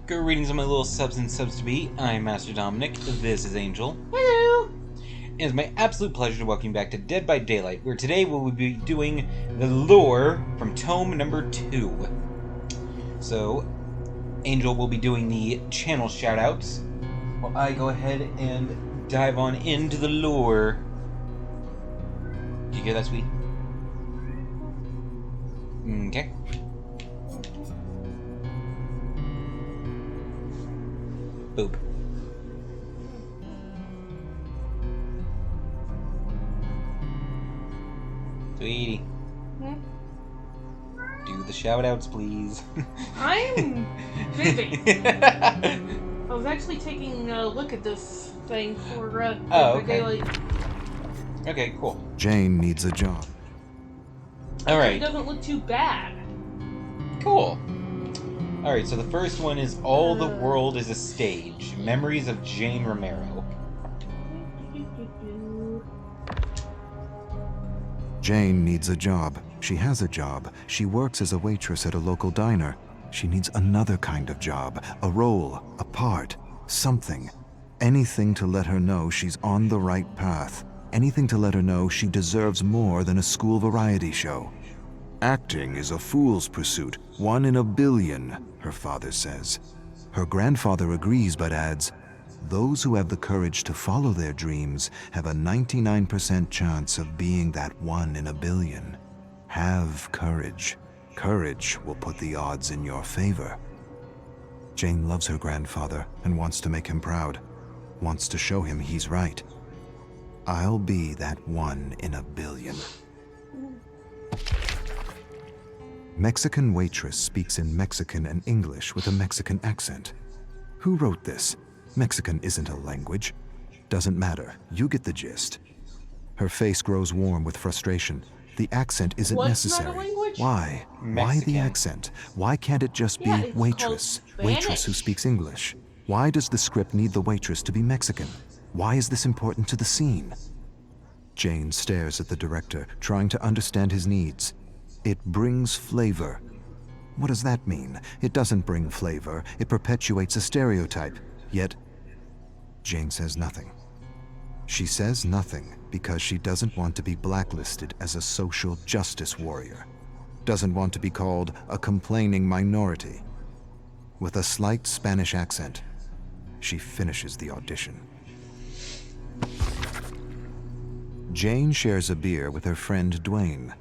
Greetings, my little subs and subs-to-be. I'm Master Dominic. This is Angel. Hello! And it's my absolute pleasure to welcome you back to Dead by Daylight, where today we will be doing the lore from Tome number 2. So, Angel will be doing the channel shoutouts, while I go ahead and dive on into the lore. Did you hear that, sweet? Okay. Boop. Sweetie. Do the shoutouts, please. I'm busy. I was actually taking a look at this thing for Dead by Daylight. Okay, cool. Jane needs a job. Alright. It doesn't look too bad. Cool. Alright, so the first one is All the World is a Stage. Memories of Jane Romero. Jane needs a job. She has a job. She works as a waitress at a local diner. She needs another kind of job, a role, a part, something. Anything to let her know she's on the right path. Anything to let her know she deserves more than a school variety show. Acting is a fool's pursuit, 1 in a billion, her father says. Her grandfather agrees but adds, those who have the courage to follow their dreams have a 99% chance of being that 1 in a billion. Have courage. Courage will put the odds in your favor. Jane loves her grandfather and wants to make him proud, wants to show him he's right. I'll be that 1 in a billion. Mexican waitress speaks in Mexican and English with a Mexican accent. Who wrote this? Mexican isn't a language. Doesn't matter, you get the gist. Her face grows warm with frustration. The accent isn't necessary. Not a language? Why? Mexican. Why the accent? Why can't it just be it's waitress? called Waitress who Spanish. speaks English. Why does the script need the waitress to be Mexican? Why is this important to the scene? Jane stares at the director, trying to understand his needs. It brings flavor. What does that mean? It doesn't bring flavor. It perpetuates a stereotype. Yet, Jane says nothing. She says nothing because she doesn't want to be blacklisted as a social justice warrior. Doesn't want to be called a complaining minority. With a slight Spanish accent, she finishes the audition. Jane shares a beer with her friend Dwayne.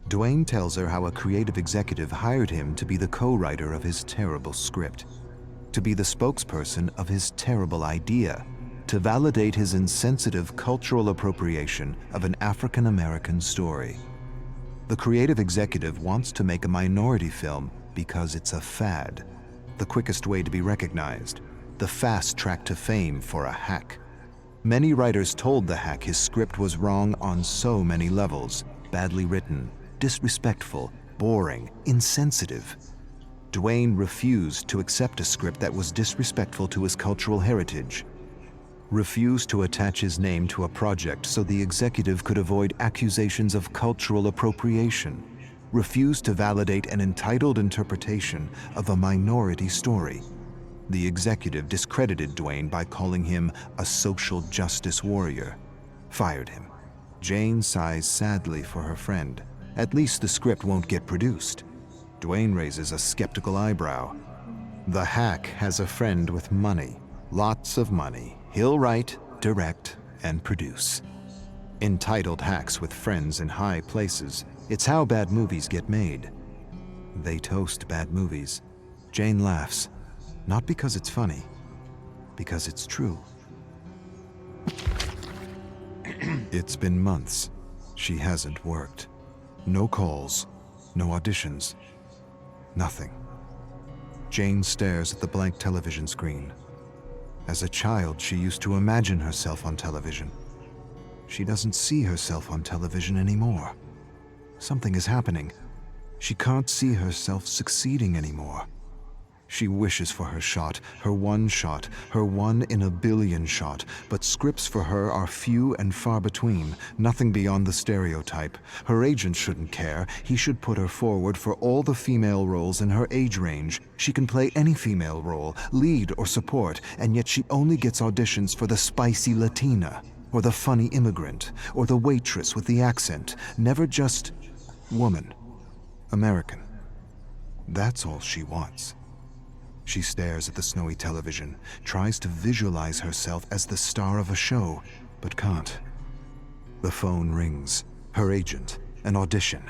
Dwayne tells her how a creative executive hired him to be the co-writer of his terrible script, to be the spokesperson of his terrible idea, to validate his insensitive cultural appropriation of an African-American story. The creative executive wants to make a minority film because it's a fad, the quickest way to be recognized, the fast track to fame for a hack. Many writers told the hack his script was wrong on so many levels, badly written, disrespectful, boring, insensitive. Dwayne refused to accept a script that was disrespectful to his cultural heritage, refused to attach his name to a project so the executive could avoid accusations of cultural appropriation, refused to validate an entitled interpretation of a minority story. The executive discredited Dwayne by calling him a social justice warrior, fired him. Jane sighs sadly for her friend. At least the script won't get produced. Dwayne raises a skeptical eyebrow. The hack has a friend with money, lots of money. He'll write, direct, and produce. Entitled hacks with friends in high places. It's how bad movies get made. They toast bad movies. Jane laughs, not because it's funny, because it's true. It's been months. She hasn't worked. No calls, no auditions, nothing. Jane stares at the blank television screen. As a child, she used to imagine herself on television. She doesn't see herself on television anymore. Something is happening. She can't see herself succeeding anymore. She wishes for her shot, her one shot, her 1 in a billion shot, but scripts for her are few and far between, nothing beyond the stereotype. Her agent shouldn't care. He should put her forward for all the female roles in her age range. She can play any female role, lead or support, and yet she only gets auditions for the spicy Latina, or the funny immigrant, or the waitress with the accent, never just woman, American. That's all she wants. She stares at the snowy television, tries to visualize herself as the star of a show, but can't. The phone rings. Her agent, an audition,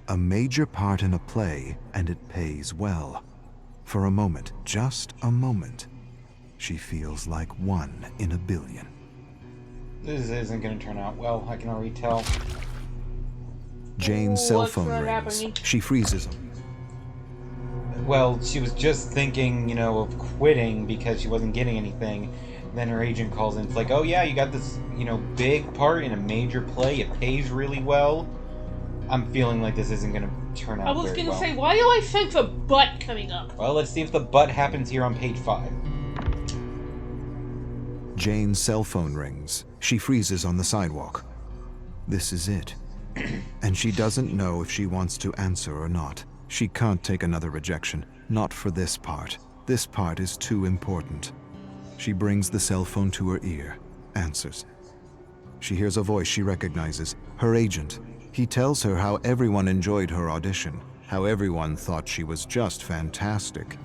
a major part in a play, and it pays well. For a moment, just a moment, she feels like 1 in a billion. This isn't going to turn out well, I can already tell. Jane's cell What's phone not rings. happening? She freezes. Well, she was just thinking, of quitting because she wasn't getting anything. Then her agent calls in. It's like, oh yeah, you got this, big part in a major play. It pays really well. I'm feeling like this isn't going to turn out I was very gonna well. say, why do I sense a butt coming up? Well, let's see if the butt happens here on page 5. Jane's cell phone rings. She freezes on the sidewalk. This is it. And she doesn't know if she wants to answer or not. She can't take another rejection. Not for this part. This part is too important. She brings the cell phone to her ear, answers. She hears a voice she recognizes, her agent. He tells her how everyone enjoyed her audition, how everyone thought she was just fantastic.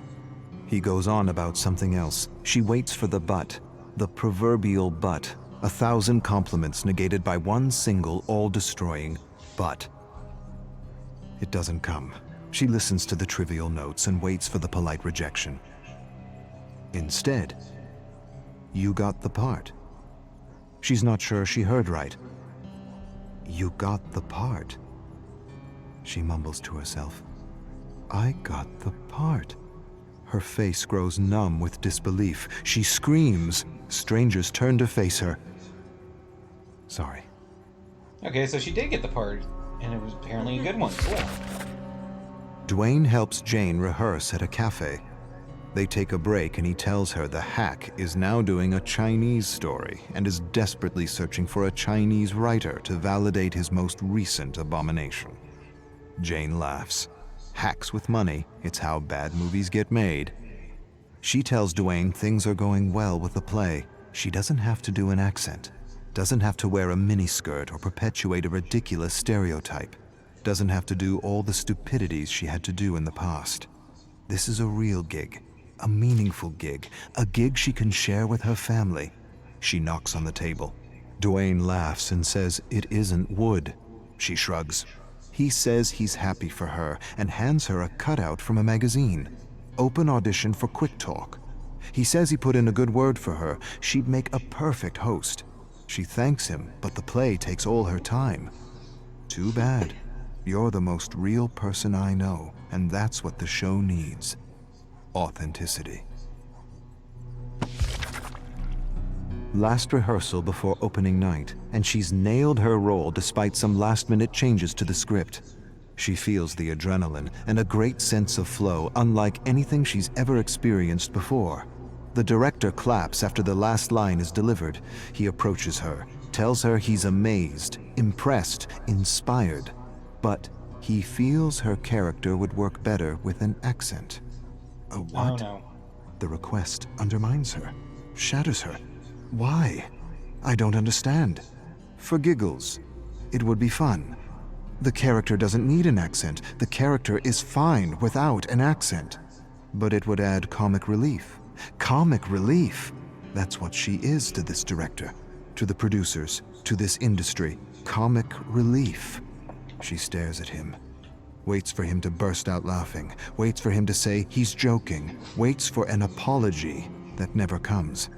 He goes on about something else. She waits for the but, the proverbial but, 1,000 compliments negated by one single, all-destroying but. It doesn't come. She listens to the trivial notes and waits for the polite rejection. Instead, you got the part. She's not sure she heard right. You got the part. She mumbles to herself. I got the part. Her face grows numb with disbelief. She screams. Strangers turn to face her. Sorry. Okay, so she did get the part, and it was apparently a good one. Cool. Dwayne helps Jane rehearse at a cafe. They take a break and he tells her the hack is now doing a Chinese story and is desperately searching for a Chinese writer to validate his most recent abomination. Jane laughs. Hacks with money, it's how bad movies get made. She tells Dwayne things are going well with the play. She doesn't have to do an accent, doesn't have to wear a miniskirt or perpetuate a ridiculous stereotype, doesn't have to do all the stupidities she had to do in the past. This is a real gig, a meaningful gig, a gig she can share with her family. She knocks on the table. Dwayne laughs and says it isn't wood. She shrugs. He says he's happy for her and hands her a cutout from a magazine. Open audition for Quick Talk. He says he put in a good word for her. She'd make a perfect host. She thanks him, but the play takes all her time. Too bad. You're the most real person I know, and that's what the show needs. Authenticity. Last rehearsal before opening night, and she's nailed her role despite some last-minute changes to the script. She feels the adrenaline and a great sense of flow unlike anything she's ever experienced before. The director claps after the last line is delivered. He approaches her, tells her he's amazed, impressed, inspired, but he feels her character would work better with an accent. A what? Oh no. The request undermines her, shatters her. Why? I don't understand. For giggles. It would be fun. The character doesn't need an accent. The character is fine without an accent. But it would add comic relief. Comic relief! That's what she is to this director, to the producers, to this industry. Comic relief. She stares at him, waits for him to burst out laughing, waits for him to say he's joking, waits for an apology that never comes.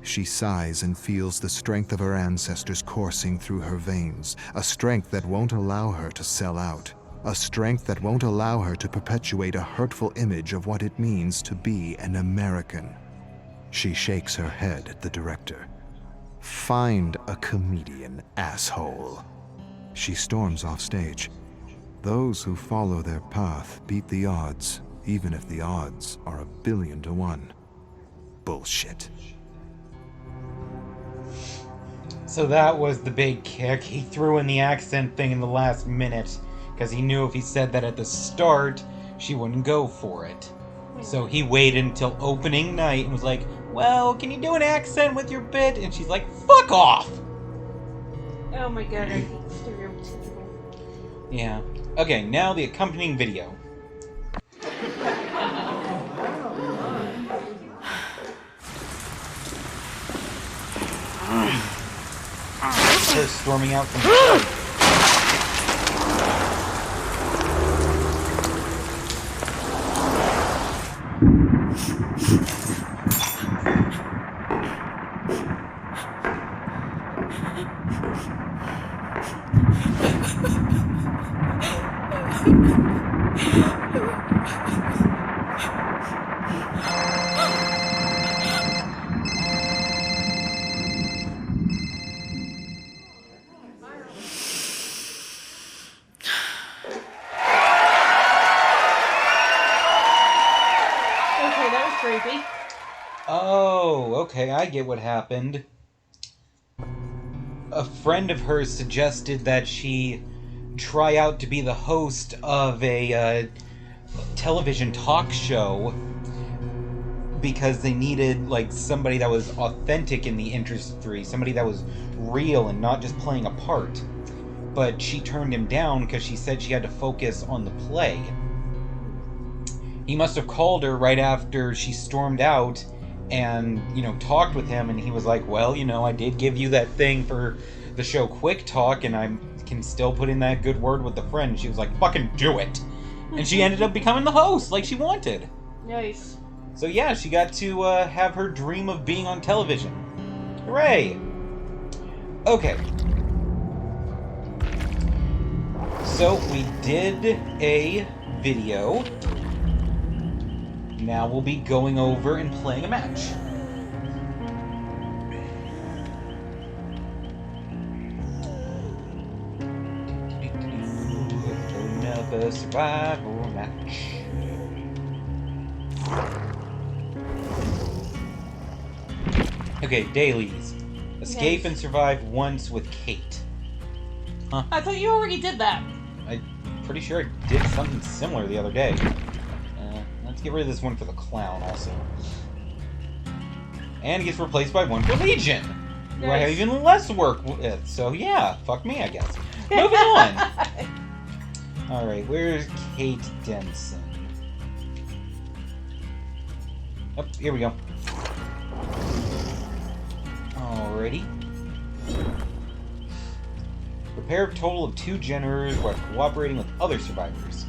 She sighs and feels the strength of her ancestors coursing through her veins, a strength that won't allow her to sell out, a strength that won't allow her to perpetuate a hurtful image of what it means to be an American. She shakes her head at the director. Find a comedian, asshole. She storms off stage. Those who follow their path beat the odds, even if the odds are 1,000,000,000 to 1. Bullshit. So that was the big kick. He threw in the accent thing in the last minute, because he knew if he said that at the start, she wouldn't go for it. So he waited until opening night and was like, well, can you do an accent with your bit? And she's like, fuck off! Oh my god, I hate stereotypical. Yeah. Okay, now the accompanying video. Her storming out from the club. Okay, that was creepy. Oh, okay, I get what happened. A friend of hers suggested that she try out to be the host of a television talk show because they needed like somebody that was authentic in the industry, somebody that was real and not just playing a part. But she turned him down because she said she had to focus on the play. He must have called her right after she stormed out and, talked with him, and he was like, well, I did give you that thing for the show Quick Talk, and I can still put in that good word with the friend. And she was like, fucking do it! And she ended up becoming the host, like she wanted. Nice. So yeah, she got to have her dream of being on television. Hooray! Okay. So we did a video. Now we'll be going over and playing a match. Another survival match. Okay, dailies. Escape and survive once with Kate. Huh? I thought you already did that. I'm pretty sure I did something similar the other day. Let's get rid of this one for the clown also. And it gets replaced by one for Legion. Who I have even less work with. So yeah, fuck me, I guess. Moving on. Alright, where's Kate Denson? Oh, here we go. Alrighty. Prepare a total of 2 generators while cooperating with other survivors.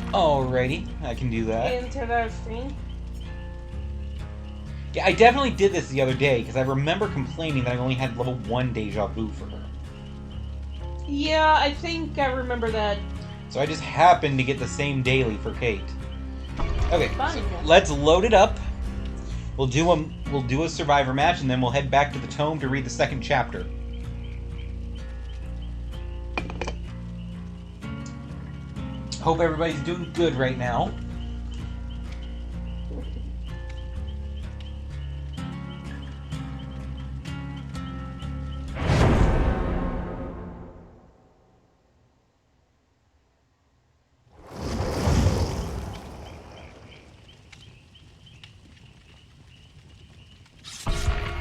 Alrighty, I can do that. Interesting. Yeah, I definitely did this the other day, because I remember complaining that I only had level 1 deja vu for her. Yeah, I think I remember that. So I just happened to get the same daily for Kate. Okay, Fun. so let's load it up. We'll do a survivor match, and then we'll head back to the Tome to read the 2nd chapter. Hope everybody's doing good right now.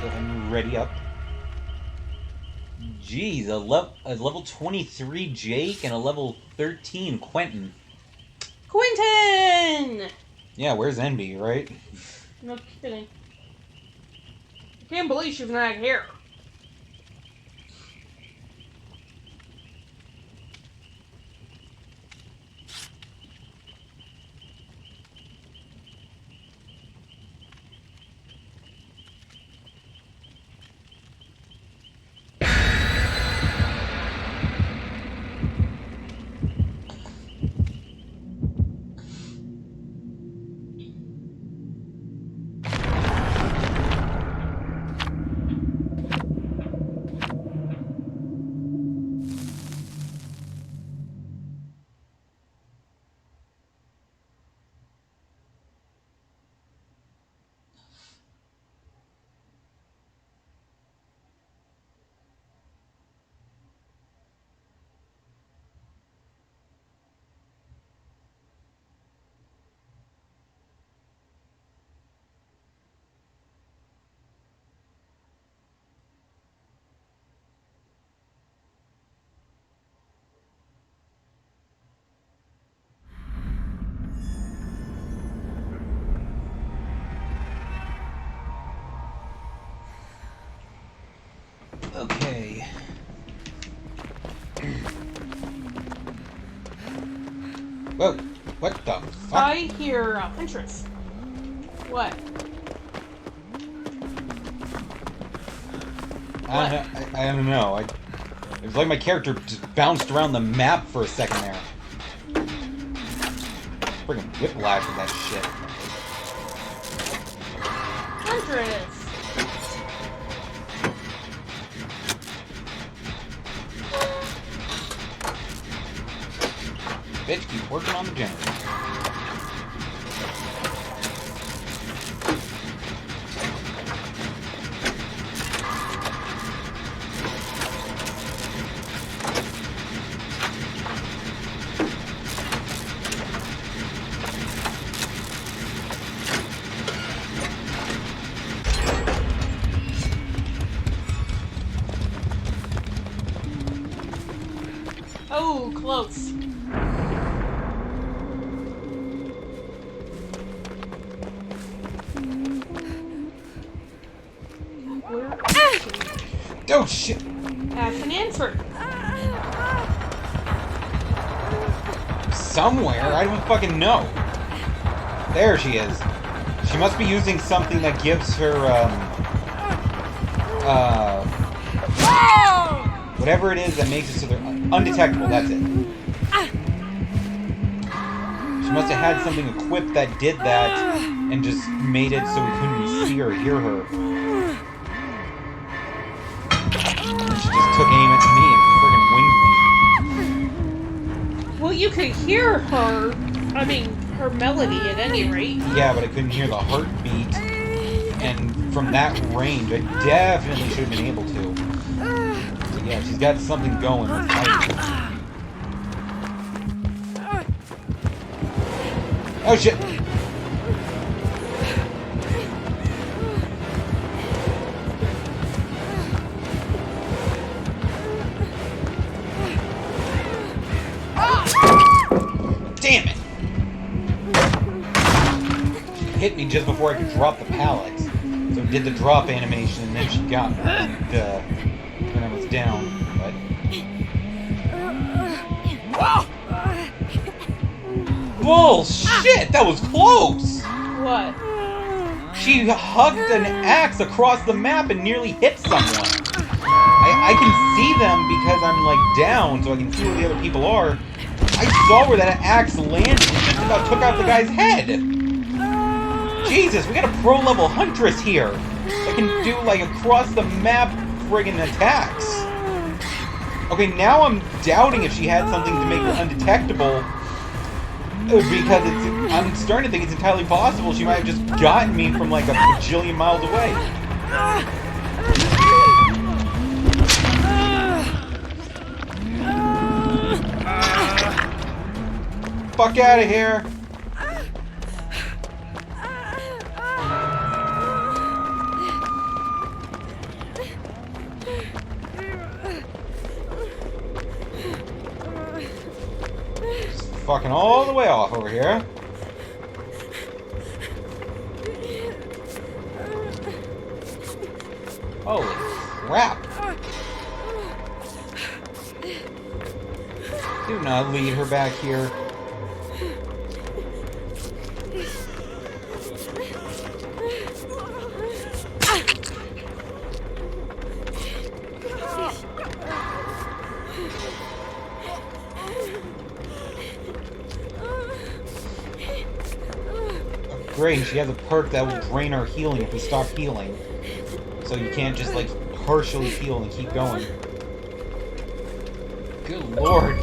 I'm ready up. Jeez, a level 23 Jake and a level 13 Quentin. Quentin! Yeah, where's Envy, right? No kidding. I can't believe she's not here. Whoa, what the fuck? I hear a huntress. What? I don't know. It was like my character just bounced around the map for a second there. Friggin' whiplash with that shit. Huntress! Bitch, keep working on the generator. Oh, close. Where is she? Oh shit! Ashton Ansford. Somewhere? I don't fucking know. There she is. She must be using something that gives her, whatever it is that makes it so they're undetectable, that's it. She must have had something equipped that did that, and just made it so we couldn't see or hear her. And she just took aim at me and friggin' winged me. Well, you could hear her. I mean, her melody at any rate. Yeah, but I couldn't hear the heartbeat, and from that range, I definitely should have been able to. So yeah, she's got something going. Let's fight her. Oh shit! Damn it! She hit me just before I could drop the pallets. So it did the drop animation and then she got me when I was down. But... Bullshit! That was close! What? She hugged an axe across the map and nearly hit someone. I can see them because I'm like down, so I can see where the other people are. I saw where that axe landed and just about took out the guy's head. Jesus, we got a pro-level huntress here that can do like across the map friggin' attacks. Okay, now I'm doubting if she had something to make her undetectable. Because I'm starting to think it's entirely possible she might have just gotten me from like a bajillion miles away. Fuck out of here! Just fucking all the way off over here. Holy crap! Do not lead her back here. Great, she has a perk that will drain our healing if we stop healing. So you can't just, like, partially heal and keep going. Good lord.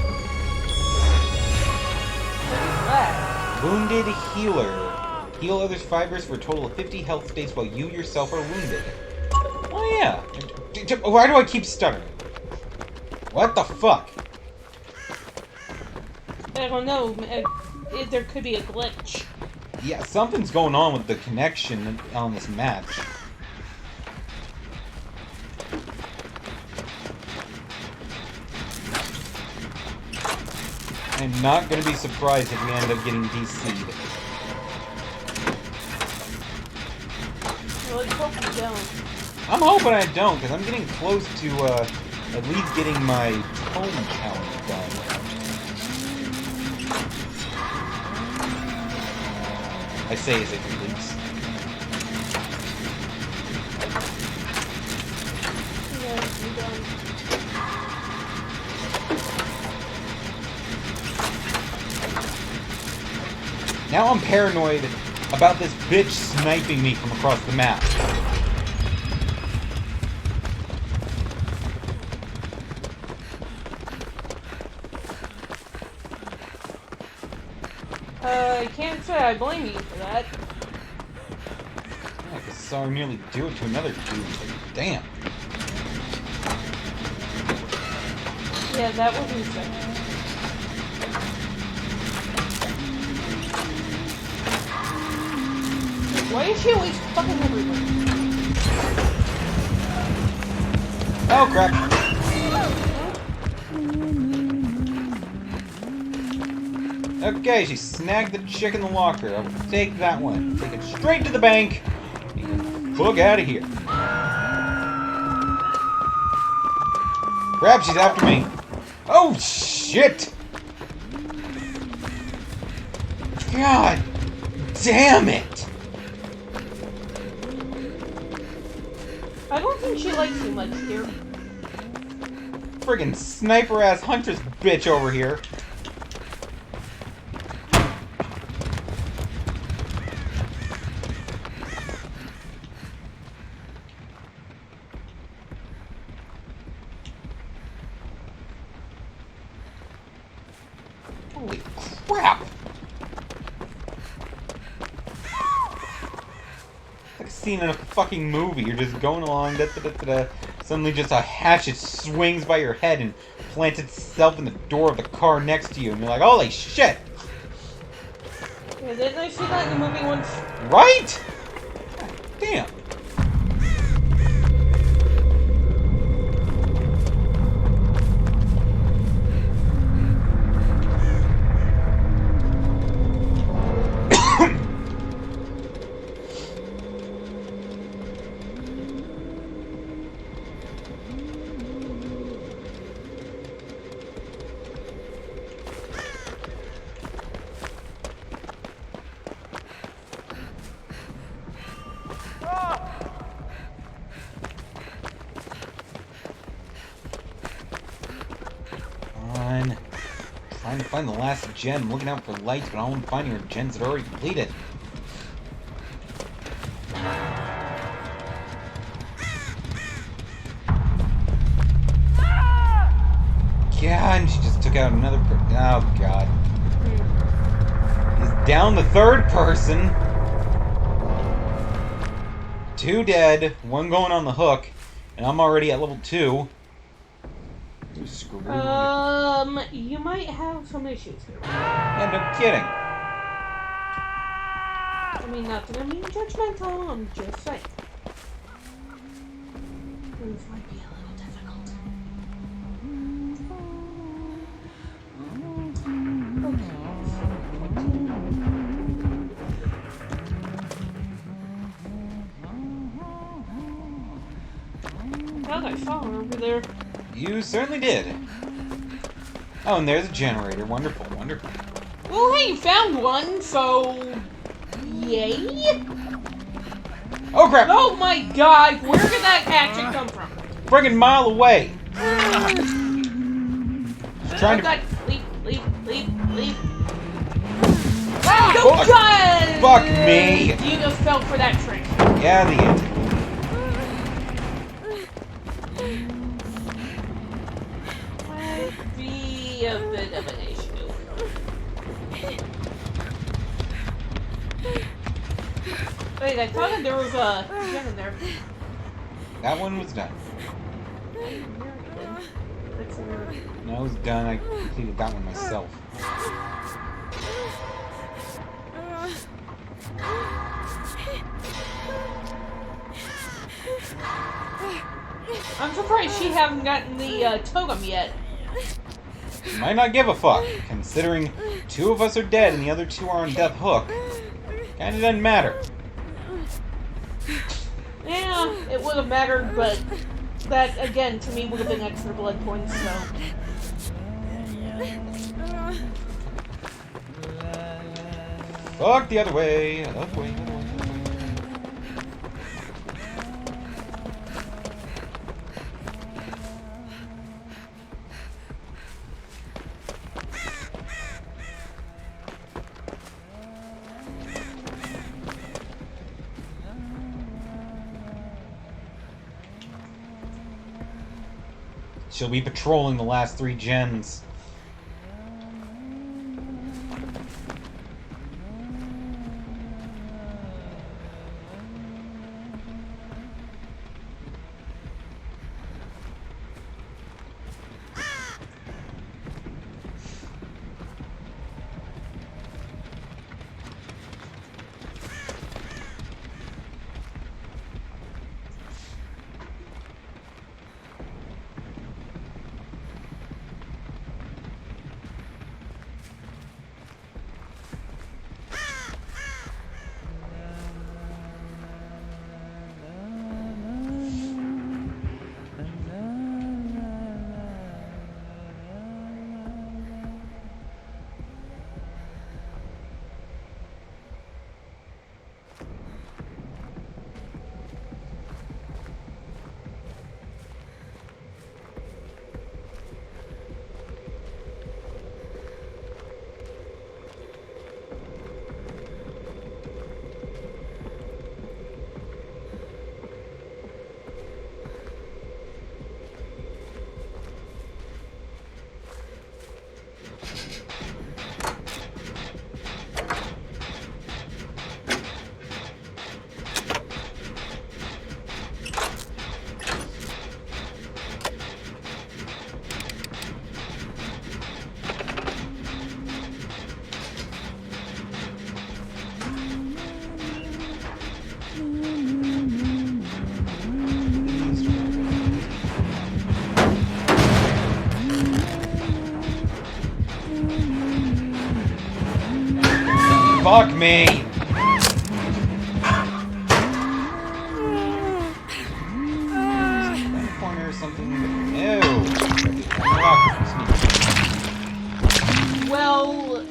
Wounded healer. Heal others' fibers for a total of 50 health states while you yourself are wounded. Oh yeah. Why do I keep stuttering? What the fuck? I don't know. There could be a glitch. Yeah, something's going on with the connection on this match. I'm not going to be surprised if we end up getting DC'd. Well, let's hope we don't. I'm hoping I don't, because I'm getting close to at least getting my Tome challenge done. I say as it leaps. Now I'm paranoid about this bitch sniping me from across the map. I can't say I blame you for that. Yeah, I saw her nearly do it to another dude. Like, damn. Yeah, that would be sick. Why is she always fucking everybody? Oh crap. Okay, she snagged the chick in the locker. I'll take that one. Take it straight to the bank. And book out of here. Crap, she's after me. Oh shit! God damn it! I don't think she likes you much, dear. Friggin' sniper-ass huntress bitch over here. Holy crap! Like a scene in a fucking movie. You're just going along, suddenly just a hatchet swings by your head and plants itself in the door of the car next to you, and you're like, holy shit! Yeah, didn't I see that in the movie once? Right? God damn. Trying to find the last gen. I'm looking out for lights, but all I'm finding are gens that are already completed. God, and she just took out another oh, God. He's down the third person. 2 dead, 1 going on the hook, and I'm already at level 2. You're screwed. You might have some issues here. Yeah, no kidding. I mean, not that I mean judgmental, I'm just saying. Things might be a little difficult. God, I saw her over there. You certainly did. Oh, and there's a generator. Wonderful, wonderful. Well, hey, you found one, so... Yay? Oh, crap! Oh my god, where did that hatchet come from? Friggin' mile away! Trying to... Leap. Oh, fuck me! You just fell for that trick. Yeah, the end. Might be a bit of an issue. Wait, I thought there was a gen in there. That one was done. No, it was done. I completed that one myself. I'm surprised she hasn't gotten the totem yet. Might not give a fuck, considering 2 of us are dead and the other 2 are on death hook. Kinda doesn't matter. Yeah, it would have mattered, but that, again, to me would have been extra blood points, so... Fuck the other way. Other way, other way, other way. She'll be patrolling the last 3 gens. Fuck me! Corner or something? No! Well,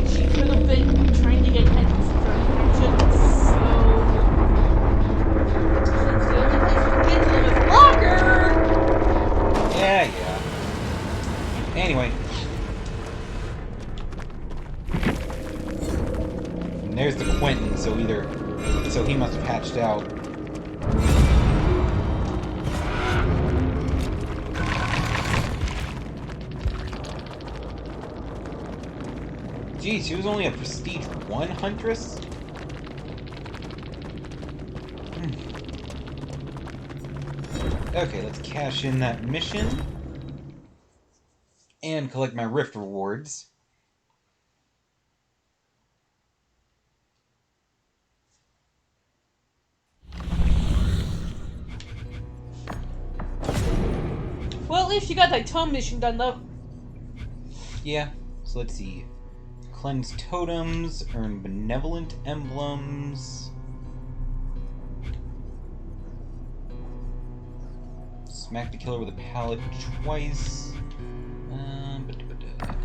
she could have been trying to get hit for hatchets, so it's the only place you can get to the locker! Yeah. Anyway. And there's the Quentin, so he must have hatched out. Geez, she was only a Prestige 1 Huntress? Okay, let's cash in that mission. And collect my Rift rewards. Well, at least you got that Tome mission done, though. Yeah, so let's see. Cleanse totems, earn benevolent emblems. Smack the killer with a pallet twice.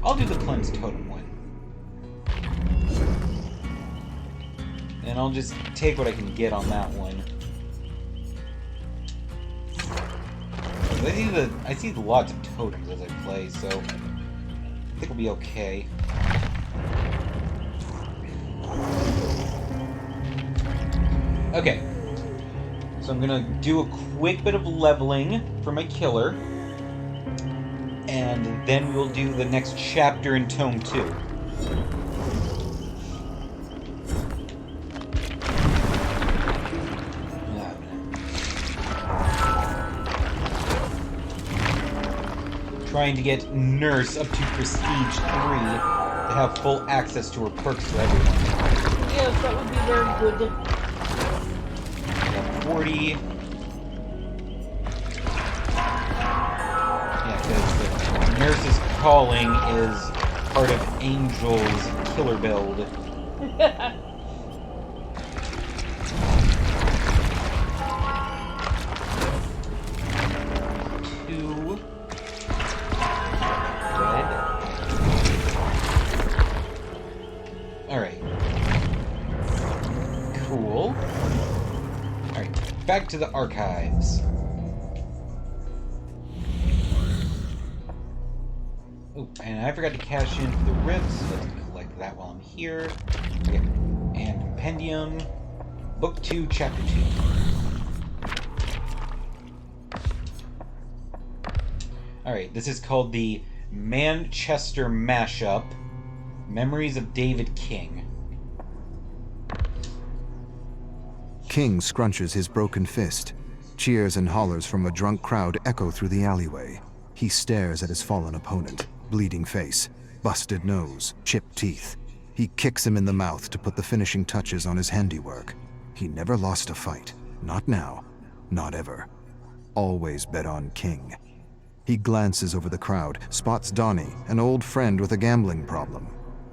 I'll do the cleanse totem one. And I'll just take what I can get on that one. I see lots of totems as I play, so I think we'll be okay. Okay. So I'm gonna do a quick bit of leveling for my killer. And then we'll do the next chapter in Tome 2. Trying to get Nurse up to Prestige 3 to have full access to her perks for everyone. Yes, that would be very good. 40. Yeah, because the Nurse's Calling is part of Angel's killer build. Alright. back to the archives. Oh, and I forgot to cash in for the rifts. Let's collect that while I'm here. Okay. And compendium. Book 2, Chapter 2. Alright, this is called the Manchester Mashup. Memories of David King. King scrunches his broken fist. Cheers and hollers from a drunk crowd echo through the alleyway. He stares at his fallen opponent. Bleeding face, busted nose, chipped teeth. He kicks him in the mouth to put the finishing touches on his handiwork. He never lost a fight. Not now. Not ever. Always bet on King. He glances over the crowd, spots Donnie, an old friend with a gambling problem.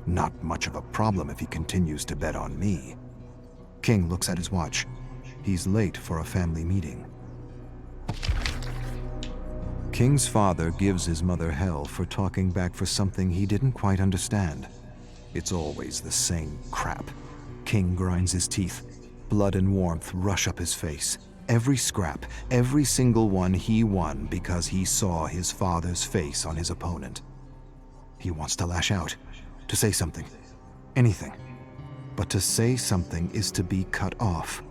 Not much of a problem if he continues to bet on me. King looks at his watch. He's late for a family meeting. King's father gives his mother hell for talking back for something he didn't quite understand. It's always the same crap. King grinds his teeth. Blood and warmth rush up his face. Every scrap, every single one he won because he saw his father's face on his opponent. He wants to lash out, to say something, anything. But to say something is to be cut off.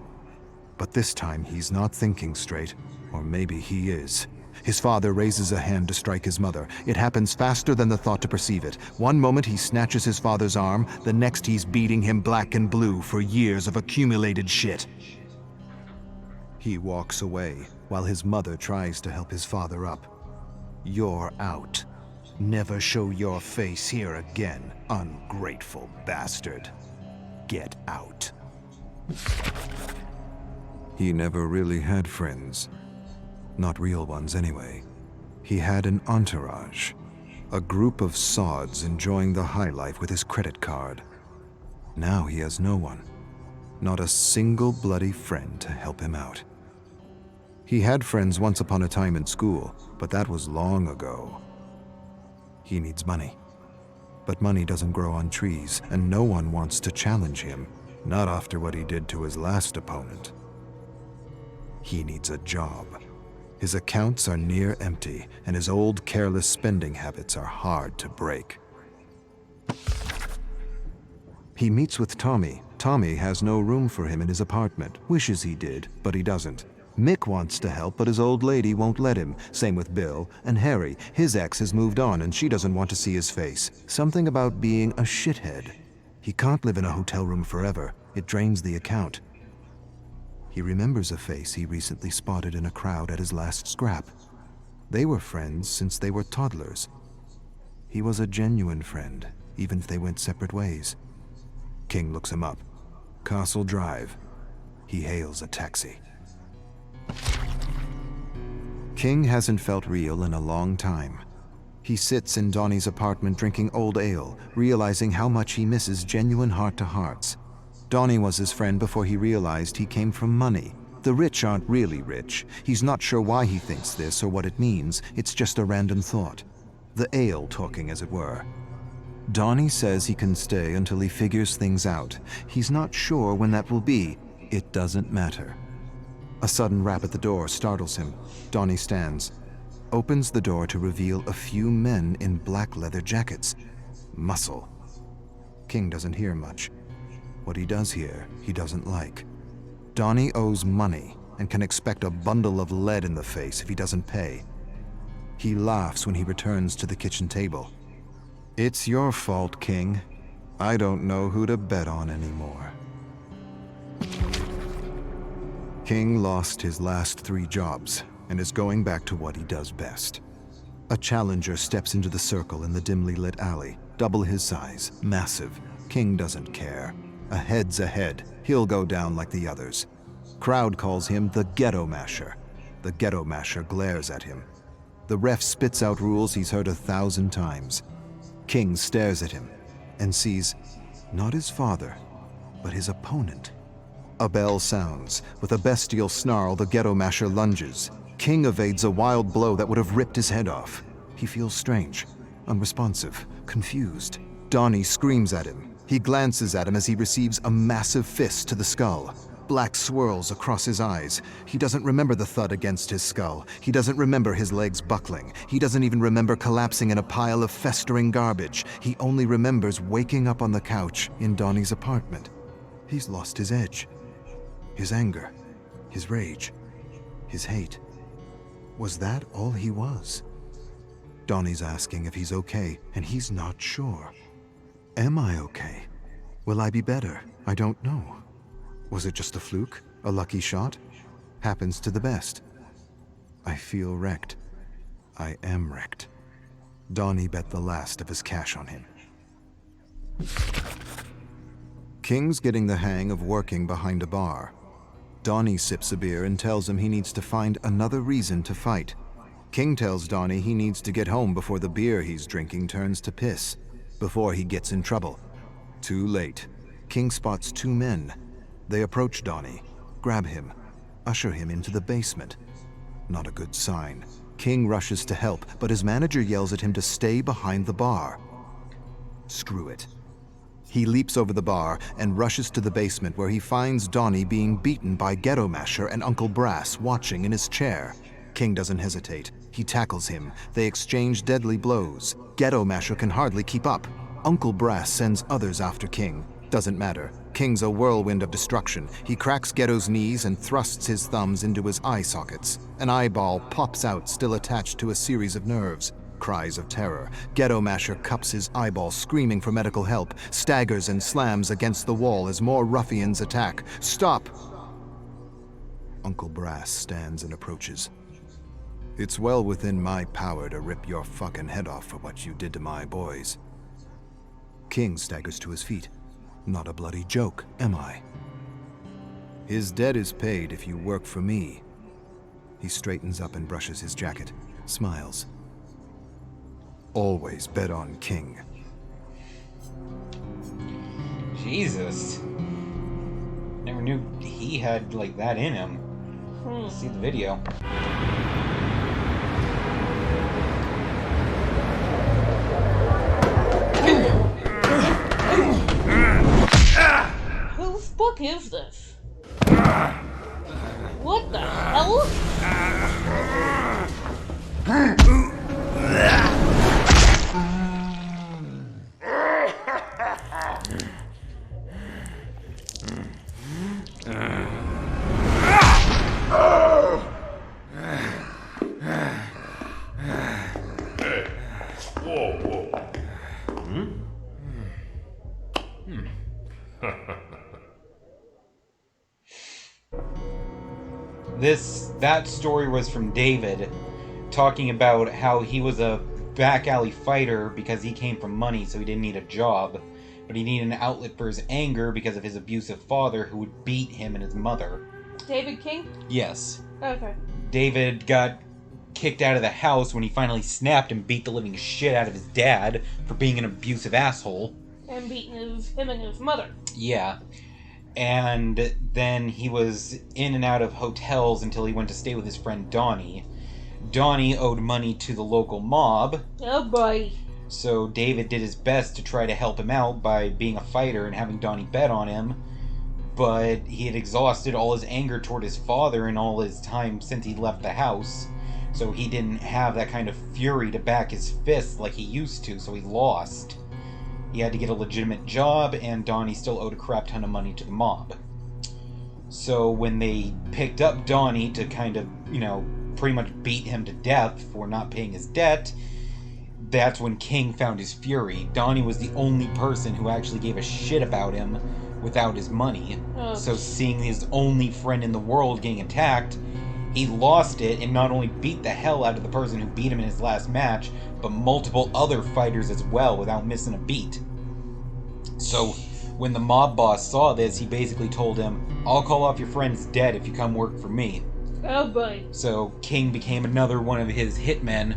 But this time he's not thinking straight, or maybe he is. His father raises a hand to strike his mother. It happens faster than the thought to perceive it. One moment he snatches his father's arm, the next he's beating him black and blue for years of accumulated shit. He walks away while his mother tries to help his father up. You're out. Never show your face here again, ungrateful bastard. Get out. He never really had friends. Not real ones, anyway. He had an entourage. A group of sods enjoying the high life with his credit card. Now he has no one. Not a single bloody friend to help him out. He had friends once upon a time in school, but that was long ago. He needs money. But money doesn't grow on trees, and no one wants to challenge him, not after what he did to his last opponent. He needs a job. His accounts are near empty, and his old careless spending habits are hard to break. He meets with Tommy. Tommy has no room for him in his apartment. Wishes he did, but he doesn't. Mick wants to help, but his old lady won't let him. Same with Bill. And Harry, his ex has moved on, and she doesn't want to see his face. Something about being a shithead. He can't live in a hotel room forever. It drains the account. He remembers a face he recently spotted in a crowd at his last scrap. They were friends since they were toddlers. He was a genuine friend, even if they went separate ways. King looks him up. Castle Drive. He hails a taxi. King hasn't felt real in a long time. He sits in Donnie's apartment drinking old ale, realizing how much he misses genuine heart-to-hearts. Donnie was his friend before he realized he came from money. The rich aren't really rich. He's not sure why he thinks this or what it means. It's just a random thought. The ale talking, as it were. Donnie says he can stay until he figures things out. He's not sure when that will be. It doesn't matter. A sudden rap at the door startles him. Donnie stands, opens the door to reveal a few men in black leather jackets. Muscle. King doesn't hear much. What he does hear, he doesn't like. Donnie owes money and can expect a bundle of lead in the face if he doesn't pay. He laughs when he returns to the kitchen table. It's your fault, King. I don't know who to bet on anymore. King lost his last 3 jobs and is going back to what he does best. A challenger steps into the circle in the dimly lit alley, double his size, massive. King doesn't care. A head's a head. He'll go down like the others. Crowd calls him the Ghetto Masher. The Ghetto Masher glares at him. The ref spits out rules he's heard 1,000 times. King stares at him and sees not his father, but his opponent. A bell sounds. With a bestial snarl, the Ghetto Masher lunges. King evades a wild blow that would have ripped his head off. He feels strange, unresponsive, confused. Donnie screams at him. He glances at him as he receives a massive fist to the skull. black swirls across his eyes. He doesn't remember the thud against his skull. He doesn't remember his legs buckling. He doesn't even remember collapsing in a pile of festering garbage. He only remembers waking up on the couch in Donnie's apartment. He's lost his edge, his anger, his rage, his hate. Was that all he was? Donnie's asking if he's okay, and he's not sure. Am I okay? Will I be better? I don't know. Was it just a fluke? A lucky shot? Happens to the best. I feel wrecked. I am wrecked. Donnie bet the last of his cash on him. King's getting the hang of working behind a bar. Donnie sips a beer and tells him he needs to find another reason to fight. King tells Donnie he needs to get home before the beer he's drinking turns to piss, before he gets in trouble. Too late. King spots two men. They approach Donnie, grab him, usher him into the basement. Not a good sign. King rushes to help, but his manager yells at him to stay behind the bar. Screw it. He leaps over the bar and rushes to the basement where he finds Donnie being beaten by Ghetto Masher and Uncle Brass watching in his chair. King doesn't hesitate. He tackles him. They exchange deadly blows. Ghetto Masher can hardly keep up. Uncle Brass sends others after King. Doesn't matter. King's a whirlwind of destruction. He cracks Ghetto's knees and thrusts his thumbs into his eye sockets. An eyeball pops out, still attached to a series of nerves. Cries of terror. Ghetto Masher cups his eyeball, screaming for medical help, staggers and slams against the wall as more ruffians attack. Stop! Uncle Brass stands and approaches. It's well within my power to rip your fucking head off for what you did to my boys. King staggers to his feet. Not a bloody joke, am I? His debt is paid if you work for me. He straightens up and brushes his jacket, smiles. Always bet on King. Jesus. Never knew he had, like, that in him. See the video. Whose book is this? What the hell? That story was from David, talking about how he was a back alley fighter because he came from money, so he didn't need a job, but he needed an outlet for his anger because of his abusive father who would beat him and his mother. David King? Yes. Okay. David got kicked out of the house when he finally snapped and beat the living shit out of his dad for being an abusive asshole. And beating him and his mother. Yeah. And then he was in and out of hotels until he went to stay with his friend Donnie. Donnie owed money to the local mob. Oh boy. So David did his best to try to help him out by being a fighter and having Donnie bet on him. But he had exhausted all his anger toward his father in all his time since he left the house. So he didn't have that kind of fury to back his fists like he used to, so he lost. He had to get a legitimate job, and Donnie still owed a crap ton of money to the mob. So when they picked up Donnie to kind of, pretty much beat him to death for not paying his debt, that's when King found his fury. Donnie was the only person who actually gave a shit about him without his money. Oh. So seeing his only friend in the world getting attacked, he lost it and not only beat the hell out of the person who beat him in his last match, but multiple other fighters as well without missing a beat. So when the mob boss saw this, he basically told him, "I'll call off your friend's dead if you come work for me." Oh boy. So King became another one of his hitmen,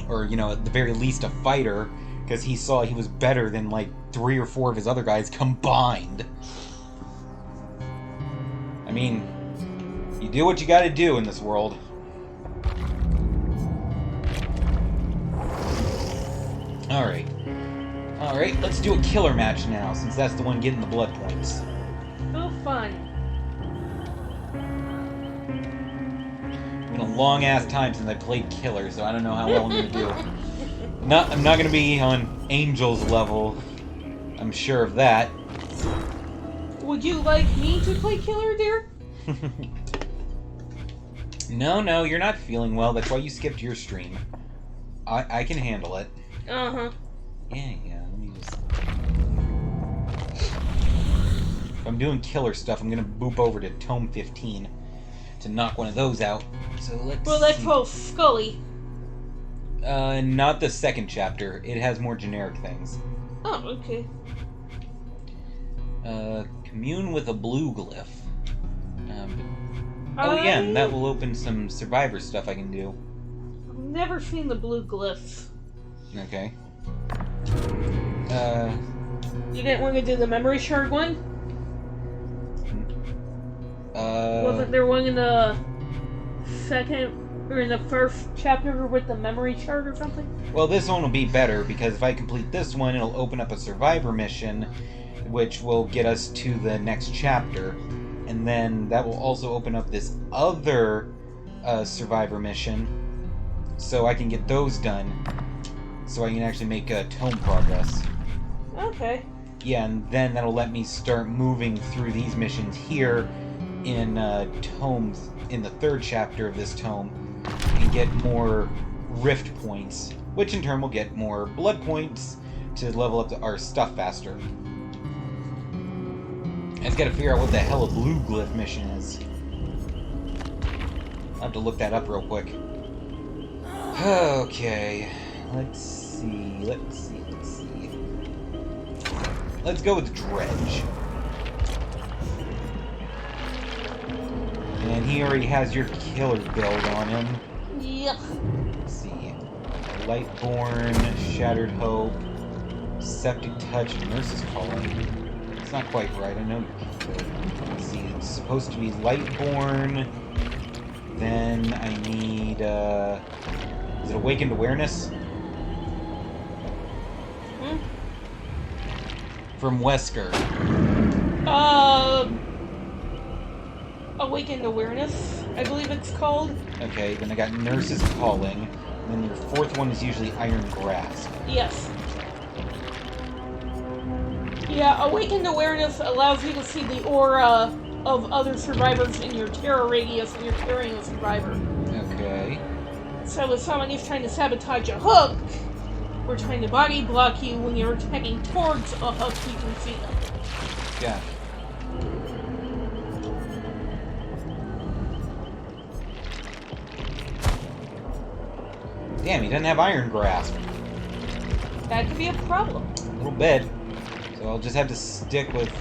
or, at the very least a fighter, because he saw he was better than like 3 or 4 of his other guys combined. I mean, you do what you gotta do in this world. Alright, let's do a killer match now, since that's the one getting the blood points. Oh, fun. been a long-ass time since I played Killer, so I don't know how well I'm going to do. I'm not going to be on Angel's level. I'm sure of that. Would you like me to play Killer, dear? No, you're not feeling well. That's why you skipped your stream. I can handle it. Uh-huh. Yeah, let me just... If I'm doing Killer stuff, I'm going to boop over to Tome 15 to knock one of those out. So let's Well, that's see. called Scully. Not the second chapter. It has more generic things. Oh, okay. Commune with a blue glyph. Oh yeah, and that will open some survivor stuff I can do. I've never seen the blue glyphs. Okay. You didn't want to do the memory shard one? Wasn't there one in the second or in the first chapter with the memory shard or something? Well, this one will be better because if I complete this one, it'll open up a survivor mission, which will get us to the next chapter. And then that will also open up this other survivor mission, so I can get those done, so I can actually make tome progress. Okay. Yeah, and then that'll let me start moving through these missions here in tomes, in the third chapter of this tome, and get more rift points, which in turn will get more blood points to level up our stuff faster. I just gotta figure out what the hell a blue glyph mission is. I'll have to look that up real quick. Okay, let's see. Let's go with Dredge. And he already has your killer build on him. Yep. Let's see. Lightborn, Shattered Hope, Septic Touch, and Nurse's Calling. It's not quite right, I know. Let's see, it's supposed to be Lightborn. Then I need, is it Awakened Awareness? Hmm? From Wesker. Awakened Awareness, I believe it's called. Okay, then I got Nurse's Calling. And then your fourth one is usually Iron Grasp. Yes. Yeah, Awakened Awareness allows you to see the aura of other survivors in your terror radius when you're carrying a survivor. Okay. So if someone is trying to sabotage a hook, or trying to body block you when you're heading towards a hook, you can see them. Yeah. Damn, he doesn't have Iron Grasp. That could be a problem. A little bit. So I'll just have to stick with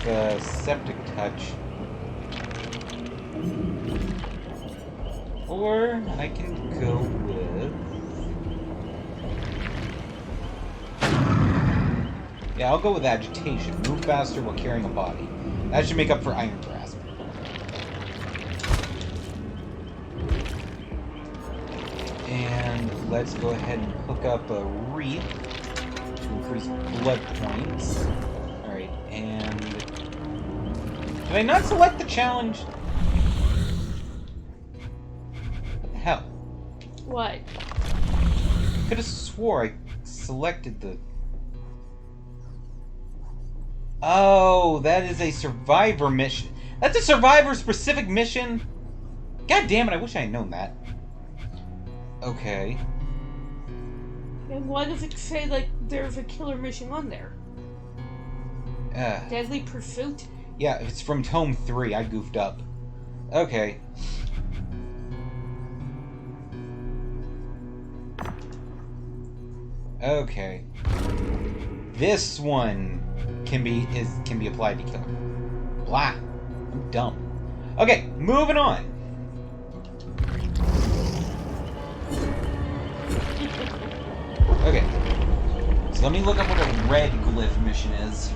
Septic Touch. Or I can go with... Yeah, I'll go with Agitation. Move faster while carrying a body. That should make up for Iron Grasp. And let's go ahead and hook up a Reap to increase blood points. Alright, and... Did I not select the challenge? What the hell? What? Could have swore I selected the... Oh, that is a survivor mission. That's a survivor-specific mission? God damn it, I wish I had known that. Okay. And why does it say, like, there's a killer mission on there? Deadly Pursuit? Yeah, it's from Tome 3. I goofed up. Okay. Okay. This one can be applied to killer. Blah. I'm dumb. Okay, moving on. Okay. So let me look up what a red glyph mission is.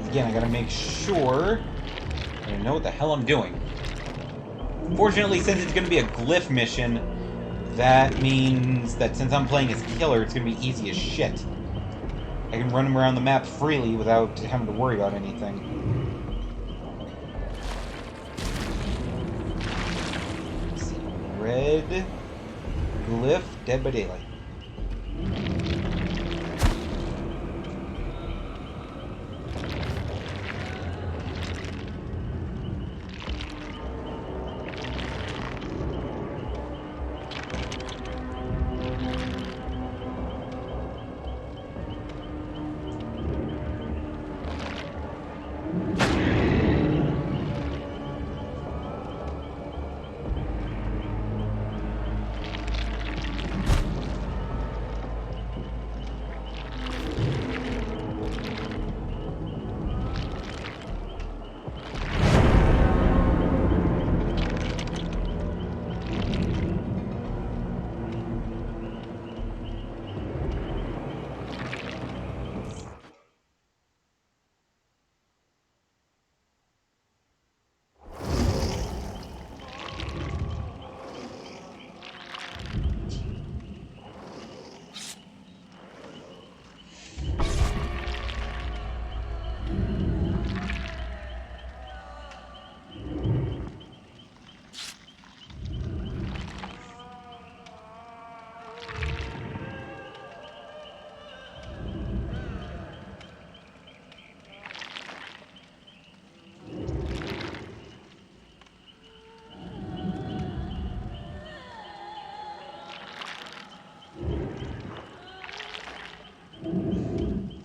Again, I gotta make sure I know what the hell I'm doing. Fortunately, since it's gonna be a glyph mission, that means that since I'm playing as killer, it's gonna be easy as shit. I can run around the map freely without having to worry about anything. red glyph, Dead by Daylight.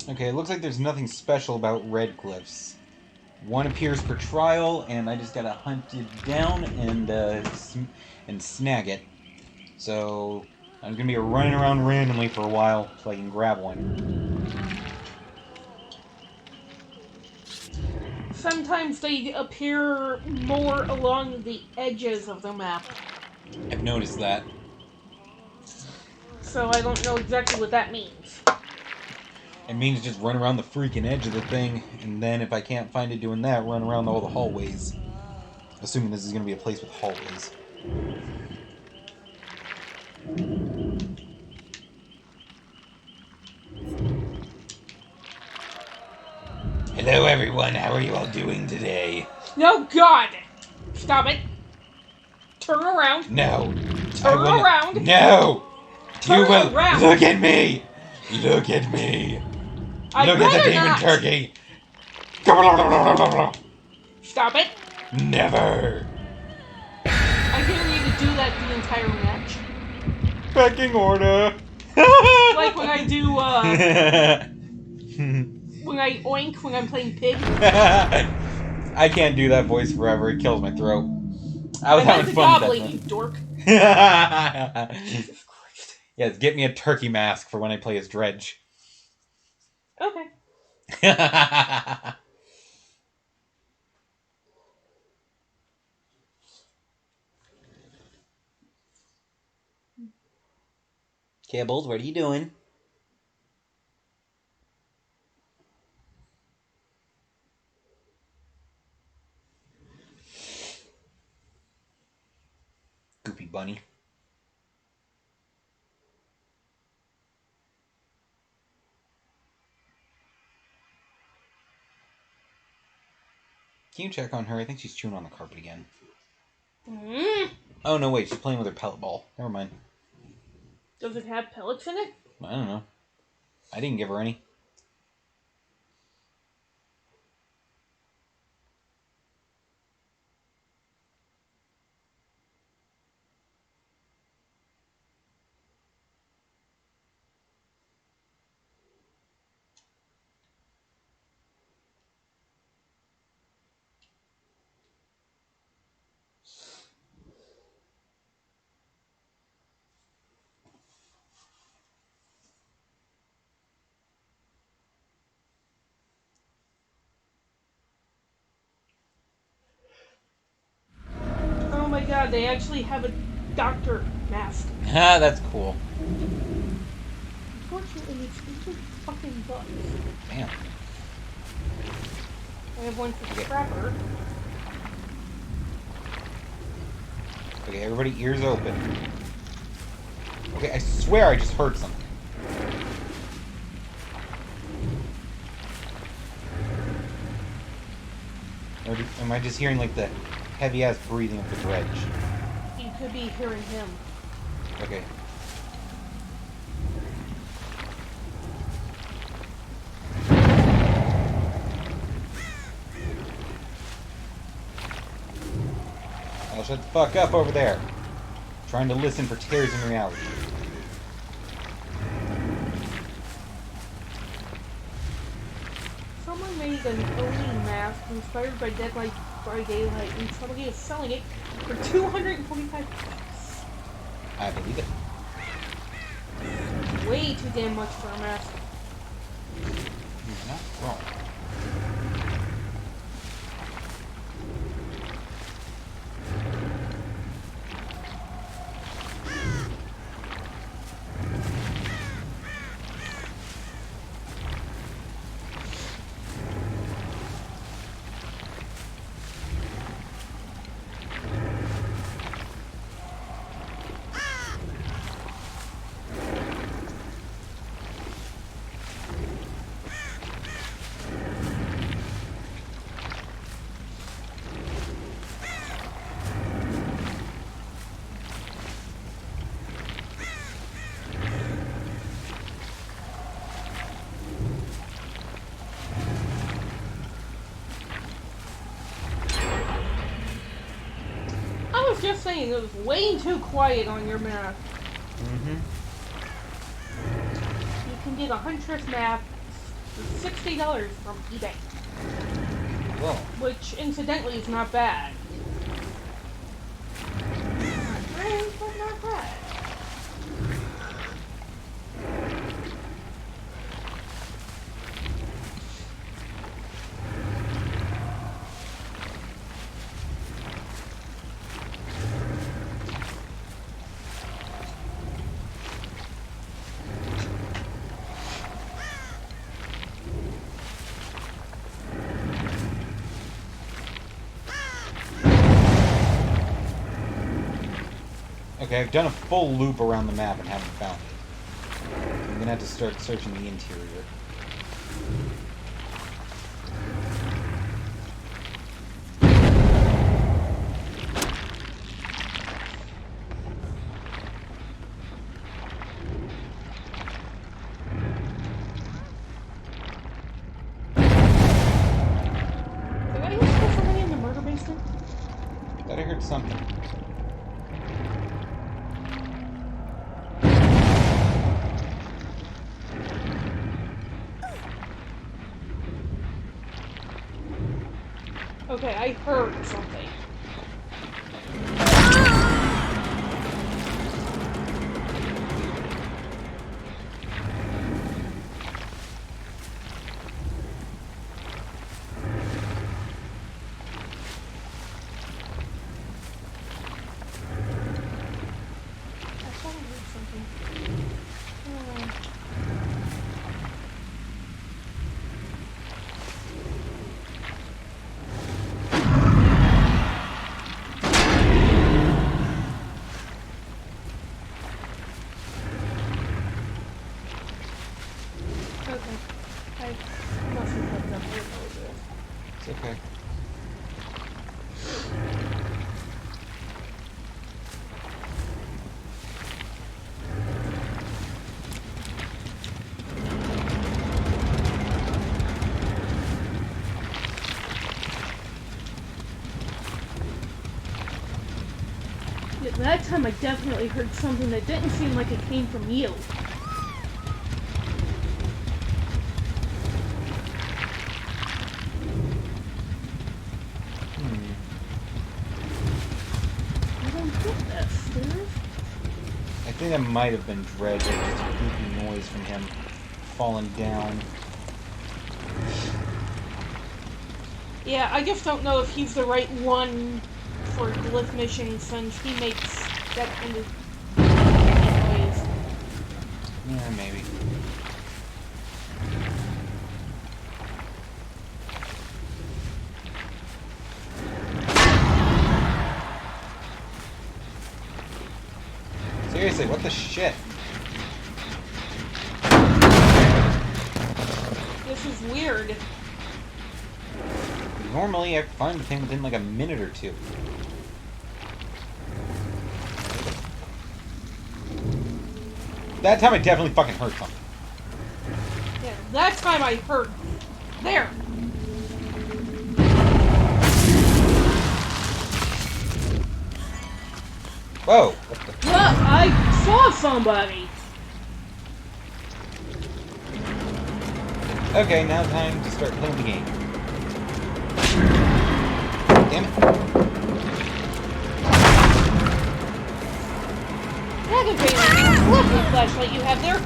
Okay, it looks like there's nothing special about red glyphs. One appears per trial, and I just gotta hunt it down and snag it. So I'm gonna be running around randomly for a while so I can grab one. Sometimes they appear more along the edges of the map. I've noticed that. So I don't know exactly what that means. It means just run around the freaking edge of the thing, and then if I can't find it doing that, run around all the hallways. Assuming this is going to be a place with hallways. Hello everyone, how are you all doing today? No, God! Stop it! Turn around! No! Turn around! No! Turn You will around! look at me! Look at me! Look at the demon turkey! Stop it! Never! I didn't need to do that the entire match. Pecking order! Like when I do, when I oink when I'm playing pig. I can't do that voice forever, it kills my throat. I was having fun with gobbling, you dork. that. Jesus Christ. Yes, get me a turkey mask for when I play as Dredge. Okay. Kibbles, what are you doing? Goopy bunny. Can you check on her? I think she's chewing on the carpet again. Oh, no, wait. She's playing with her pellet ball. Never mind. Does it have pellets in it? I don't know. I didn't give her any. Oh my God, they actually have a doctor mask. Ah, that's cool. Unfortunately, it's really fucking bugs. Damn. I have one for Scrapper. Okay, everybody, ears open. Okay, I swear I just heard something. Or am I just hearing, like, the heavy-ass breathing of the Dredge? You could be hearing him. Okay. Oh, shut the fuck up over there. Trying to listen for tears in reality. Someone made an Oni mask inspired by Dead by Daylight, and somebody is selling it for $245. I believe it. Way too damn much for a mask. You're not wrong. I was just saying, it was way too quiet on your map. Mm-hmm. You can get a Huntress map for $60 from eBay. Well, Which, incidentally, is not bad. Not great, but not bad. okay, I've done a full loop around the map and haven't found it. I'm gonna have to start searching the interior. Did I just kill somebody in the murder basement? Thought I heard something. Okay, I heard something. I thought I heard something. Okay. I must have looked up. I apologize. It's okay. Yeah, that time I definitely heard something that didn't seem like it came from you. I don't get this, dude. I think that might have been Dredge, like just a goofy noise from him falling down. Yeah, I just don't know if he's the right one for glyph missions since he makes that kind of noise. Yeah, maybe. Seriously, what the shit? This is weird. Normally, I find the thing within like a minute or two. That time I definitely fucking hurt something. Yeah, that time I hurt. There! Whoa! What the? Look, I saw somebody! Okay, now time to start playing the game. Damn it. Aggravating. Lovely flashlight you have there.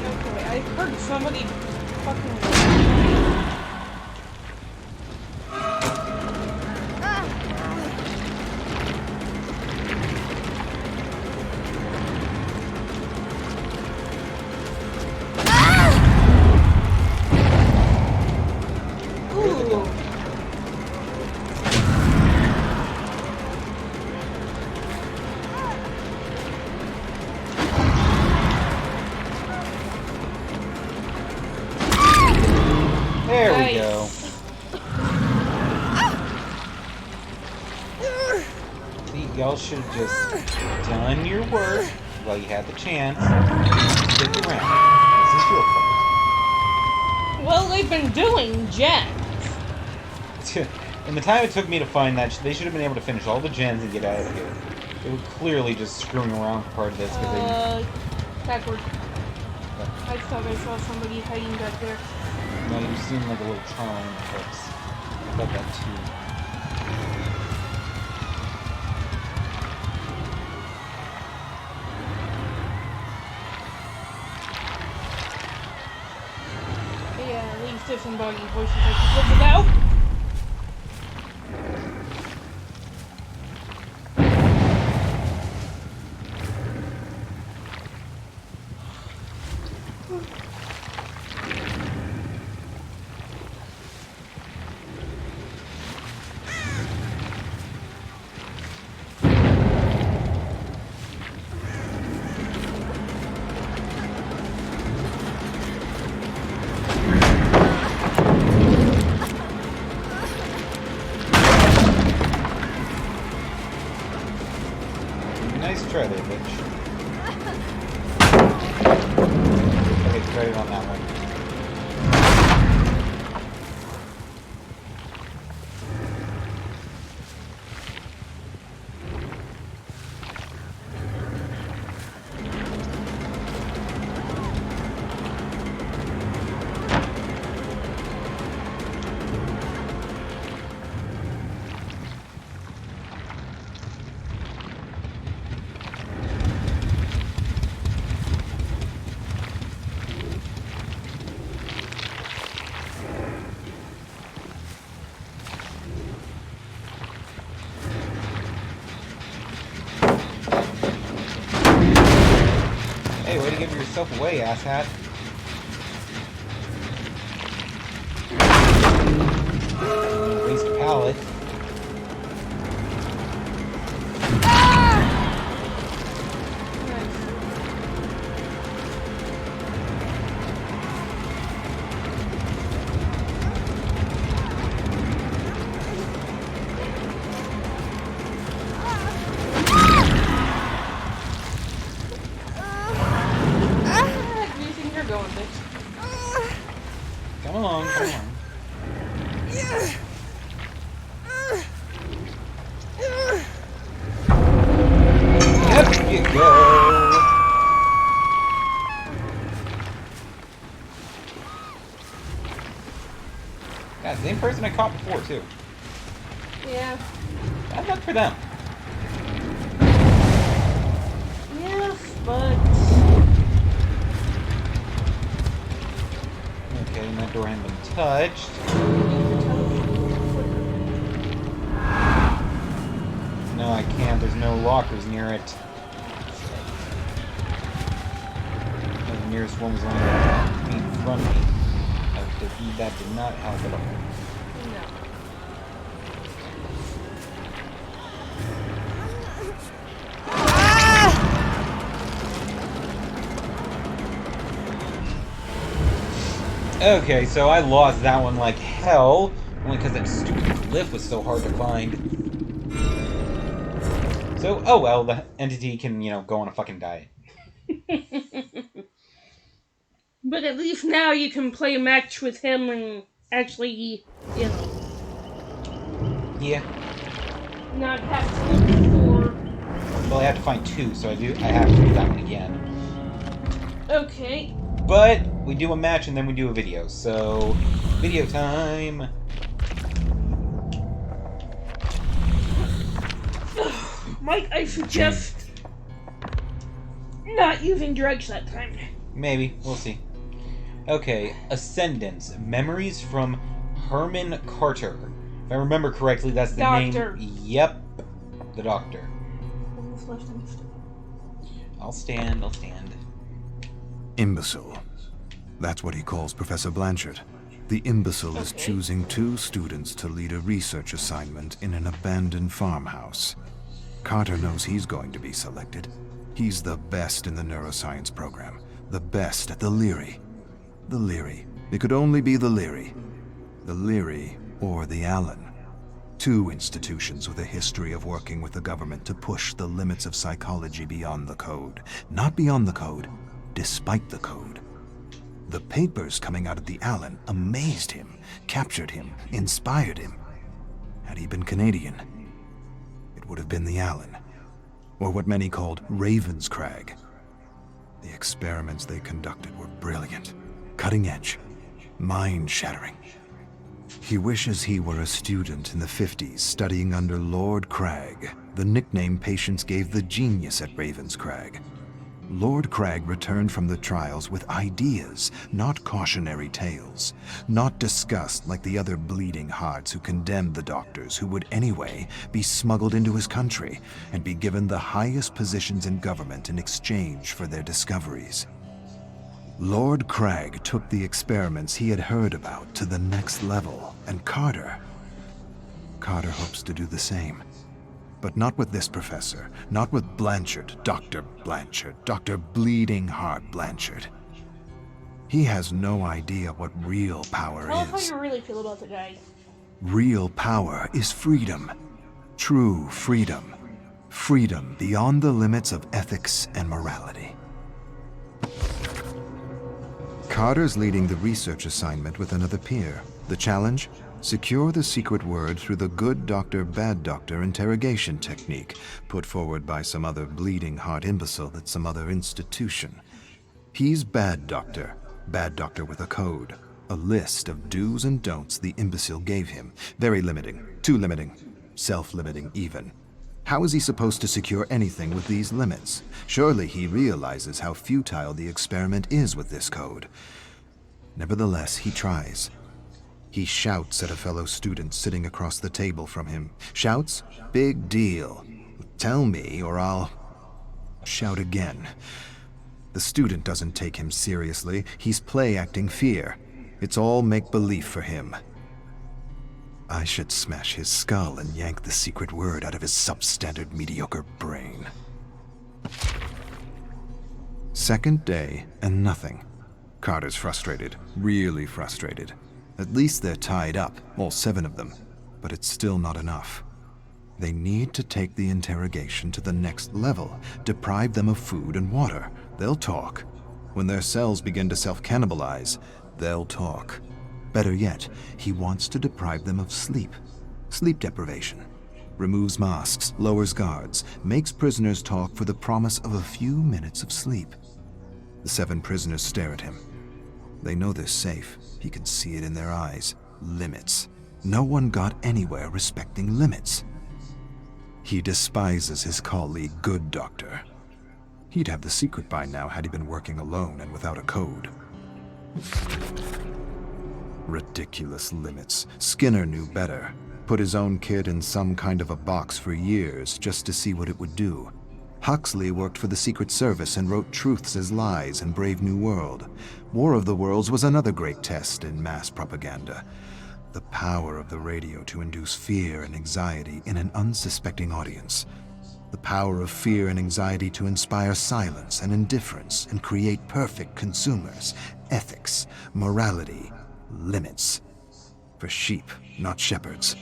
Okay, I heard somebody fucking... Ooh. There we Nice. go. See, y'all should have just done your work while you had the chance. Stick around. This is your fault. Well, they've been doing gens. In the time it took me to find that, they should have been able to finish all the gens and get out of here. They were clearly just screwing around for part of this because they... Backward. I thought I saw somebody hiding back there. No, you seem like a little charm on the hooks. I thought that too. Yeah, these disembodied voices I should live without. Nice try there, bitch. Okay, credit on that one. Hey, way to give yourself away, asshat. Waste a pallet. Where do you think you're going, bitch? Come along, come on. Yep, you go. God, same person I caught before, too. Yeah. Bad luck for them. Yes, but... Okay, and that door hadn't been touched. No, I can't. There's no lockers near it. The nearest one was only like 8 feet in front of me. That did not help at all. No. Okay, so I lost that one like hell, only because that stupid glyph was so hard to find. So, oh well, the entity can, go on a fucking diet. But at least now you can play a match with him and actually, Yeah. not have to look for. Well, I have to find 2, so I have to do that one again. Okay. But we do a match and then we do a video, so video time. Mike, I suggest not using drugs that time. Maybe, we'll see. Okay, Ascendance, Memories from Herman Carter. If I remember correctly, that's the Doctor. name. Yep, the Doctor. I'll stand. Imbecile. That's what he calls Professor Blanchard. The imbecile is choosing 2 students to lead a research assignment in an abandoned farmhouse. Carter knows he's going to be selected. He's the best in the neuroscience program. The best at the Leary. The Leary. It could only be the Leary. The Leary or the Allen. 2 institutions with a history of working with the government to push the limits of psychology beyond the code. Not beyond the code, despite the code. The papers coming out of the Allen amazed him, captured him, inspired him. Had he been Canadian, it would have been the Allen, or what many called Ravenscrag. The experiments they conducted were brilliant, cutting edge, mind-shattering. He wishes he were a student in the 50s studying under Lord Crag, the nickname patients gave the genius at Ravenscrag. Lord Crag returned from the trials with ideas, not cautionary tales, not disgust like the other bleeding hearts who condemned the doctors who would anyway be smuggled into his country and be given the highest positions in government in exchange for their discoveries. Lord Crag took the experiments he had heard about to the next level, and Carter hopes to do the same. But not with this professor, not with Blanchard, Dr. Bleeding Heart Blanchard. He has no idea what real power Tell us how is. you really feel about the guy. Real power is freedom. True freedom. Freedom beyond the limits of ethics and morality. Carter's leading the research assignment with another peer. The challenge? Secure the secret word through the good doctor, bad doctor interrogation technique put forward by some other bleeding heart imbecile at some other institution. He's bad doctor with a code, a list of do's and don'ts the imbecile gave him. Very limiting, too limiting, self-limiting even. How is he supposed to secure anything with these limits? Surely he realizes how futile the experiment is with this code. Nevertheless, he tries. He shouts at a fellow student sitting across the table from him. Shouts, big deal. Tell me or I'll shout again. The student doesn't take him seriously. He's play-acting fear. It's all make-believe for him. I should smash his skull and yank the secret word out of his substandard mediocre brain. Second day and nothing. Carter's frustrated, really frustrated. At least they're tied up, all 7 of them, but it's still not enough. They need to take the interrogation to the next level, deprive them of food and water. They'll talk. When their cells begin to self-cannibalize, they'll talk. Better yet, he wants to deprive them of sleep. Sleep deprivation. Removes masks, lowers guards, makes prisoners talk for the promise of a few minutes of sleep. The 7 prisoners stare at him. They know they're safe. He can see it in their eyes. Limits. No one got anywhere respecting limits. He despises his colleague, Good Doctor. He'd have the secret by now had he been working alone and without a code. Ridiculous limits. Skinner knew better. Put his own kid in some kind of a box for years just to see what it would do. Huxley worked for the Secret Service and wrote Truths as Lies in Brave New World. War of the Worlds was another great test in mass propaganda. The power of the radio to induce fear and anxiety in an unsuspecting audience. the power of fear and anxiety to inspire silence and indifference and create perfect consumers, ethics, morality, limits. For sheep, not shepherds.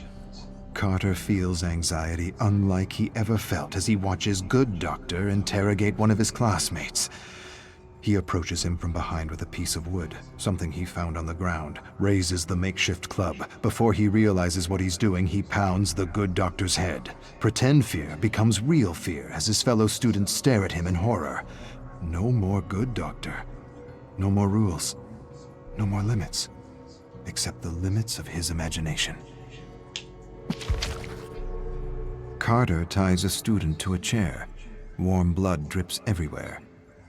Carter feels anxiety unlike he ever felt as he watches Good Doctor interrogate one of his classmates. He approaches him from behind with a piece of wood, something he found on the ground, raises the makeshift club. Before he realizes what he's doing, he pounds the Good Doctor's head. Pretend fear becomes real fear as his fellow students stare at him in horror. No more Good Doctor. No more rules. No more limits. Except the limits of his imagination. Carter ties a student to a chair. Warm blood drips everywhere.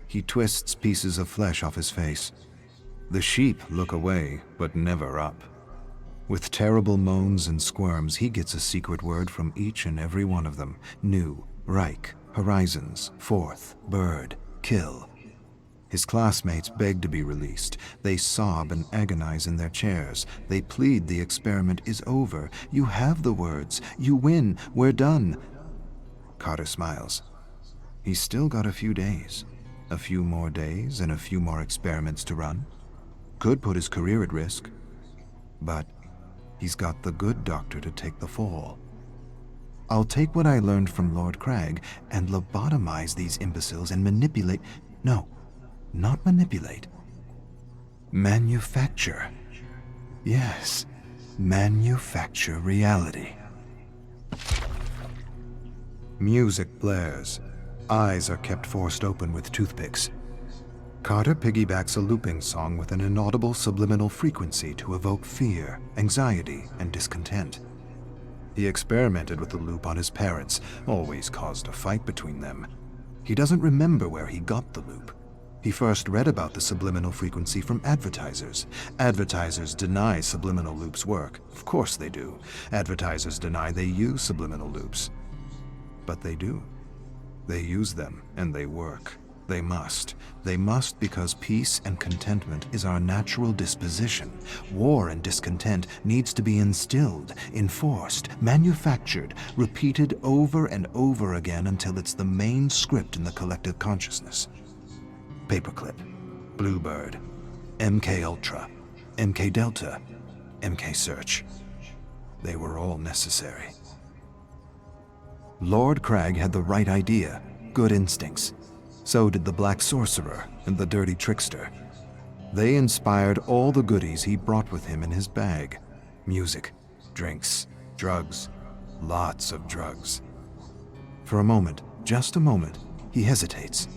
He twists pieces of flesh off his face. The sheep look away, but never up. With terrible moans and squirms, he gets a secret word from each and every one of them. New, Reich, Horizons, Fourth, Bird, Kill. His classmates beg to be released. They sob and agonize in their chairs. They plead the experiment is over. You have the words. You win. We're done. Carter smiles. He's still got a few days. A few more days and a few more experiments to run. Could put his career at risk. But he's got the Good Doctor to take the fall. I'll take what I learned from Lord Crag and lobotomize these imbeciles and manipulate... No, not manipulate. Manufacture. Yes, manufacture reality. Music blares. Eyes are kept forced open with toothpicks. Carter piggybacks a looping song with an inaudible subliminal frequency to evoke fear, anxiety, and discontent. He experimented with the loop on his parents, always caused a fight between them. He doesn't remember where he got the loop. He first read about the subliminal frequency from advertisers. Advertisers deny subliminal loops work. Of course they do. Advertisers deny they use subliminal loops. But they do. They use them, and they work. They must. They must because peace and contentment is our natural disposition. War and discontent needs to be instilled, enforced, manufactured, repeated over and over again until it's the main script in the collective consciousness. Paperclip, Bluebird, MK Ultra, MK Delta, MK Search. They were all necessary. Lord Crag had the right idea, good instincts. So did the Black Sorcerer and the Dirty Trickster. They inspired all the goodies he brought with him in his bag. Music, drinks, drugs, lots of drugs. For a moment, just a moment, he hesitates.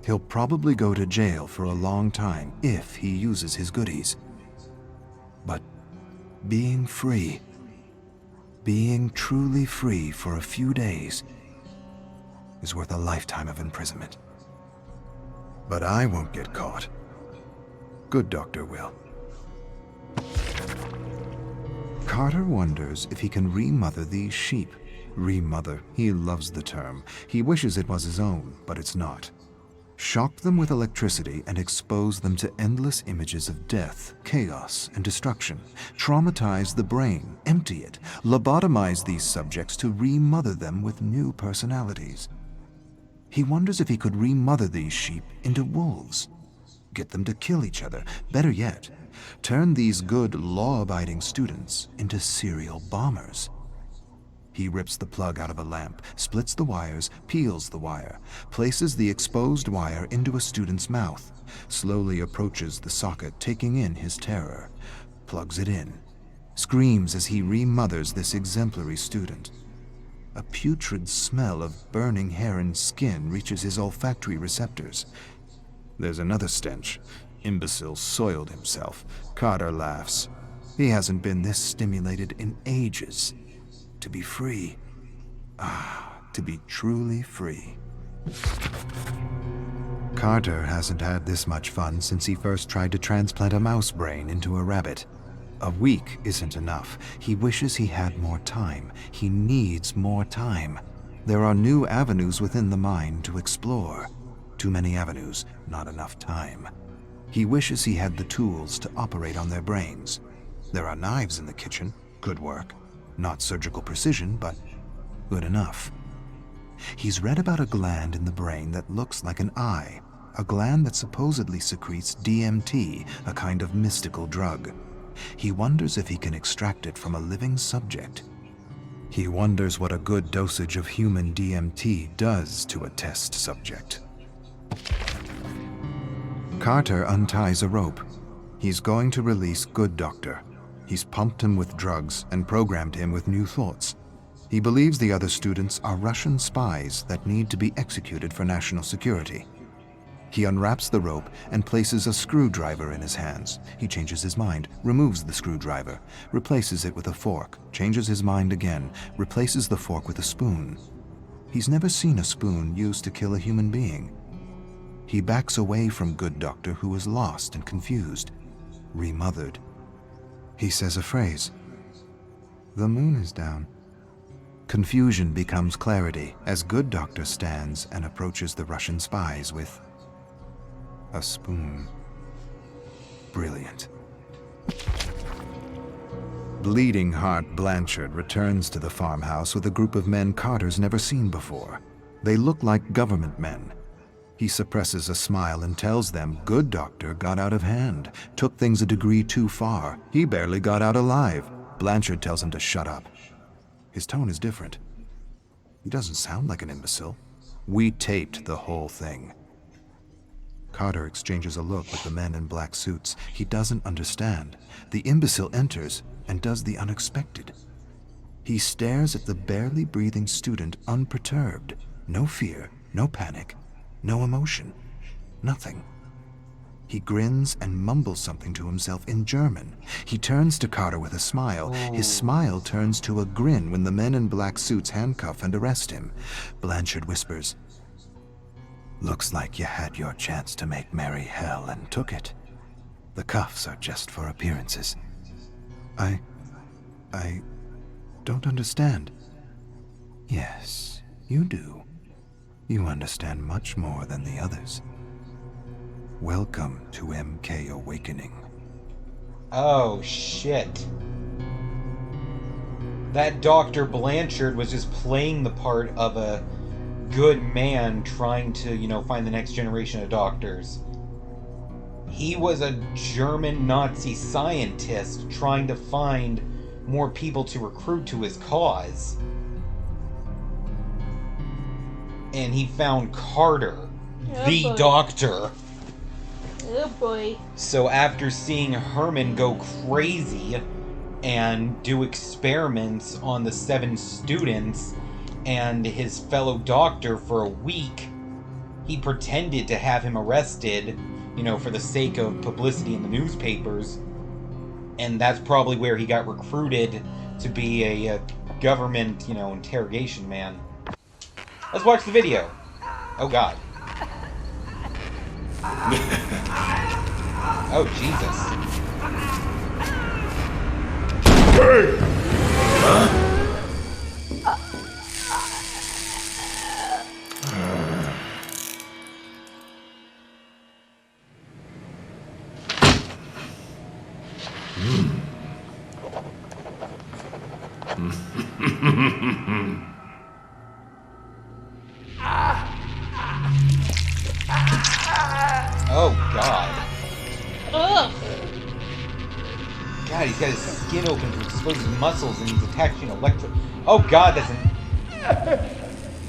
He'll probably go to jail for a long time if he uses his goodies. But being free, being truly free for a few days, is worth a lifetime of imprisonment. But I won't get caught. Good Doctor will. Carter wonders if he can remother these sheep. Remother, he loves the term. He wishes it was his own, but it's not. Shock them with electricity and expose them to endless images of death, chaos, and destruction. Traumatize the brain, empty it, lobotomize these subjects to remother them with new personalities. He wonders if he could remother these sheep into wolves. Get them to kill each other. Better yet, turn these good, law-abiding students into serial bombers. He rips the plug out of a lamp, splits the wires, peels the wire, places the exposed wire into a student's mouth, slowly approaches the socket, taking in his terror, plugs it in, screams as he remothers this exemplary student. A putrid smell of burning hair and skin reaches his olfactory receptors. There's another stench. Imbecile soiled himself. Carter laughs. He hasn't been this stimulated in ages. To be free. To be truly free. Carter hasn't had this much fun since he first tried to transplant a mouse brain into a rabbit. A week isn't enough. He wishes he had more time. He needs more time. There are new avenues within the mind to explore. Too many avenues, not enough time. He wishes he had the tools to operate on their brains. There are knives in the kitchen. Good work. Not surgical precision, but good enough. He's read about a gland in the brain that looks like an eye, a gland that supposedly secretes DMT, a kind of mystical drug. He wonders if he can extract it from a living subject. He wonders what a good dosage of human DMT does to a test subject. Carter unties a rope. He's going to release Good Doctor. He's pumped him with drugs and programmed him with new thoughts. He believes the other students are Russian spies that need to be executed for national security. He unwraps the rope and places a screwdriver in his hands. He changes his mind, removes the screwdriver, replaces it with a fork, changes his mind again, replaces the fork with a spoon. He's never seen a spoon used to kill a human being. He backs away from Good Doctor, who is lost and confused, remothered. He says a phrase. The moon is down. Confusion becomes clarity as Good Doctor stands and approaches the Russian spies with a spoon. Brilliant. Bleeding Heart Blanchard returns to the farmhouse with a group of men Carter's never seen before. They look like government men. He suppresses a smile and tells them Good Doctor got out of hand, took things a degree too far. He barely got out alive. Blanchard tells him to shut up. His tone is different. He doesn't sound like an imbecile. We taped the whole thing. Carter exchanges a look with the men in black suits. He doesn't understand. The imbecile enters and does the unexpected. He stares at the barely breathing student unperturbed. No fear, no panic, no emotion, nothing. He grins and mumbles something to himself in German. He turns to Carter with a smile. His smile turns to a grin when the men in black suits handcuff and arrest him. Blanchard whispers, "Looks like you had your chance to make merry hell and took it. The cuffs are just for appearances." I don't understand." "Yes, you do. You understand much more than the others. Welcome to MK Awakening." Oh, shit. That Dr. Blanchard was just playing the part of a good man trying to, find the next generation of doctors. He was a German Nazi scientist trying to find more people to recruit to his cause. And he found Carter, the doctor. Oh boy. So after seeing Herman go crazy and do experiments on the 7 students and his fellow doctor for a week, he pretended to have him arrested, for the sake of publicity in the newspapers. And that's probably where he got recruited to be a government, interrogation man. Let's watch the video. Oh, God. Oh, Jesus. Hey! Huh? Oh, God. Ugh. God, he's got his skin open to expose his muscles and he's attaching Oh, God,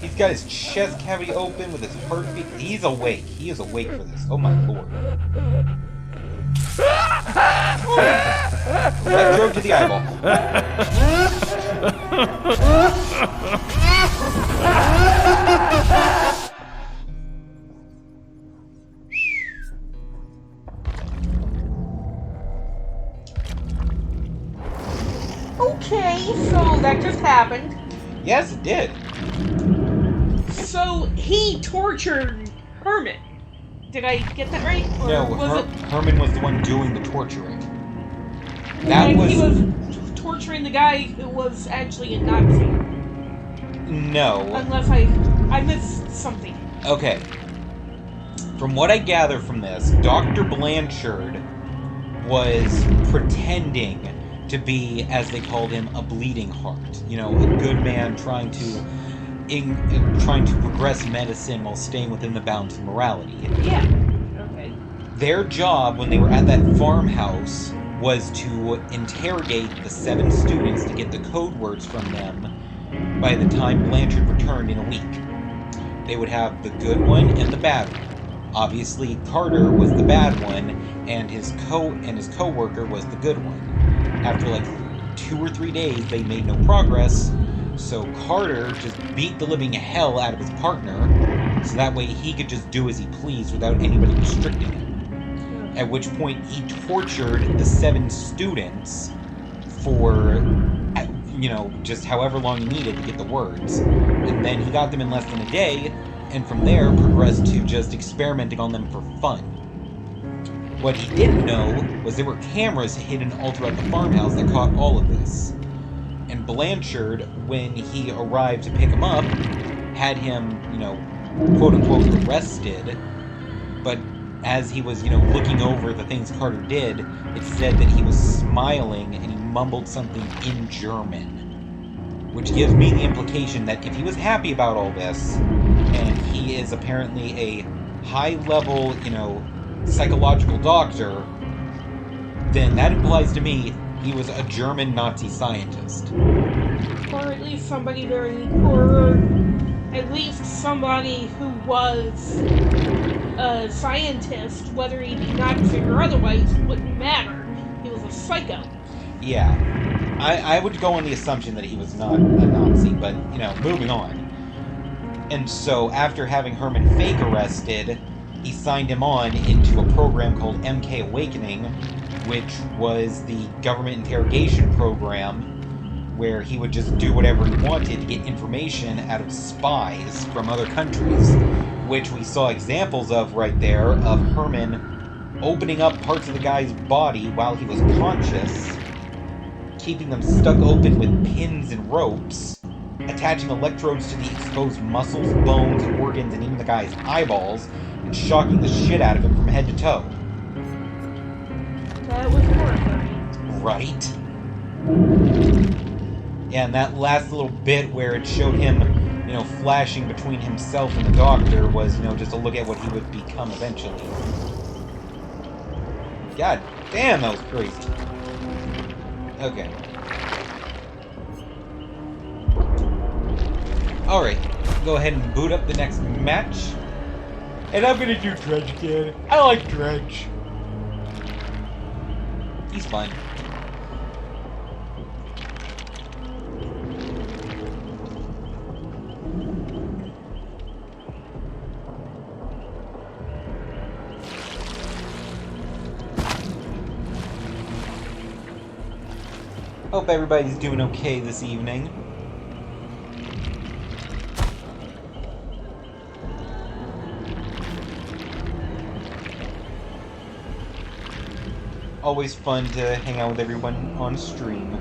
He's got his chest cavity open with his heartbeat. He's awake. He is awake for this. Oh, my Lord. That drove to the eyeball. Okay, so that just happened. Yes, it did. So he tortured Herman. Did I get that right? Or No, Herman was the one doing the torturing. He was torturing the guy who was actually a Nazi. No. Unless I missed something. Okay. From what I gather from this, Dr. Blanchard was pretending to be, as they called him, a bleeding heart. A good man trying to in trying to progress medicine while staying within the bounds of morality. Yeah. Okay. Their job when they were at that farmhouse was to interrogate the 7 students to get the code words from them by the time Blanchard returned in a week. They would have the good one and the bad one. Obviously, Carter was the bad one, and his co-worker was the good one. After like 2 or 3 days, they made no progress, so Carter just beat the living hell out of his partner, so that way he could just do as he pleased without anybody restricting him. At which point he tortured the 7 students for, just however long he needed to get the words. And then he got them in less than a day, and from there progressed to just experimenting on them for fun. What he didn't know was there were cameras hidden all throughout the farmhouse that caught all of this. And Blanchard, when he arrived to pick him up, had him, quote-unquote arrested, but as he was, looking over the things Carter did, it said that he was smiling and he mumbled something in German. Which gives me the implication that if he was happy about all this, and he is apparently a high-level, psychological doctor, then that implies to me he was a German Nazi scientist. Or at least somebody or at least somebody who was a scientist, whether he be Nazi or otherwise, wouldn't matter. He was a psycho. Yeah. I would go on the assumption that he was not a Nazi, but, moving on. And so, after having Herman Fake arrested, he signed him on into a program called MK Awakening, which was the government interrogation program, where he would just do whatever he wanted to get information out of spies from other countries, which we saw examples of right there, of Herman opening up parts of the guy's body while he was conscious, keeping them stuck open with pins and ropes, attaching electrodes to the exposed muscles, bones, organs, and even the guy's eyeballs, and shocking the shit out of him from head to toe. That was horrifying. Right? Yeah, and that last little bit where it showed him, flashing between himself and the doctor was, just a look at what he would become eventually. God damn, that was creepy. Okay. Alright, go ahead and boot up the next match. And I'm gonna do Dredge again. I like Dredge. He's fun. Hope everybody's doing okay this evening. Always fun to hang out with everyone on stream.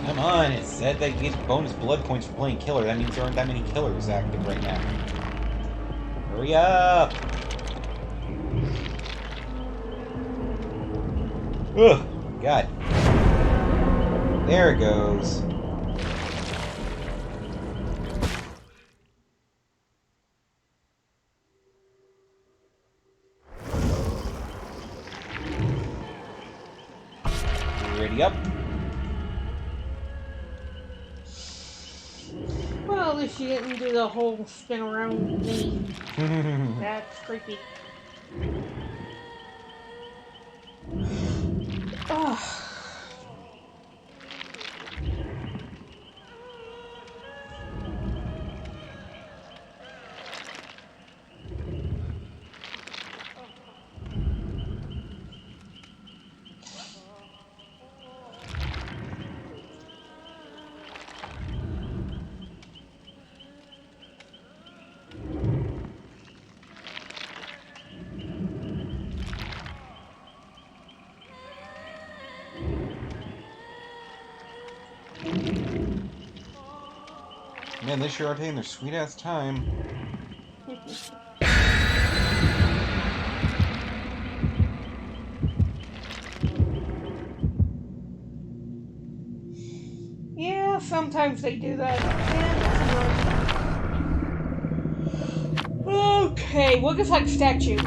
Come on, it said that you get bonus blood points for playing killer. That means there aren't that many killers active right now. Hurry up! Ugh, God. There it goes. Ready up? Well, at least you didn't do the whole spin around thing. That's creepy. Ugh. Man, they sure are taking their sweet-ass time. Yeah, sometimes they do that. And it's annoying. Okay, what if I statue?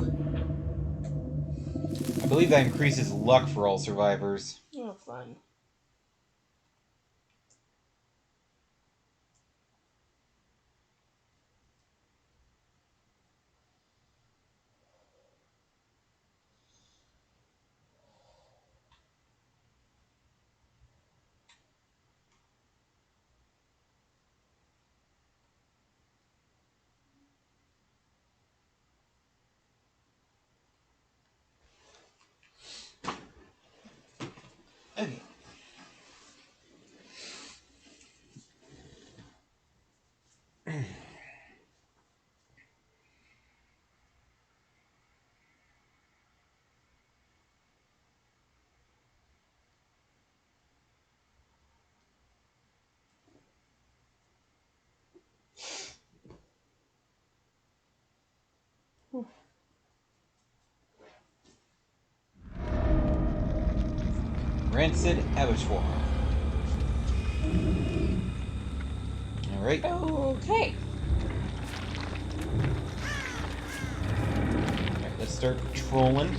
I believe that increases luck for all survivors. Oh, fun. Okay. Rancid Abattoir. Alright. Okay. Alright, let's start patrolling.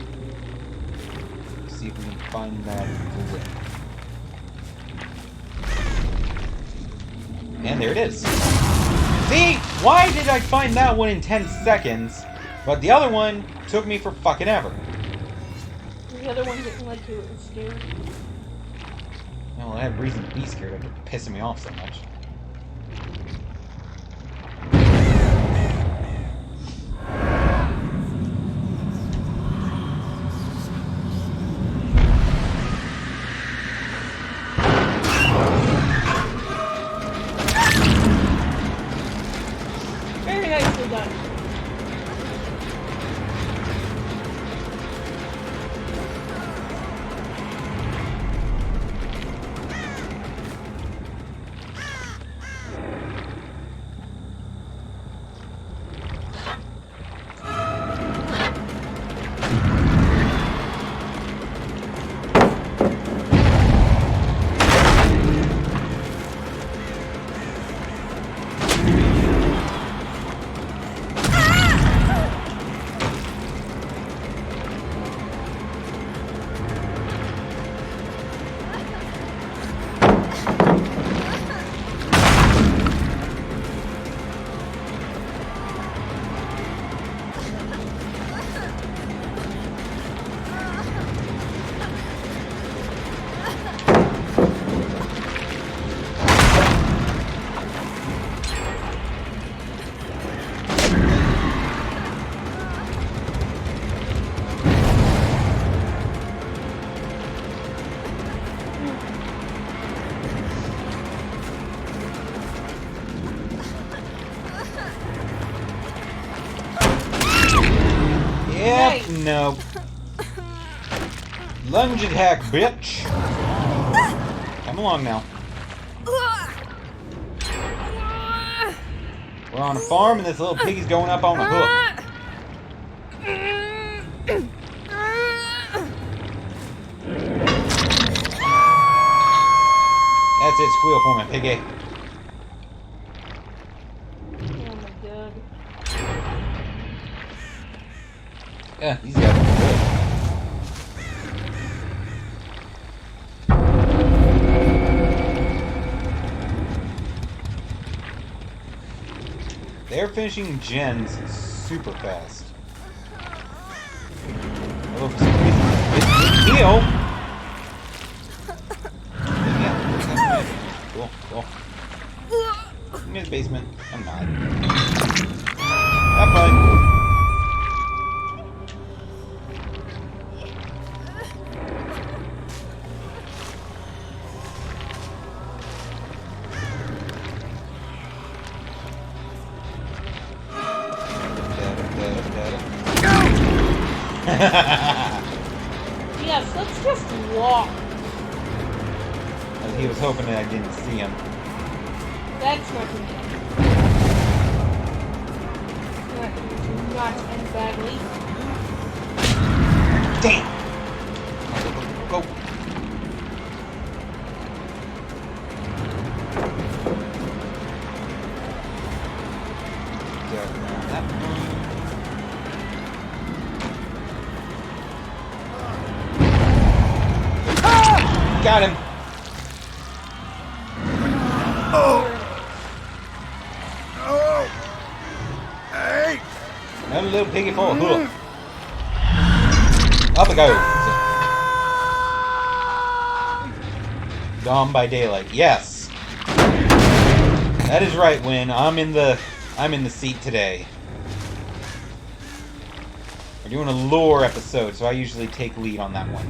See if we can find that glitch. And there it is. See? Why did I find that one in 10 seconds, but the other one took me for fucking ever? The other one didn't like you, it was scared. Well, I had reason to be scared after pissing me off so much. Very nicely done. Yep, no. Lunge attack, bitch. Come along now. We're on a farm and this little piggy's going up on a hook. That's it, squeal for me, piggy. Oh my god. Yeah, these guys are good. They're finishing gens super fast. Although for some reason, it's heal. Yeah, cool, cool. I'm in the basement. I'm not. Have fun. Yes, let's just walk. He was hoping that I didn't see him. That's not gonna end. That will not end badly. Damn! Go, go, go, go. That one. Ah! Got him! Hey! Another little piggy full of hoof. Up it goes. Gone by daylight. Yes. That is right, Win. I'm in the seat today. We're doing a lore episode, so I usually take lead on that one.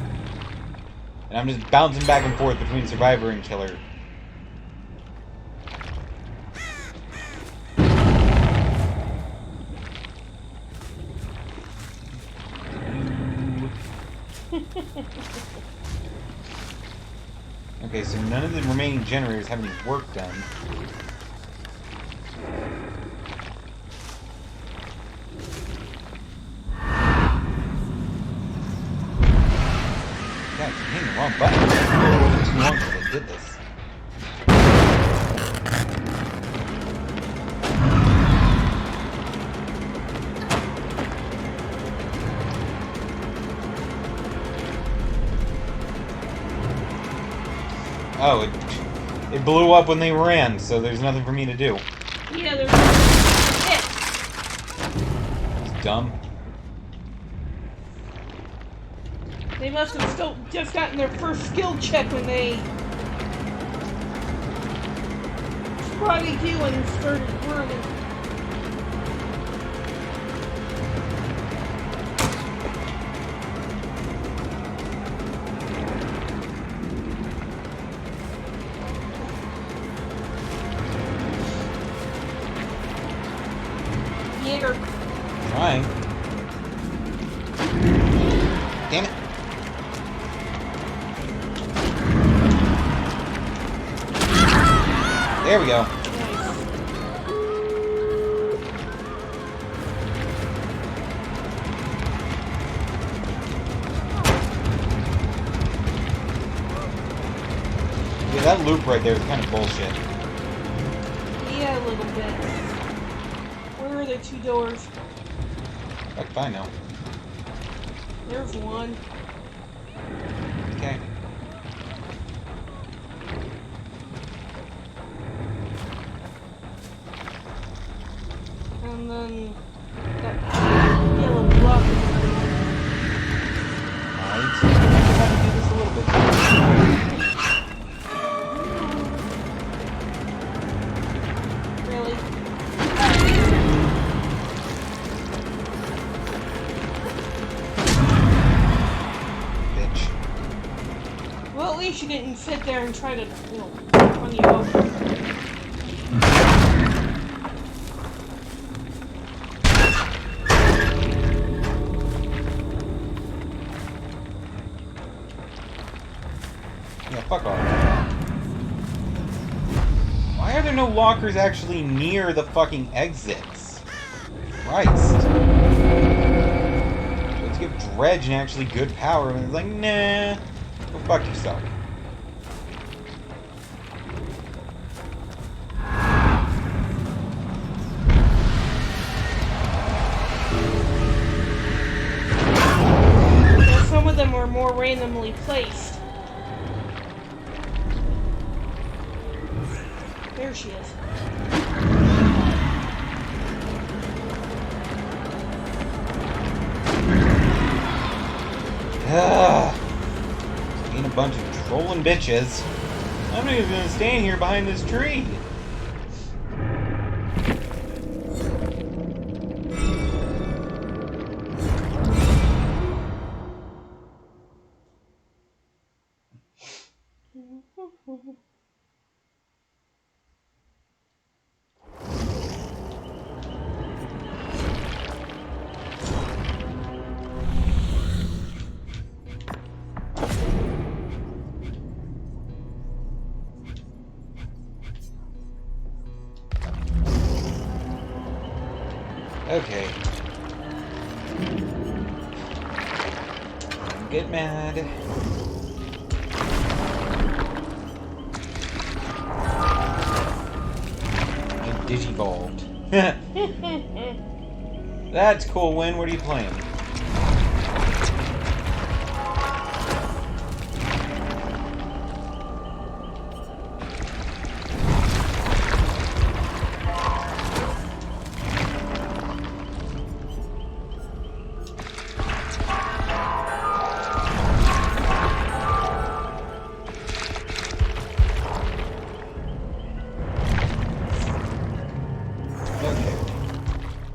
And I'm just bouncing back and forth between Survivor and Killer. Okay, so none of the remaining generators have any work done. God, I'm hitting the wrong button. It's too long since I did this. Oh, it blew up when they ran, so there's nothing for me to do. Yeah, there's it. It's dumb. They must have still just gotten their first skill check when they spotted you and started running. Yeager. Trying. Damn it. There we go. Nice. Yeah, that loop right there is kind of bullshit. Yeah, a little bit. Where are the two doors? Fuck if I know. There's one. Okay. And then that yellow block. Alright, so I have to do this a little bit. Really? Bitch. Well, at least you didn't sit there and try to, run you over. Yeah, fuck off. Why are there no lockers actually near the fucking exits? Christ. Let's give Dredge an actually good power, and it's like, nah. Go fuck yourself. Well, some of them are more randomly placed. There she is. Ugh. Being a bunch of trolling bitches. I'm not even gonna stand here behind this tree. Okay. Don't get mad. I digivolved. That's cool, Win. What are you playing?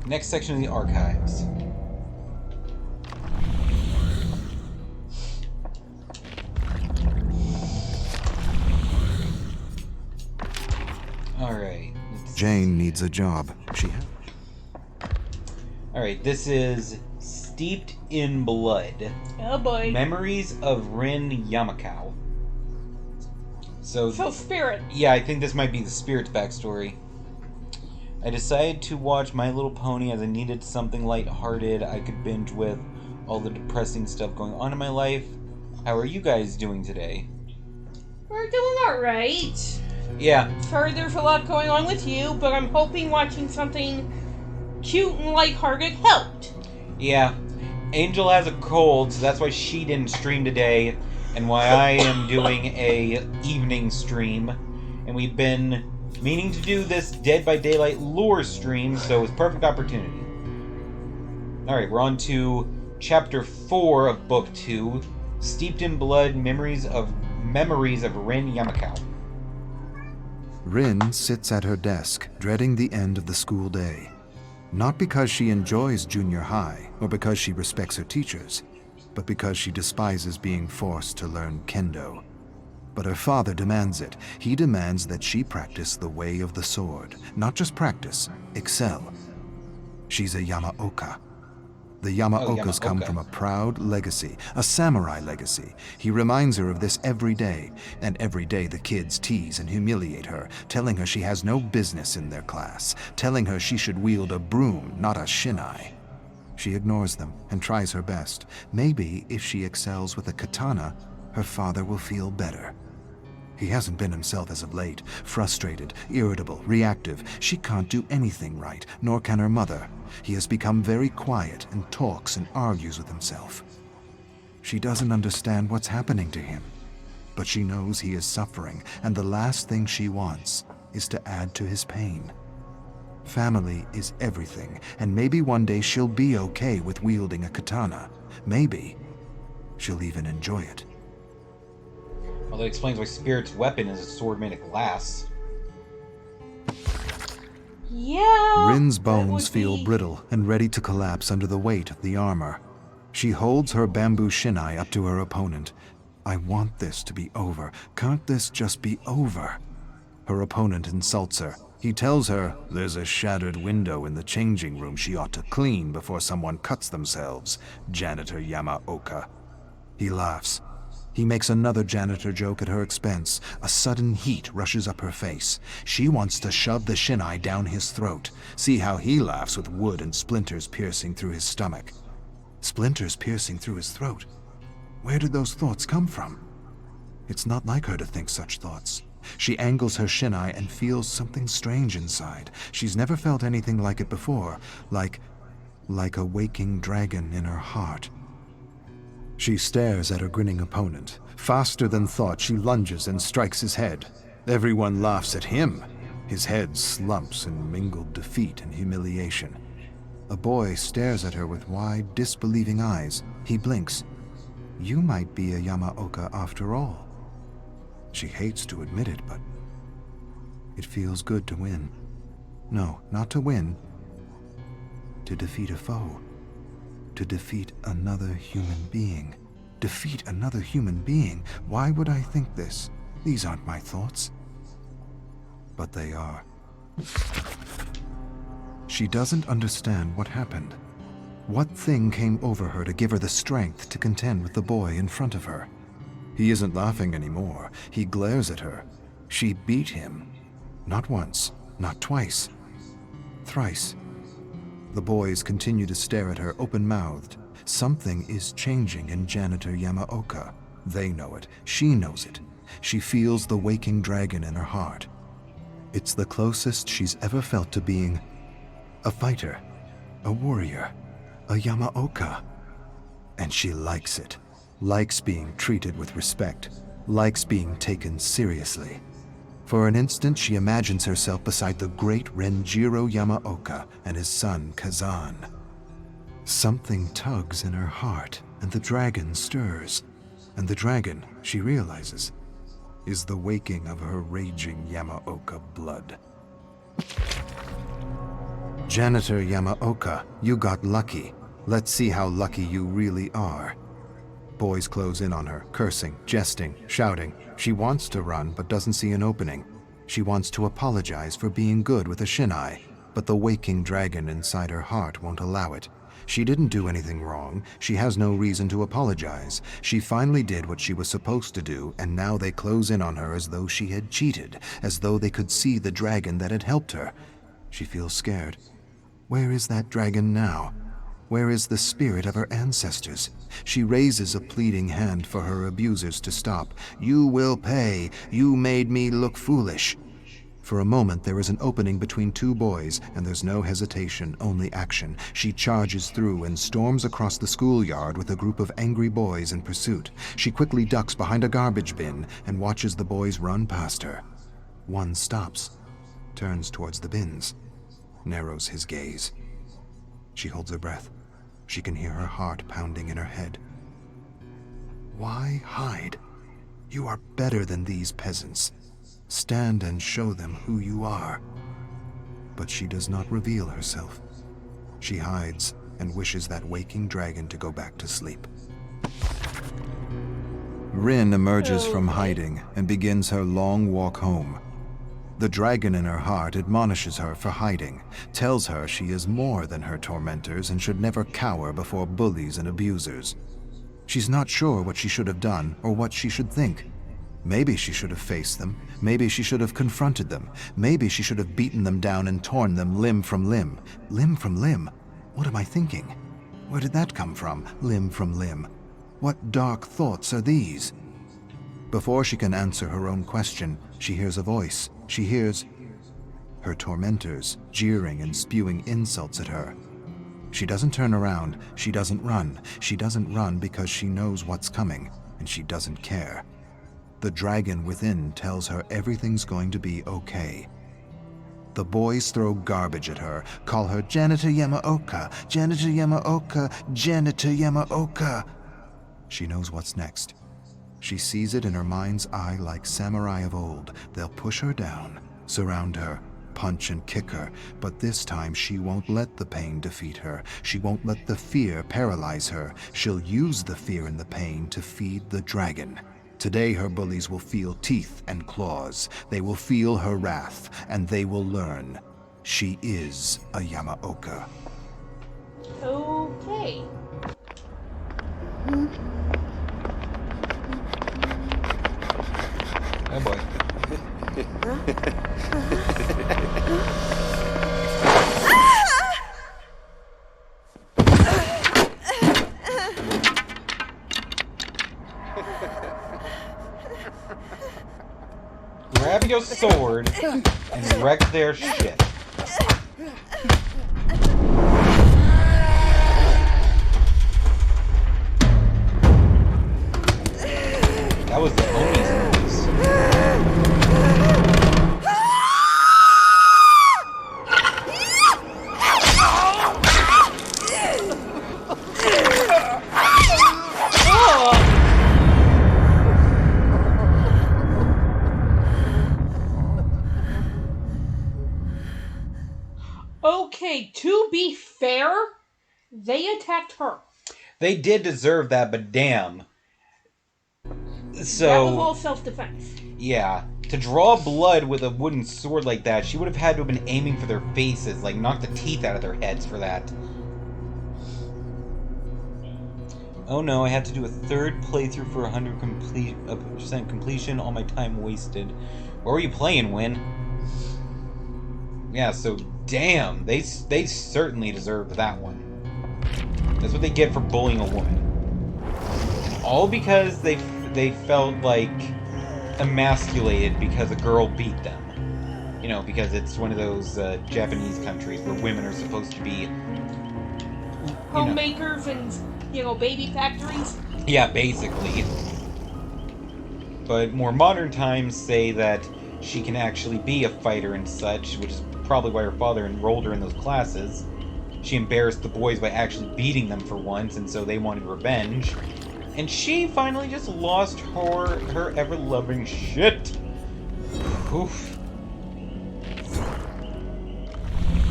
Next section of the archives. Alright. Jane needs a job. Alright, this is Steeped in Blood. Oh boy. Memories of Rin Yamakao. So Spirit. Yeah, I think this might be the Spirit's backstory. I decided to watch My Little Pony as I needed something lighthearted I could binge with all the depressing stuff going on in my life. How are you guys doing today? We're doing alright. Yeah. Sorry there's a lot going on with you, but I'm hoping watching something cute and lighthearted helped. Yeah. Angel has a cold, so that's why she didn't stream today, and why I am doing a evening stream. And we've been meaning to do this Dead by Daylight lore stream, so it's perfect opportunity. Alright, we're on to Chapter 4 of Book 2, Steeped in Blood, Memories of Rin Yamakao. Rin sits at her desk, dreading the end of the school day. Not because she enjoys junior high, or because she respects her teachers, but because she despises being forced to learn kendo. But her father demands it. He demands that she practice the way of the sword. Not just practice, excel. She's a Yamaoka. The Yamaokas come from a proud legacy, a samurai legacy. He reminds her of this every day, and every day the kids tease and humiliate her, telling her she has no business in their class, telling her she should wield a broom, not a shinai. She ignores them and tries her best. Maybe if she excels with a katana, her father will feel better. He hasn't been himself as of late, frustrated, irritable, reactive. She can't do anything right, nor can her mother. He has become very quiet and talks and argues with himself. She doesn't understand what's happening to him, but she knows he is suffering, and the last thing she wants is to add to his pain. Family is everything, and maybe one day she'll be okay with wielding a katana. Maybe she'll even enjoy it. Well, that explains why Spirit's weapon is a sword made of glass. Yeah. Rin's bones feel brittle and ready to collapse under the weight of the armor. She holds her bamboo shinai up to her opponent. I want this to be over. Can't this just be over? Her opponent insults her. He tells her there's a shattered window in the changing room she ought to clean before someone cuts themselves, Janitor Yamaoka. He laughs. He makes another janitor joke at her expense. A sudden heat rushes up her face. She wants to shove the shinai down his throat. See how he laughs with wood and splinters piercing through his stomach. Splinters piercing through his throat? Where did those thoughts come from? It's not like her to think such thoughts. She angles her shinai and feels something strange inside. She's never felt anything like it before. Like a waking dragon in her heart. She stares at her grinning opponent. Faster than thought, she lunges and strikes his head. Everyone laughs at him. His head slumps in mingled defeat and humiliation. A boy stares at her with wide, disbelieving eyes. He blinks. You might be a Yamaoka after all. She hates to admit it, but it feels good to win. No, not to win. To defeat a foe. To defeat another human being. Defeat another human being? Why would I think this? These aren't my thoughts. But they are. She doesn't understand what happened. What thing came over her to give her the strength to contend with the boy in front of her? He isn't laughing anymore. He glares at her. She beat him. Not once, not twice. Thrice. The boys continue to stare at her open-mouthed. Something is changing in Janitor Yamaoka. They know it. She knows it. She feels the waking dragon in her heart. It's the closest she's ever felt to being a fighter, a warrior, a Yamaoka. And she likes it. Likes being treated with respect. Likes being taken seriously. For an instant, she imagines herself beside the great Renjiro Yamaoka and his son, Kazan. Something tugs in her heart, and the dragon stirs. And the dragon, she realizes, is the waking of her raging Yamaoka blood. Janitor Yamaoka, you got lucky. Let's see how lucky you really are. Boys close in on her, cursing, jesting, shouting. She wants to run, but doesn't see an opening. She wants to apologize for being good with a shinai, but the waking dragon inside her heart won't allow it. She didn't do anything wrong. She has no reason to apologize. She finally did what she was supposed to do, and now they close in on her as though she had cheated, as though they could see the dragon that had helped her. She feels scared. Where is that dragon now? Where is the spirit of her ancestors? She raises a pleading hand for her abusers to stop. You will pay. You made me look foolish. For a moment, there is an opening between two boys, and there's no hesitation, only action. She charges through and storms across the schoolyard with a group of angry boys in pursuit. She quickly ducks behind a garbage bin and watches the boys run past her. One stops, turns towards the bins, narrows his gaze. She holds her breath. She can hear her heart pounding in her head. Why hide? You are better than these peasants. Stand and show them who you are. But she does not reveal herself. She hides and wishes that waking dragon to go back to sleep. Rin emerges from hiding and begins her long walk home. The dragon in her heart admonishes her for hiding, tells her she is more than her tormentors and should never cower before bullies and abusers. She's not sure what she should have done or what she should think. Maybe she should have faced them. Maybe she should have confronted them. Maybe she should have beaten them down and torn them limb from limb. Limb from limb? What am I thinking? Where did that come from? Limb from limb. What dark thoughts are these? Before she can answer her own question, she hears a voice. She hears her tormentors jeering and spewing insults at her. She doesn't turn around. She doesn't run. She doesn't run because she knows what's coming, and she doesn't care. The dragon within tells her everything's going to be okay. The boys throw garbage at her, call her Janitor Yamaoka, Janitor Yamaoka, Janitor Yamaoka. She knows what's next. She sees it in her mind's eye like samurai of old. They'll push her down, surround her, punch and kick her, but this time she won't let the pain defeat her. She won't let the fear paralyze her. She'll use the fear and the pain to feed the dragon. Today her bullies will feel teeth and claws. They will feel her wrath, and they will learn she is a Yamaoka. Okay. Oh boy. Grab your sword and wreck their shit. That was the Tome's voice. Okay, to be fair, they attacked her. They did deserve that, but damn. So That was all self-defense. yeah, to draw blood with a wooden sword like that, she would have had to have been aiming for their faces, like knock the teeth out of their heads for that. Oh no, I had to do a third playthrough for 100% completion, all my time wasted. What were you playing, Win? Yeah, so damn, they certainly deserved that one. That's what they get for bullying a woman. All because they felt like emasculated because a girl beat them. You know, because it's one of those Japanese countries where women are supposed to be homemakers and, baby factories. Yeah, basically. But more modern times say that she can actually be a fighter and such, which is probably why her father enrolled her in those classes. She embarrassed the boys by actually beating them for once, and so they wanted revenge. And she finally just lost her ever-loving shit. Oof.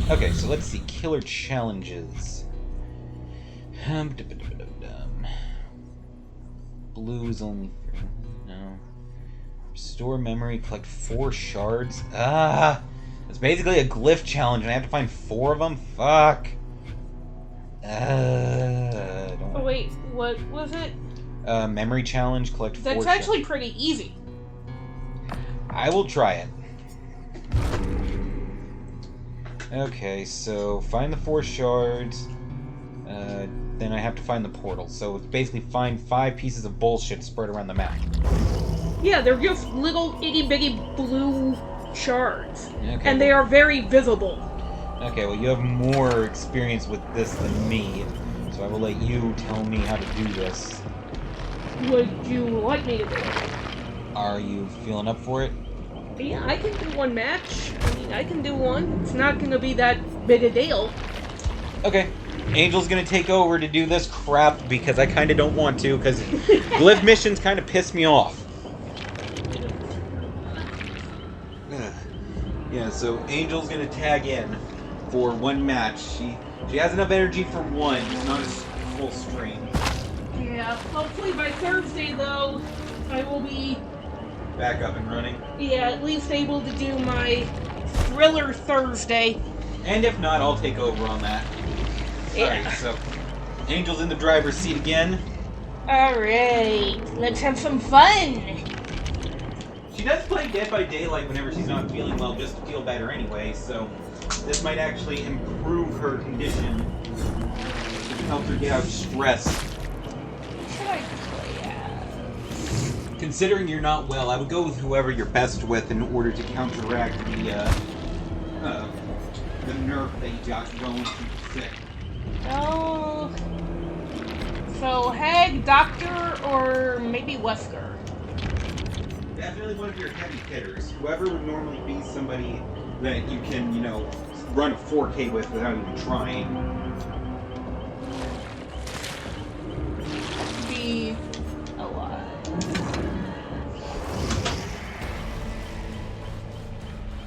Okay, so let's see. Killer challenges. Blue is only... No. Restore memory, collect 4 shards. Ah! It's basically a glyph challenge, and I have to find 4 of them? Fuck! Oh, wait, what was it? Memory challenge, collect 4 That's actually pretty easy. I will try it. Okay, so find the 4 shards. Then I have to find the portal. So it's basically find 5 pieces of bullshit spread around the map. Yeah, they're just little itty-bitty blue shards. Okay, and they are very visible. Okay, well, you have more experience with this than me, so I will let you tell me how to do this. Would you like me to do it? Are you feeling up for it? Yeah, I can do one match. I mean, I can do one. It's not going to be that big a deal. Okay. Angel's gonna take over to do this crap because I kind of don't want to, because glyph missions kind of piss me off. Yeah, so Angel's gonna tag in for one match. She has enough energy for one, just not as full stream. Yeah, hopefully by Thursday, though, I will be... back up and running. Yeah, at least able to do my Thriller Thursday. And if not, I'll take over on that. Yeah. Alright, so Angel's in the driver's seat again. Alright, let's have some fun. She does play Dead by Daylight whenever she's not feeling well, just to feel better anyway, so this might actually improve her condition. Help her get out of stress. Should I play as? Considering you're not well, I would go with whoever you're best with in order to counteract the nerf that you got going when people sick. Oh, so Hag, Doctor, or maybe Wesker? Definitely one of your heavy hitters. Whoever would normally be somebody that you can, run a 4K with without even trying. Be alive.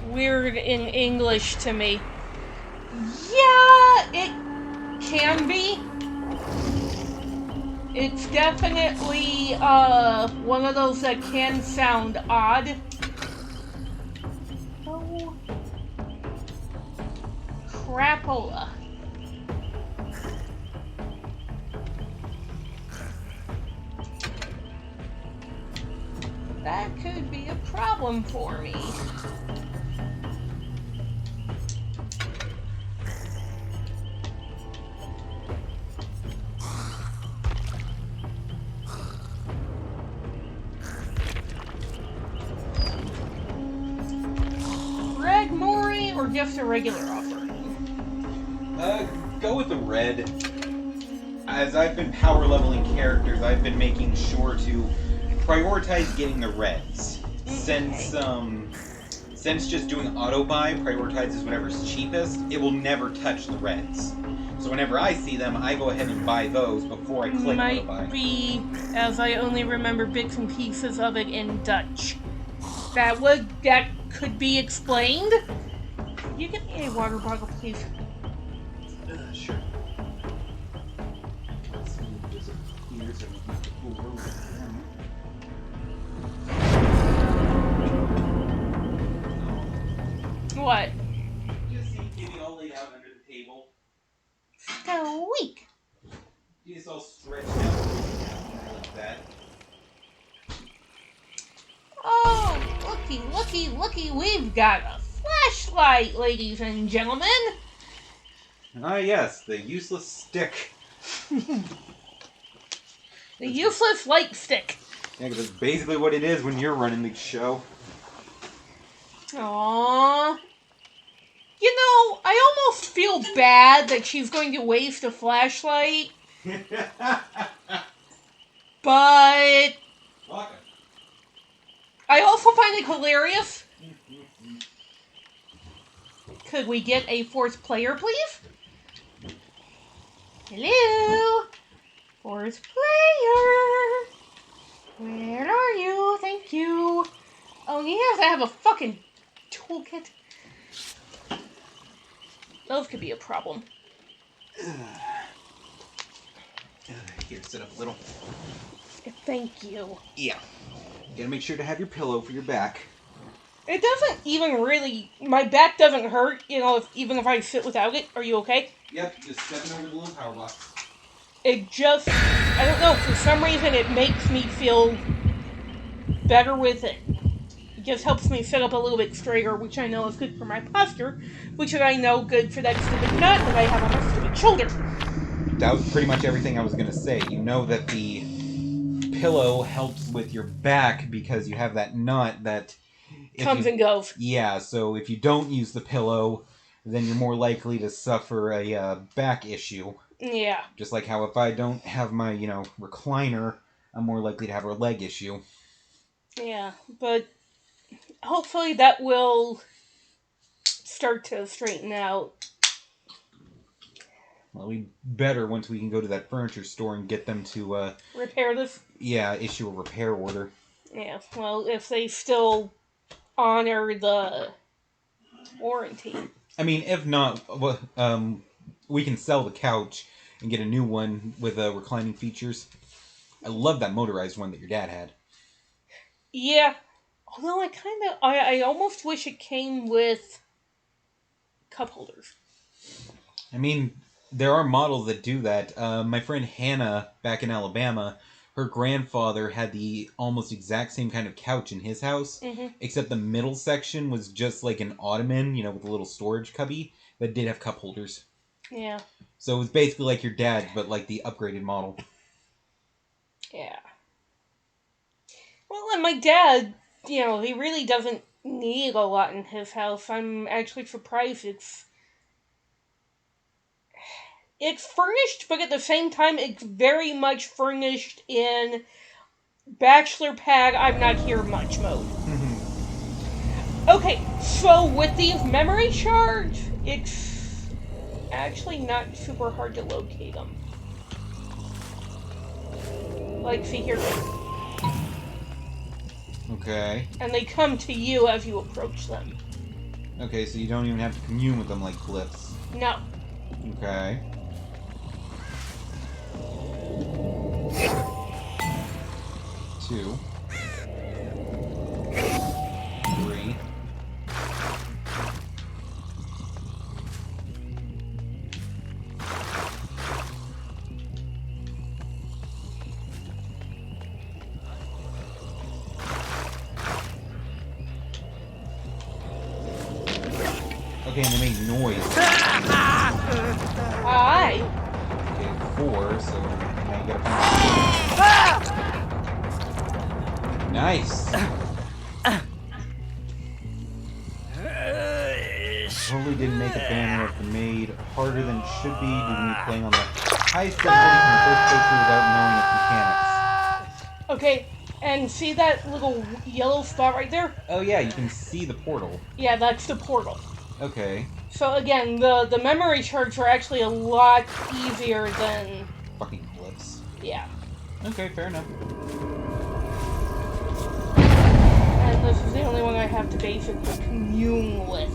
Weird in English to me. Yeah, it can be. It's definitely one of those that can sound odd. Oh, crapola. That could be a problem for me. Or just a regular offer? Go with the red. As I've been power leveling characters, I've been making sure to prioritize getting the reds. Since just doing auto buy prioritizes whatever's cheapest, it will never touch the reds. So whenever I see them, I go ahead and buy those before I click auto buy. Might be, as I only remember bits and pieces of it in Dutch. That could be explained. Can you get me a water bottle, please? Sure. Let's see if there's a clear so we can pull over them. What? You see Kitty all laid out under the table? Squeak! She's all stretched out like that. Oh, looky, we've got a flashlight, ladies and gentlemen. Ah, yes, the useless stick. The useless light stick. Yeah, because that's basically what it is when you're running the show. Aww. You know, I almost feel bad that she's going to waste a flashlight, but I also find it hilarious. Could we get a fourth player, please? Hello? Fourth player? Where are you? Thank you. Oh, yes, I have a fucking toolkit. Those could be a problem. Here, sit up a little. Thank you. Yeah. You gotta make sure to have your pillow for your back. It doesn't even really... My back doesn't hurt, you know, even if I sit without it. Are you okay? Yep, just stepping over the little power box. It just... I don't know, for some reason it makes me feel better with it. It just helps me sit up a little bit straighter, which I know is good for my posture, which I know good for that stupid nut that I have on my stupid shoulder. That was pretty much everything I was gonna say. You know that the pillow helps with your back because you have that nut that... Comes and goes. Yeah, so if you don't use the pillow, then you're more likely to suffer a back issue. Yeah. Just like how if I don't have my, recliner, I'm more likely to have a leg issue. Yeah, but hopefully that will start to straighten out. Well, we better once we can go to that furniture store and get them to, Repair this? yeah, issue a repair order. Yeah, well, if they still honor the warranty. I mean, if not, we can sell the couch and get a new one with reclining features. I love that motorized one that your dad had. Yeah. Although I almost wish it came with cup holders. I mean, there are models that do that. My friend Hannah, back in Alabama, her grandfather had the almost exact same kind of couch in his house, except the middle section was just like an ottoman, with a little storage cubby that did have cup holders. Yeah. So it was basically like your dad's, but like the upgraded model. Yeah. Well, and my dad, he really doesn't need a lot in his house. I'm actually surprised it's furnished, but at the same time, it's very much furnished in bachelor pad, I'm not here much mode. Okay, so with these memory shards, it's actually not super hard to locate them. Like, see here. Okay. And they come to you as you approach them. Okay, so you don't even have to commune with them like glyphs. No. Okay. Two. Three. Okay, and they make noise. Hi. Okay, 4, so now you gotta find... Nice! Totally didn't make a banner of the maid harder than it should be due to me playing on the highest difficulty from the first playthrough without knowing its mechanics. Okay, and see that little yellow spot right there? Oh yeah, you can see the portal. Yeah, that's the portal. Okay. So again, the memory shards are actually a lot easier than... Fucking glyphs. Yeah. Okay, fair enough. And this is the only one I have to basically commune with.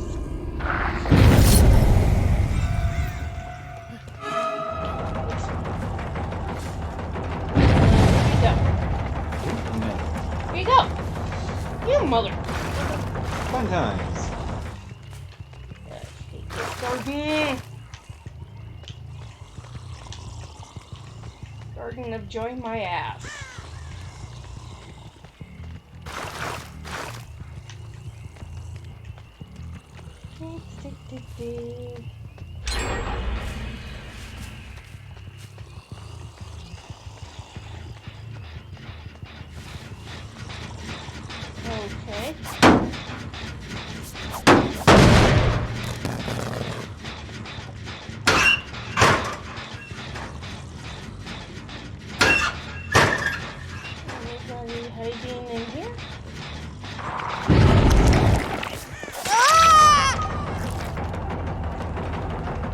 Here you go. You mother. Fun times. Take this garden. Garden of Joy, my ass. Okay. Anybody hiding in here?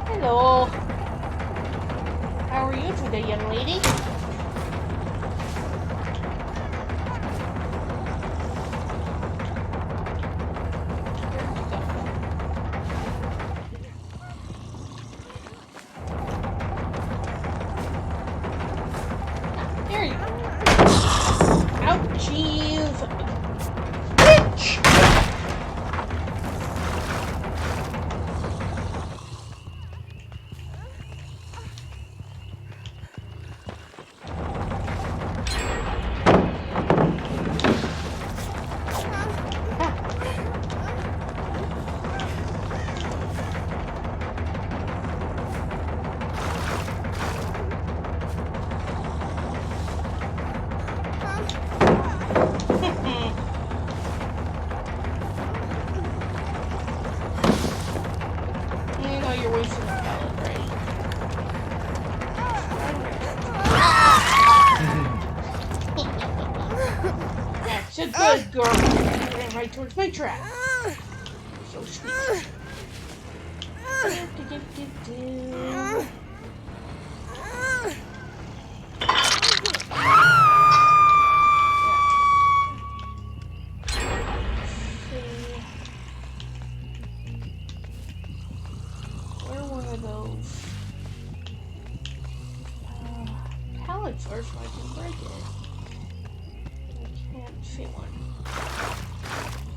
Hello. How are you today, young lady? There you go. Ouchies. Bitch! You know you're wasting a pellet, right? That's a good girl. Ran right towards my trap. So sweet. Do-do-do-do-do. Where one of those pallets are so I can break it? I can't see one.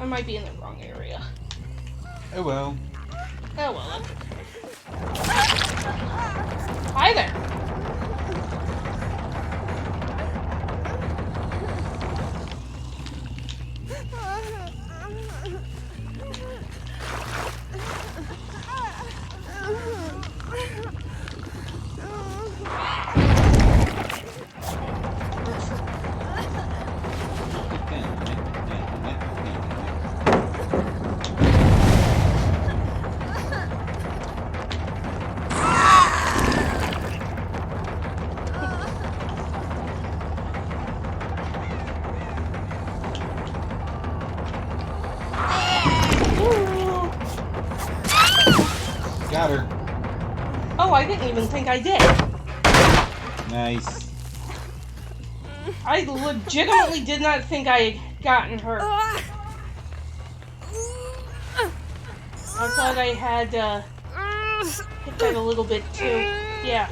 I might be in the wrong area. Oh well. Oh well, that's okay. Hi there! Got her. Oh, I didn't even think I did. Nice. I legitimately did not think I had gotten her. I thought I had hit that a little bit too. Yeah.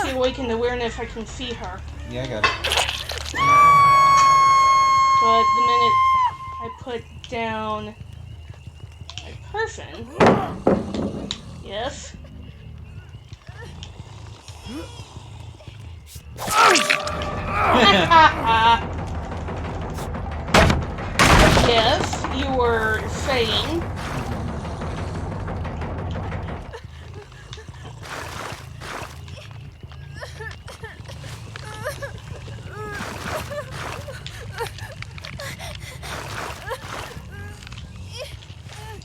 See, awakened awareness, I can see her. Yeah, I got it. But the minute I put down a person, yes. Yes, you were saying.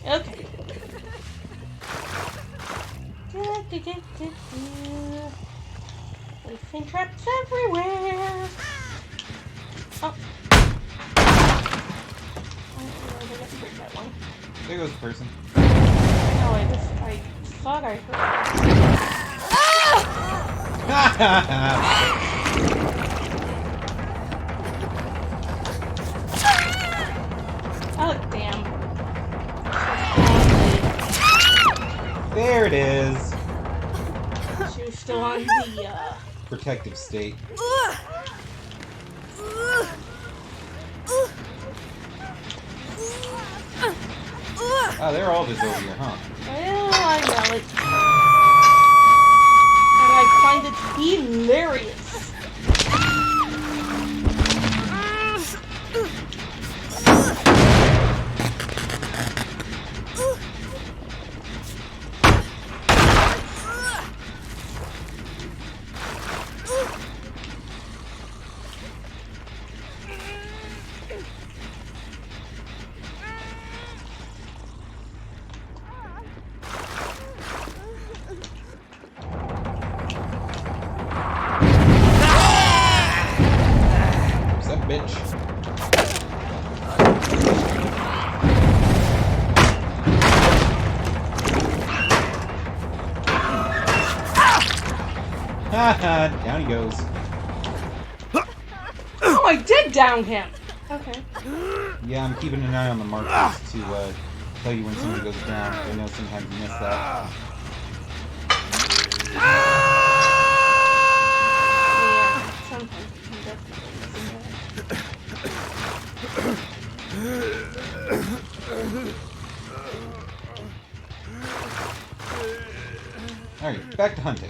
Okay. Leafing traps everywhere. Oh. I didn't break that one. There goes the person. No, I thought I heard. Oh, damn. There it is. She was still on the, Protective state. Oh, they're all just over here, huh? Well, I know it. And I find it hilarious. Down he goes. Oh, I did down him! Okay. Yeah, I'm keeping an eye on the markers to tell you when somebody goes down. I know sometimes you miss that. Yeah, sometimes you can definitely Alright, back to hunting.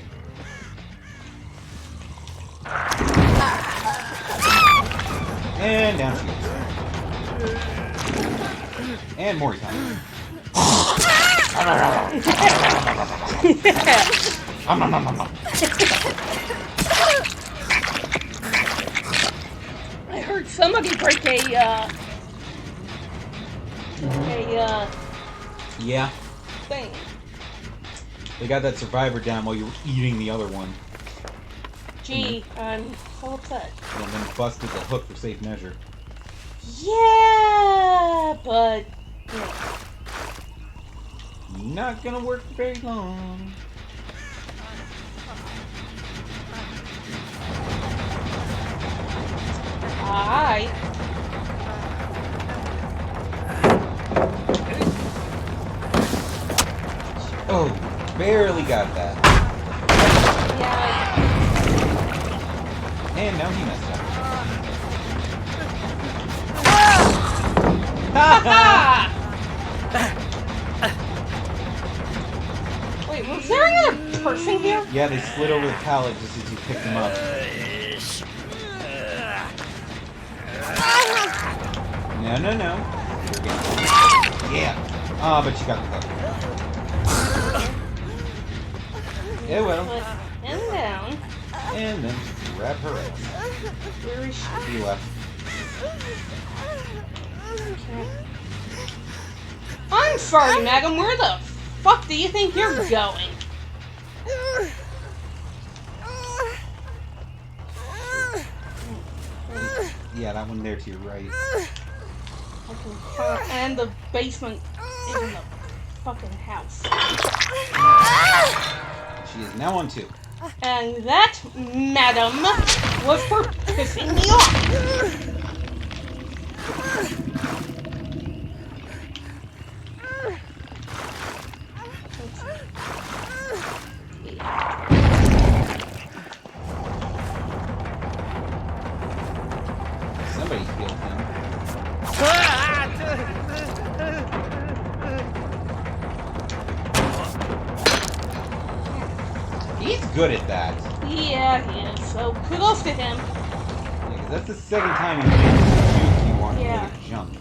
And down she goes. And more time. I heard somebody break Yeah, thing. they got that survivor down while you were eating the other one. Gee, I'm so upset. And then busted the hook for safe measure. Yeah, but yeah. Not gonna work for very long. Alright. Oh, barely got that. Yeah. And now he messed up. Ha! Wait, was there another person here? Yeah, they slid over the pallet just as you picked them up. No, no, no. Yeah. Ah, but you got the hook. Yeah, well. Put him down. And then grab her ass. Where is she? She left. I'm sorry, madam. Where the fuck do you think you're going? Yeah, that one there to your right. And the basement is in the fucking house. She is now on 2. And that, madam, was for pissing me off. Somebody killed him. He's good at that. Yeah, he is. So kudos to him. Yeah, 'cause that's the second time you made this juke you want Yeah. to jump.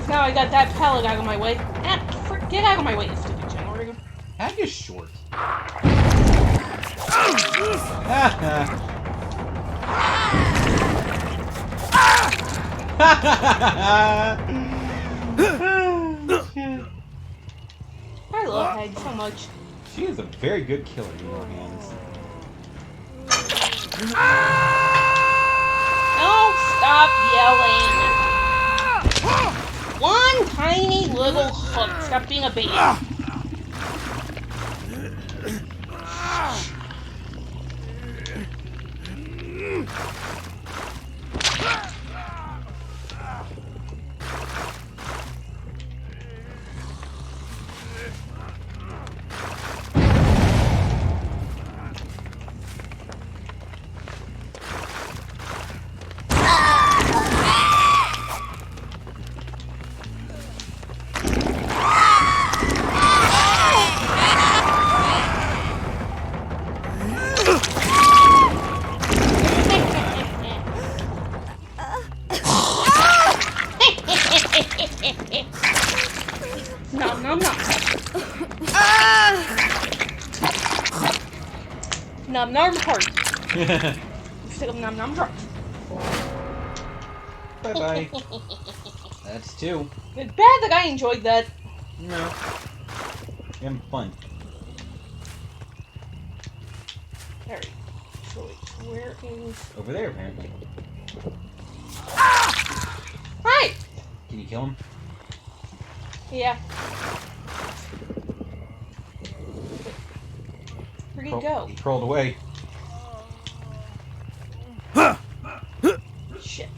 Now I got that pallet out of my way. Get out of my way, you stupid generator. That is short. I love Meg so much. She is a very good killer in your hands. Don't stop yelling. One tiny little hook. Stop being a baby. Nom nom nom. Nom nom heart. Instead of nom nom heart. Bye bye. That's 2. It's bad that I enjoyed that. No. We're having fun. Alright. So wait, where is... Over there, apparently. Hi! Can you kill him? Yeah. Where'd he go? He crawled away. Shit.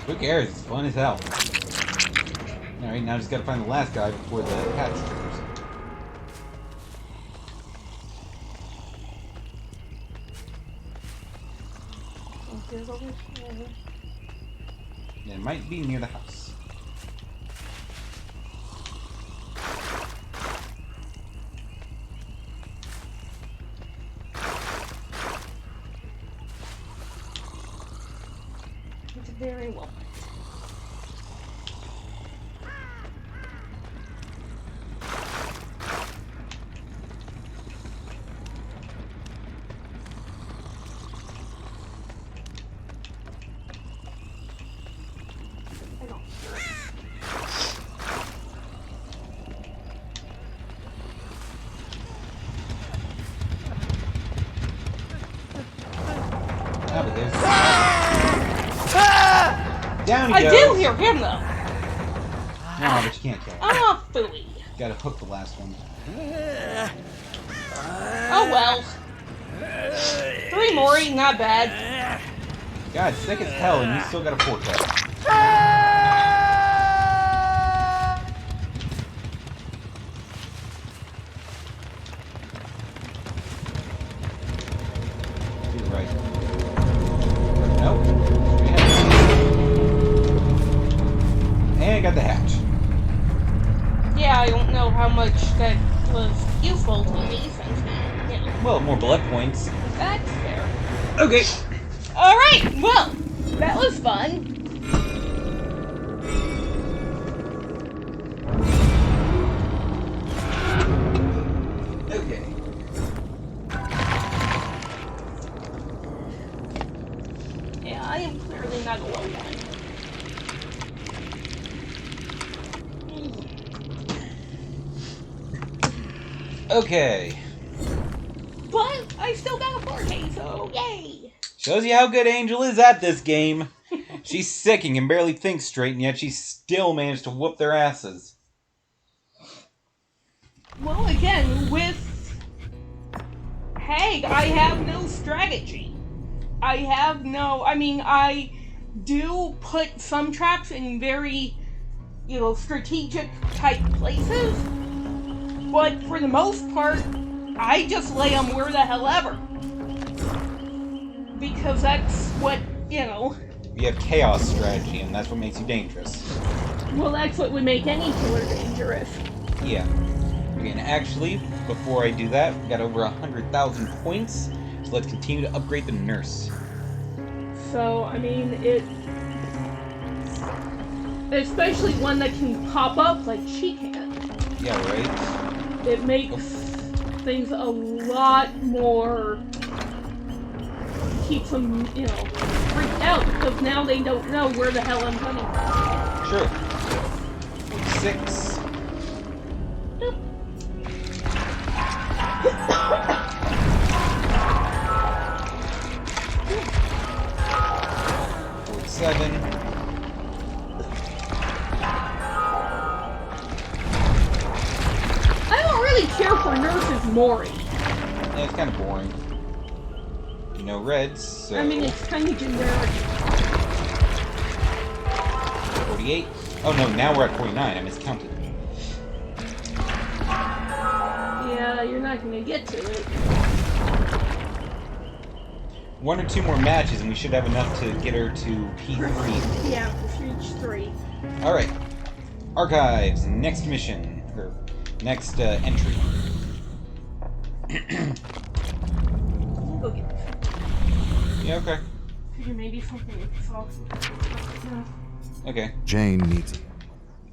Who cares? It's fun as hell. Alright, now just gotta find the last guy before the hatch triggers. And it might be near the house. It's very well. I don't hear it. Ah, but there's... Down he I goes! do hear him though. No, but you can't kill him. Ah, phooey. Gotta hook the last one. Oh well. 3 more, not bad. God, sick as hell, and you still got a 4-cut. To the right. Nope. Straight ahead. And got the hatch. Yeah, I don't know how much that was useful to me since, you know, Well, more blood points. that's fair. Okay. Alright, well, that was fun. Okay. Yeah, I am clearly not alone. Okay. But I still got a 4K, so yay! Shows you how good Angel is at this game. She's sicking and barely thinks straight, and yet she still managed to whoop their asses. Well, again, with Hag, I have no strategy. I do put some traps in very, strategic type places, but for the most part, I just lay them where the hell ever. Because that's what, You have chaos strategy, and that's what makes you dangerous. well, that's what would make any killer dangerous. Yeah. Okay, and actually, before I do that, we got over 100,000 points, so let's continue to upgrade the nurse. So, especially one that can pop up like she can. Yeah, right? It makes things a lot more... keeps them, freaked out, because now they don't know where the hell I'm coming from. Sure. 6. Seven. I don't really care for Nurses Mori. Yeah, it's kind of boring. No reds, so... It's kind of generic. 48. Oh no, now we're at 49. I miscounted. Yeah, you're not going to get to it. 1 or 2 more matches, and we should have enough to get her to P3. Yeah, just reach 3. Alright. Archives. Next mission. Or next entry. We'll go get it. Yeah, okay. Figure maybe something is awesome. Okay. Jane needs it.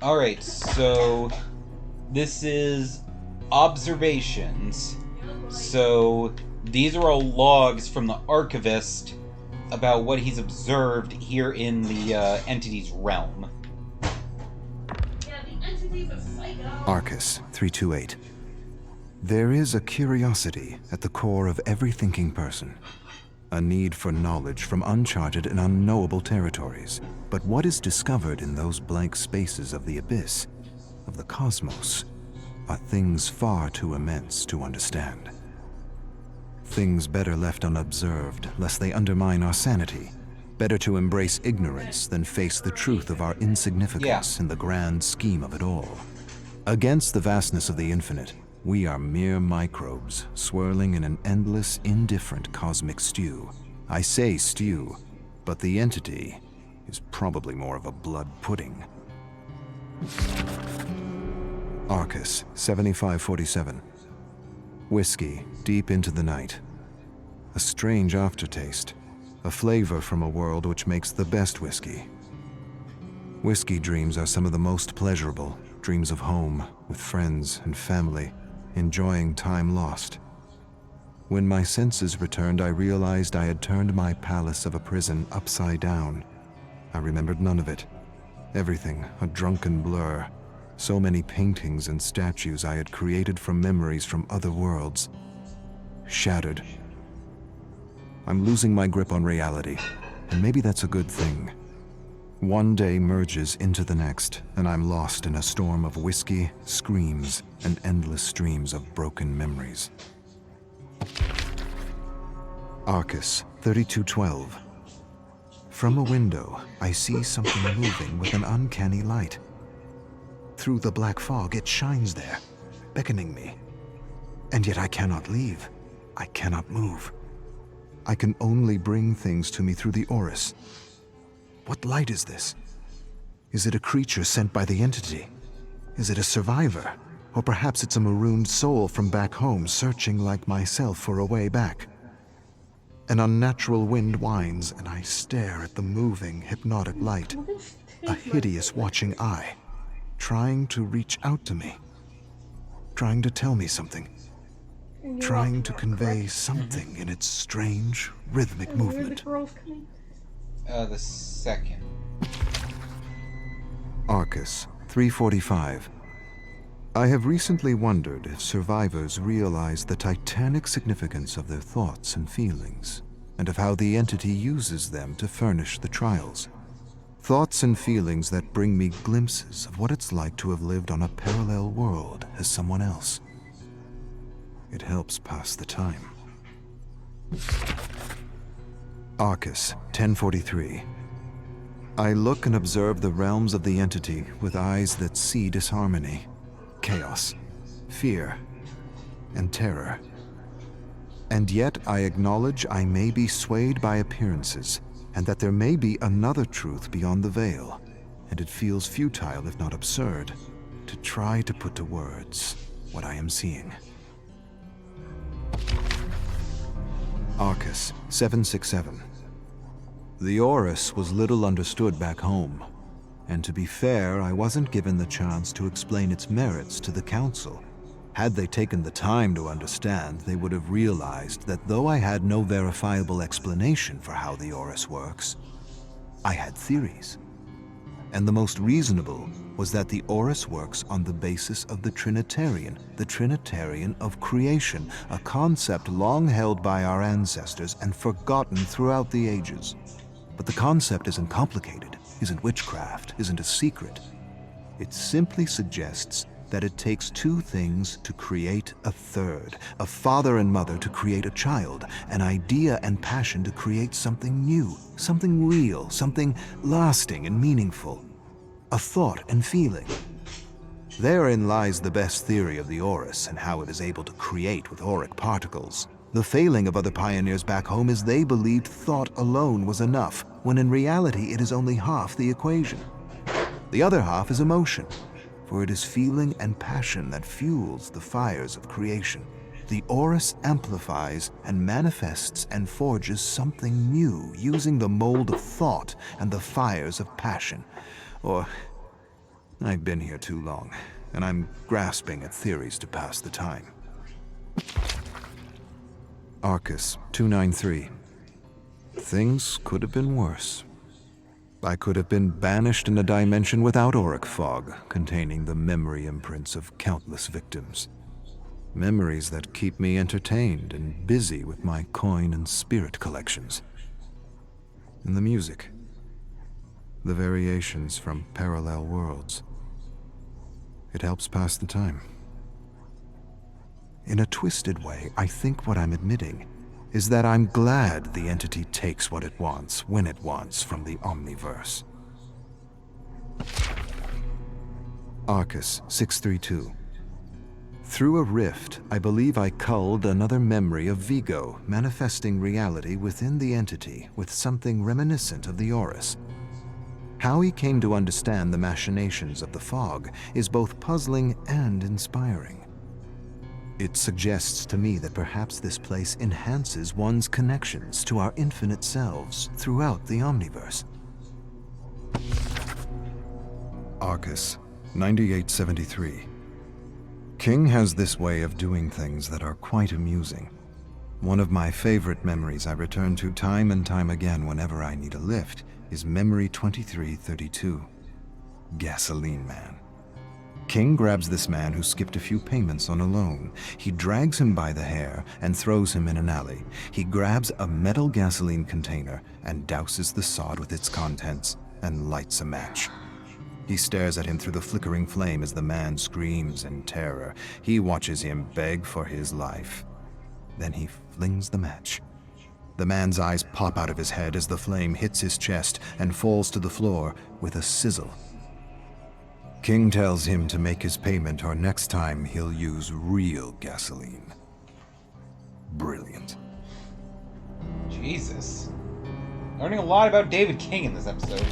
Alright, so... This is observations. So these are all logs from the archivist about what he's observed here in the entity's realm. Arcus 328. There is a curiosity at the core of every thinking person. A need for knowledge from uncharted and unknowable territories. But what is discovered in those blank spaces of the abyss, of the cosmos, are things far too immense to understand. Things better left unobserved, lest they undermine our sanity. Better to embrace ignorance than face the truth of our insignificance in the grand scheme of it all. Against the vastness of the infinite, we are mere microbes swirling in an endless, indifferent cosmic stew. I say stew, but the entity is probably more of a blood pudding. Arcus 7547. Whiskey deep into the night. A strange aftertaste, a flavor from a world which makes the best whiskey. Whiskey dreams are some of the most pleasurable, dreams of home, with friends and family, enjoying time lost. When my senses returned, I realized I had turned my palace of a prison upside down. I remembered none of it. Everything a drunken blur. So many paintings and statues I had created from memories from other worlds. Shattered. I'm losing my grip on reality, and maybe that's a good thing. One day merges into the next, and I'm lost in a storm of whiskey, screams, and endless streams of broken memories. Arcus 3212. From a window, I see something moving with an uncanny light. Through the black fog, it shines there, beckoning me. And yet I cannot leave. I cannot move. I can only bring things to me through the Orus. What light is this? Is it a creature sent by the entity? Is it a survivor? Or perhaps it's a marooned soul from back home searching like myself for a way back. An unnatural wind whines, and I stare at the moving, hypnotic light. A hideous watching eye, trying to reach out to me. Trying to tell me something. Trying to convey something in its strange, rhythmic movement. The second. Arcus 345. I have recently wondered if survivors realize the titanic significance of their thoughts and feelings, and of how the entity uses them to furnish the trials. Thoughts and feelings that bring me glimpses of what it's like to have lived on a parallel world as someone else. It helps pass the time. Arcus 1043. I look and observe the realms of the entity with eyes that see disharmony, chaos, fear, and terror. And yet I acknowledge I may be swayed by appearances, and that there may be another truth beyond the veil, and it feels futile, if not absurd, to try to put to words what I am seeing. Arcus 767. The Orus was little understood back home, and to be fair, I wasn't given the chance to explain its merits to the Council. Had they taken the time to understand, they would have realized that though I had no verifiable explanation for how the Orus works, I had theories. And the most reasonable was that the Orus works on the basis of the Trinitarian of creation, a concept long held by our ancestors and forgotten throughout the ages. But the concept isn't complicated, isn't witchcraft, isn't a secret. It simply suggests that it takes two things to create a third, a father and mother to create a child, an idea and passion to create something new, something real, something lasting and meaningful, a thought and feeling. Therein lies the best theory of the Orus and how it is able to create with auric particles. The failing of other pioneers back home is they believed thought alone was enough, when in reality it is only half the equation. The other half is emotion, for it is feeling and passion that fuels the fires of creation. The Orus amplifies and manifests and forges something new using the mold of thought and the fires of passion. Or, I've been here too long. and I'm grasping at theories to pass the time. Arcus 293. Things could have been worse. I could have been banished in a dimension without auric fog, containing the memory imprints of countless victims. Memories that keep me entertained and busy with my coin and spirit collections. And the music. The variations from parallel worlds. It helps pass the time. In a twisted way, I think what I'm admitting is that I'm glad the entity takes what it wants, when it wants, from the Omniverse. Arcus 632. Through a rift, I believe I culled another memory of Vigo, manifesting reality within the entity with something reminiscent of the Horus. How he came to understand the machinations of the fog is both puzzling and inspiring. It suggests to me that perhaps this place enhances one's connections to our infinite selves throughout the Omniverse. Arcus 9873. King has this way of doing things that are quite amusing. One of my favorite memories I return to time and time again whenever I need a lift is Memory 2332, Gasoline Man. King grabs this man who skipped a few payments on a loan. He drags him by the hair and throws him in an alley. He grabs a metal gasoline container and douses the sod with its contents and lights a match. He stares at him through the flickering flame as the man screams in terror. He watches him beg for his life. Then he flings the match. The man's eyes pop out of his head as the flame hits his chest and falls to the floor with a sizzle. King tells him to make his payment or next time he'll use real gasoline. Brilliant. Jesus. Learning a lot about David King in this episode.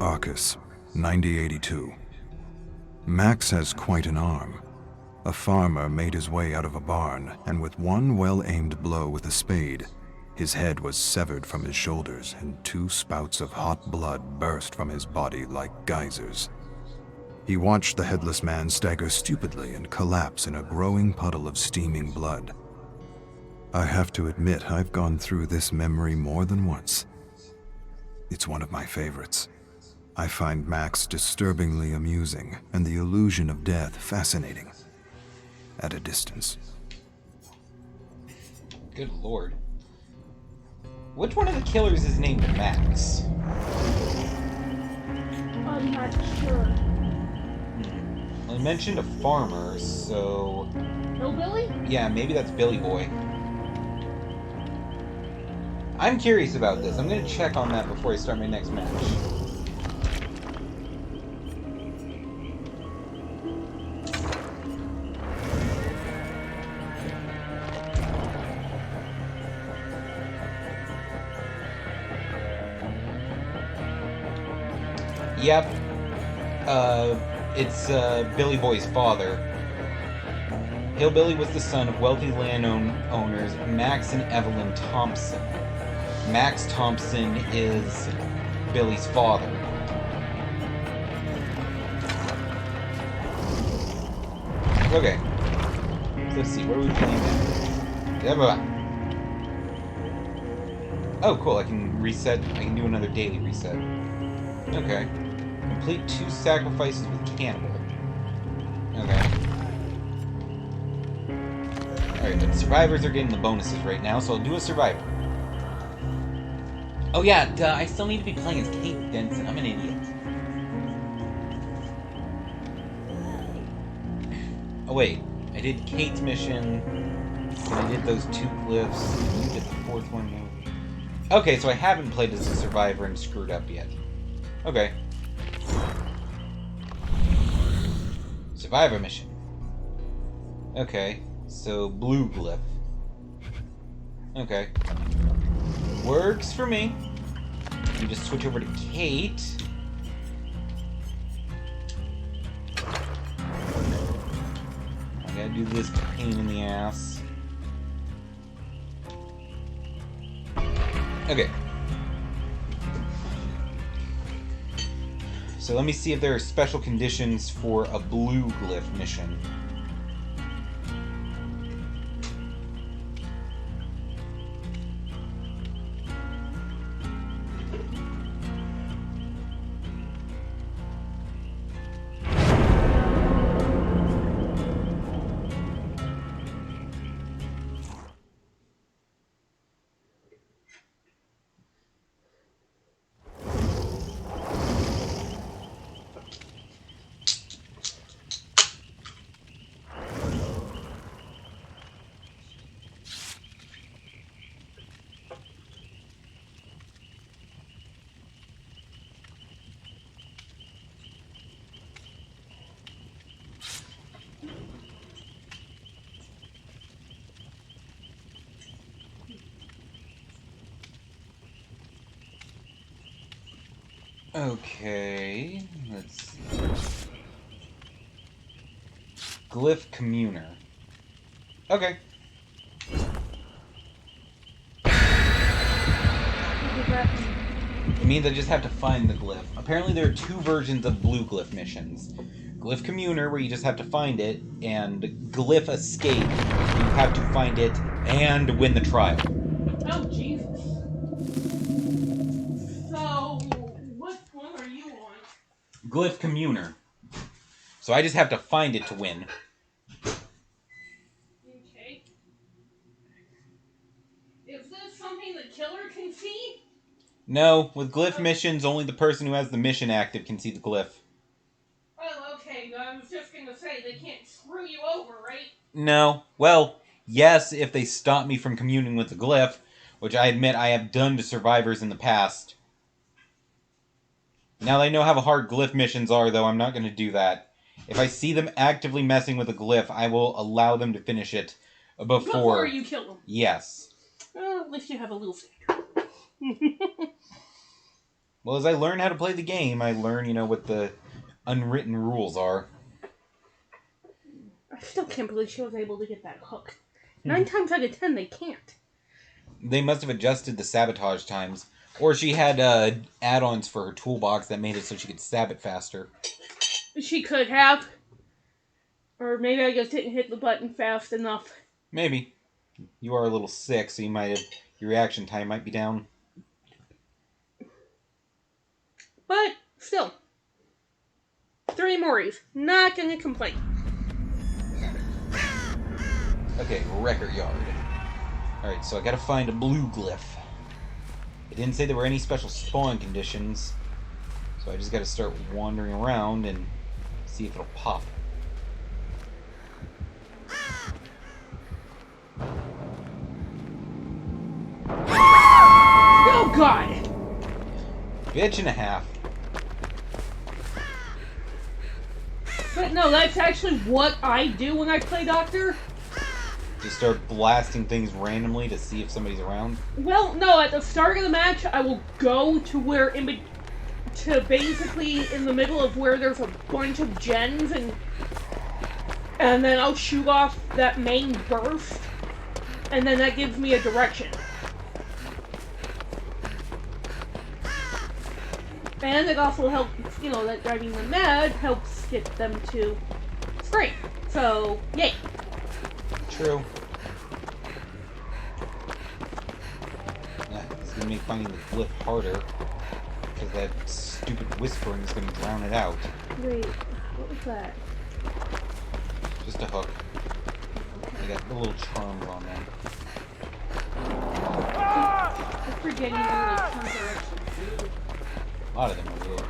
Arcus 9082. Max has quite an arm. A farmer made his way out of a barn, and with one well-aimed blow with a spade, his head was severed from his shoulders, and 2 spouts of hot blood burst from his body like geysers. He watched the headless man stagger stupidly and collapse in a growing puddle of steaming blood. I have to admit, I've gone through this memory more than once. It's one of my favorites. I find Max disturbingly amusing, and the illusion of death fascinating. At a distance. Good lord. Which one of the killers is named Max? I'm not sure. Well, he mentioned a farmer, so... Hillbilly? Yeah, maybe that's Billy Boy. I'm curious about this. I'm gonna check on that before I start my next match. Yep. It's Billy Boy's father. Hillbilly was the son of wealthy landowners Max and Evelyn Thompson. Max Thompson is Billy's father. Okay. So let's see, what are we playing now? Yeah, blah, blah. Oh, cool, I can reset. I can do another daily reset. Okay. Complete 2 sacrifices with Cannibal. Okay. Alright, but survivors are getting the bonuses right now, so I'll do a survivor. Oh yeah, duh, I still need to be playing as Kate Denson. I'm an idiot. Oh wait, I did Kate's mission, and I did those 2 cliffs, and I did the 4th one. Okay, so I haven't played as a survivor and screwed up yet. Okay. Survivor mission. Okay, so blue glyph. Okay. Works for me. You just switch over to Kate. I gotta do this pain in the ass. Okay. So let me see if there are special conditions for a blue glyph mission. Okay, let's see. Glyph Communer. Okay. It means I just have to find the glyph. Apparently there are two versions of blue glyph missions. Glyph Communer, where you just have to find it, and Glyph Escape, you have to find it and win the trial. Oh, Jesus. So, what one are you on? Glyph Communer. So I just have to find it to win. Okay. Is this something the killer can see? No, with glyph missions, only the person who has the mission active can see the glyph. Oh, okay. I was just gonna say, they can't screw you over, right? No. Well, yes, if they stop me from communing with the glyph, which I admit I have done to survivors in the past. Now that I know how hard glyph missions are, though, I'm not going to do that. If I see them actively messing with a glyph, I will allow them to finish it Before you kill them. Yes. Well, at least you have a little standard. Well, as I learn how to play the game, I learn, what the unwritten rules are. I still can't believe she was able to get that hook. 9 times out of 10, they can't. They must have adjusted the sabotage times. Or she had add-ons for her toolbox that made it so she could stab it faster. She could have. Or maybe I just didn't hit the button fast enough. Maybe. You are a little sick, so your reaction time might be down. But, still. 3 Moris. Not gonna complain. Okay, Record Yard. Alright, so I gotta find a blue glyph. It didn't say there were any special spawn conditions, so I just gotta start wandering around and see if it'll pop. Oh, God! Bitch and a half. But no, that's actually what I do when I play Doctor. Just start blasting things randomly to see if somebody's around? Well, no, at the start of the match, I will go to where to basically in the middle of where there's a bunch of gens, and then I'll shoot off that main burst, and then that gives me a direction. And it also helps, that driving them mad helps get them to scream. So, yay. True. It's gonna make finding the glyph harder, because that stupid whispering is gonna drown it out. Wait, what was that? Just a hook. They got the little charms on them. I'm forgetting all the directions. A lot of them are weird.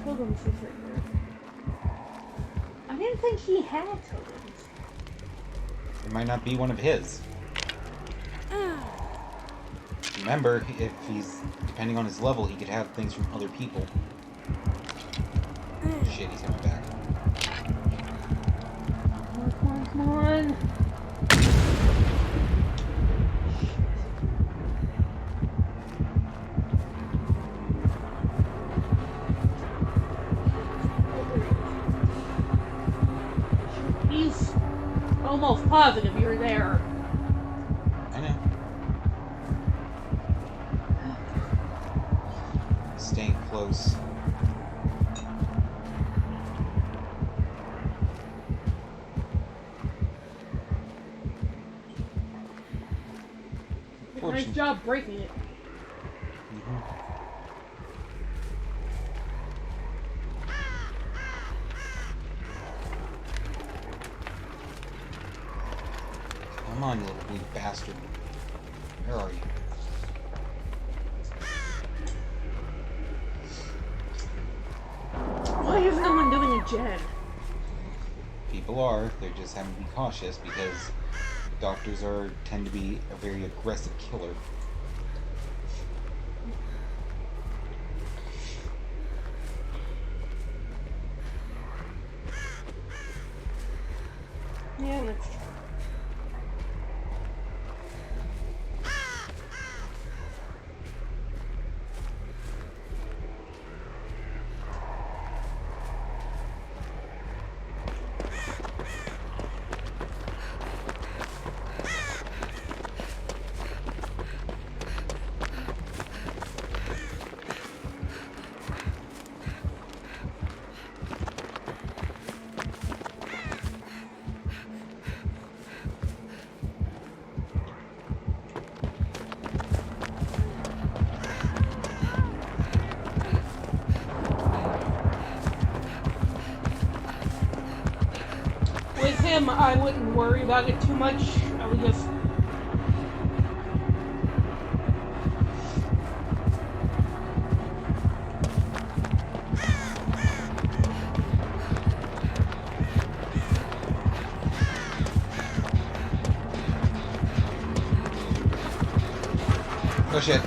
Totems is right there. I didn't think he had totems. It might not be one of his. Remember, if he's, depending on his level, he could have things from other people. Shit, he's coming back. Come on. He's almost positive you're there. I know. Staying close. Nice job breaking it. Come on, you little wee bastard. Where are you? Why is no one doing a gen? People are. They're just having to be cautious because doctors tend to be a very aggressive killer. Yeah, that's true. With him, I wouldn't worry about it too much. I would just... Oh shit.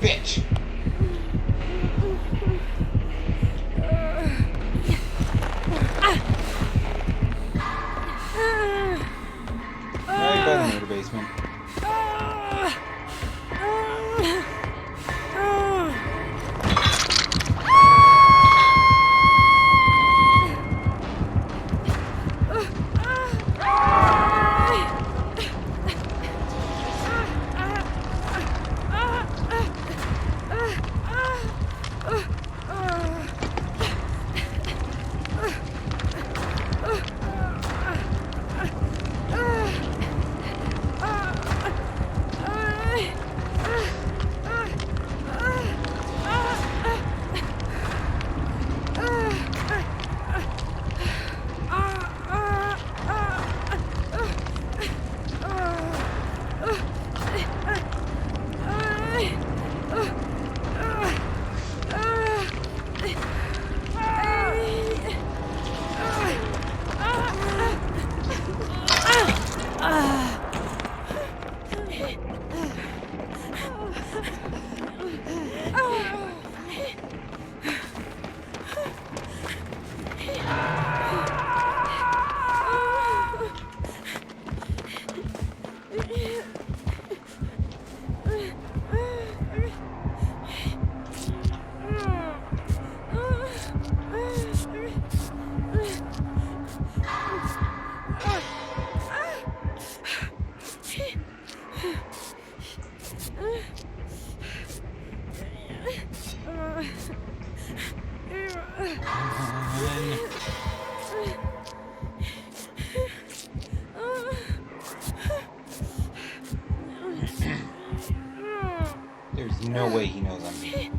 Bitch! Right by the motor basement. There's no way he knows I'm here.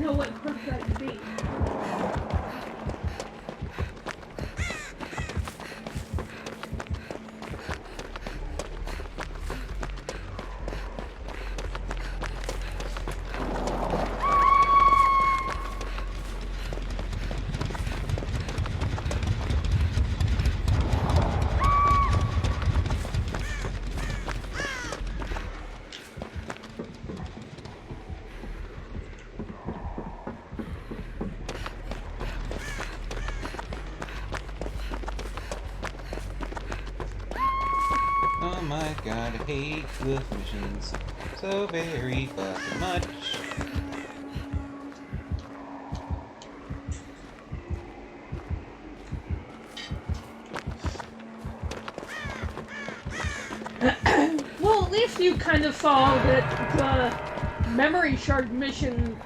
know what perk that'd be. Oh my god, I hate cliff missions so very fucking much. Well, at least you kind of saw that the memory shard mission.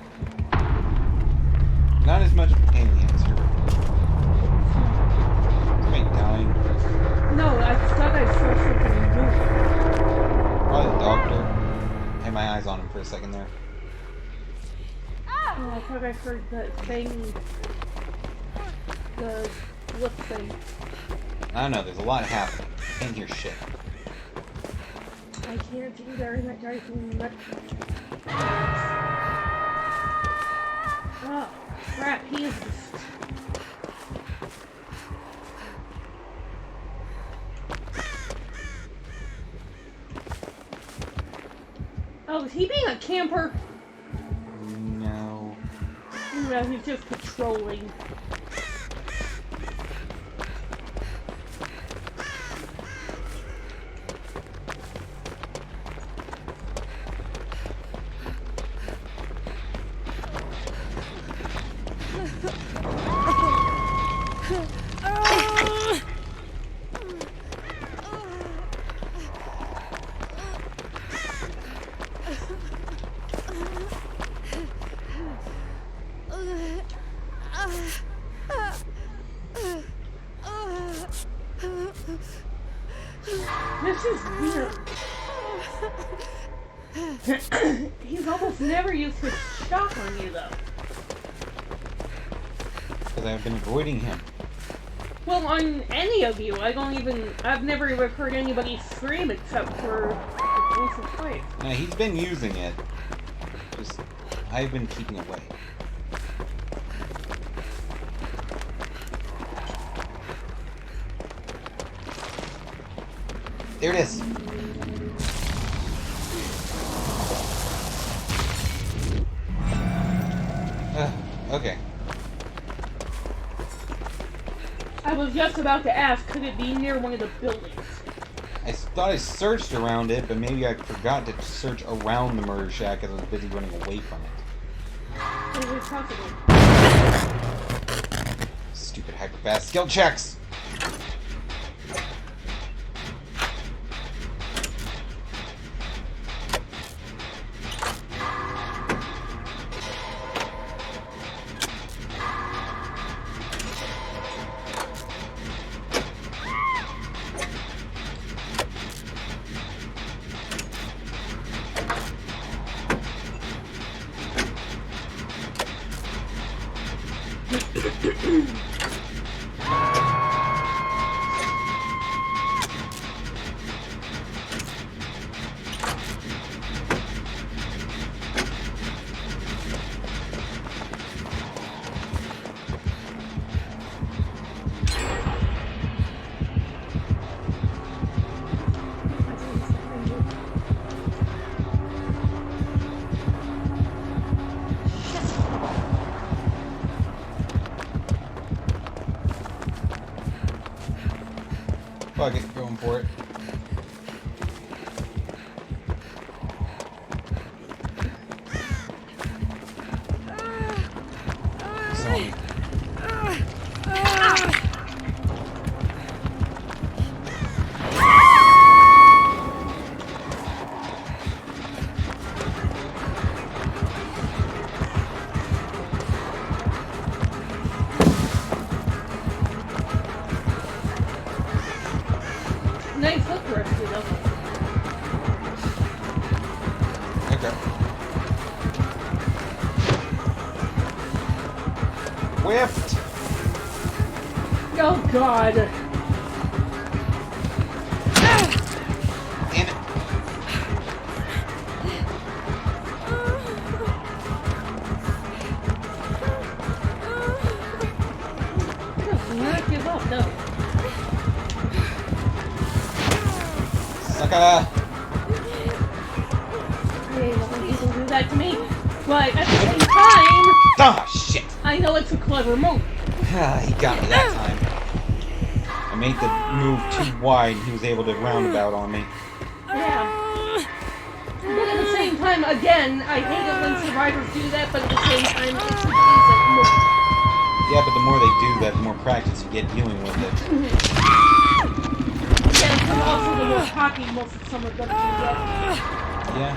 Not as much of a pain in the ass here. Am I dying? No, I thought I saw something new. Probably the doctor. I had my eyes on him for a second there. Oh, I thought I heard that thing. The flip thing. I don't know, there's a lot happening. I can't hear shit. I can't either, and that drives me nuts. Oh, crap, he is. Oh, is he being a camper? No. No, he's just patrolling. This is weird. He's almost never used his shock on you, though. Because I've been avoiding him. Well, on any of you, I've never even heard anybody scream except for the voice of Clay. Yeah, he's been using it. Just, I've been keeping away. There it is. Okay. I was just about to ask, could it be near one of the buildings? I thought I searched around it, but maybe I forgot to search around the murder shack as I was busy running away from it. Is it possible? Stupid hyper-fast skill checks! Fuck it, going for it. Zombie. Nice hook rescue, though. Okay. Whiffed! Oh god. Damn it. No, do not give up, no. Sucker! I hate it when people do that to me. But at the same time, Ah, shit! I know it's a clever move. He got me that time. I made the move too wide, he was able to roundabout on me. Yeah. But at the same time, again, I hate it when survivors do that, but at the same time, it's a decent move. Yeah, but the more they do that, the more practice you get dealing with it. Yes, and also the more cocky most of some of them can get. Yeah.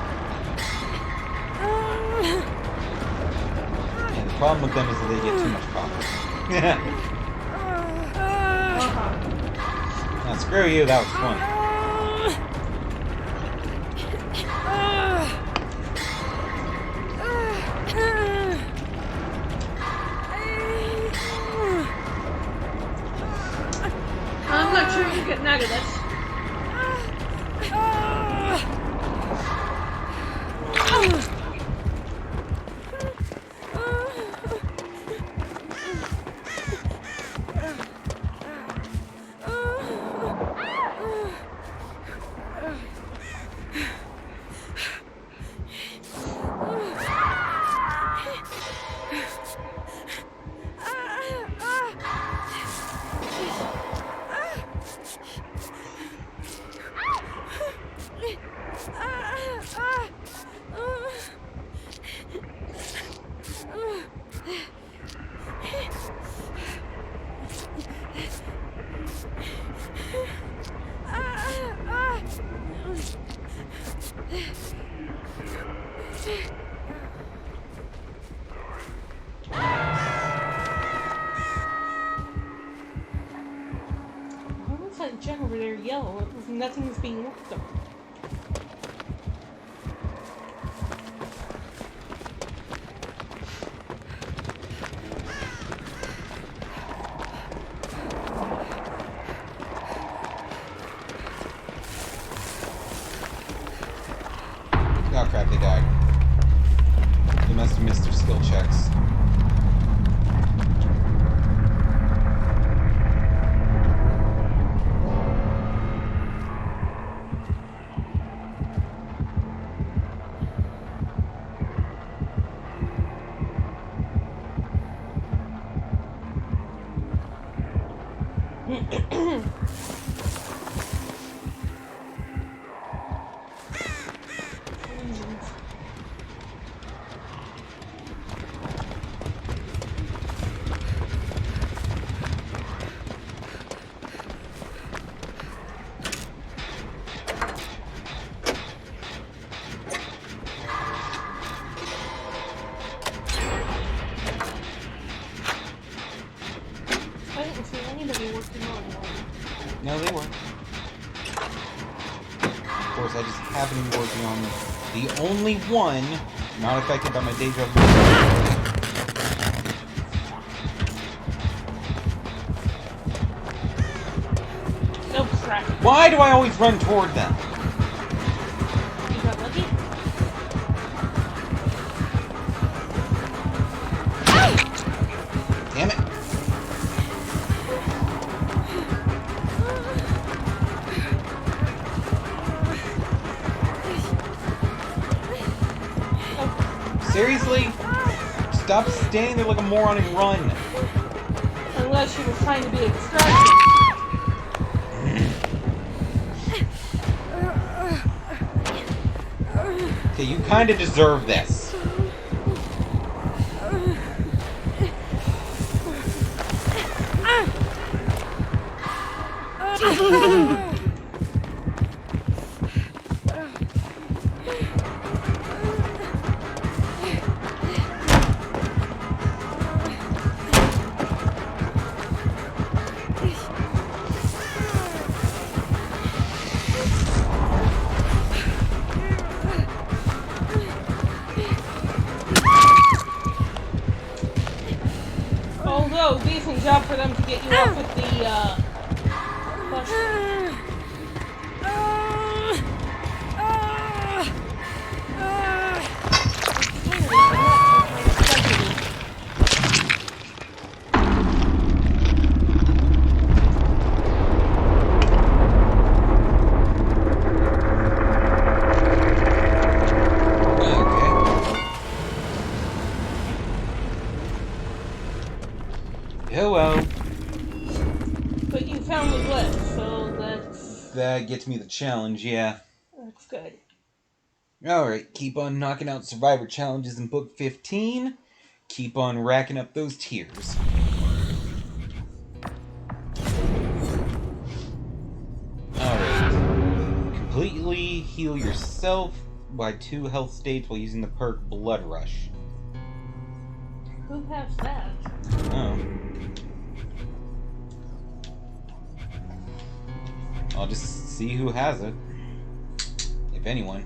And the problem with them is that they get too much coffee. Now screw you, that was fun. I'm not sure you're getting out of this. Why was that jet over there yellow? It was nothing's being worked on. Oh crap, they died. They must have missed their skill checks. I didn't see anybody working on it. No, they weren't. Of course, I just happen to be working on the only one not affected by my deja vu. Oh crap. Why do I always run toward them? You got lucky? Damn it. Seriously? Stop standing there like a moron and run. Unless you were trying to be a distraction. Okay, you kind of deserve this. So, decent job for them to get you off with the, Hello. But you found the glitch, so That gets me the challenge, yeah. that's good. Alright, keep on knocking out survivor challenges in book 15. Keep on racking up those tears. Alright. Completely heal yourself by 2 health states while using the perk Blood Rush. Who has that? Oh. I'll just see who has it. If anyone.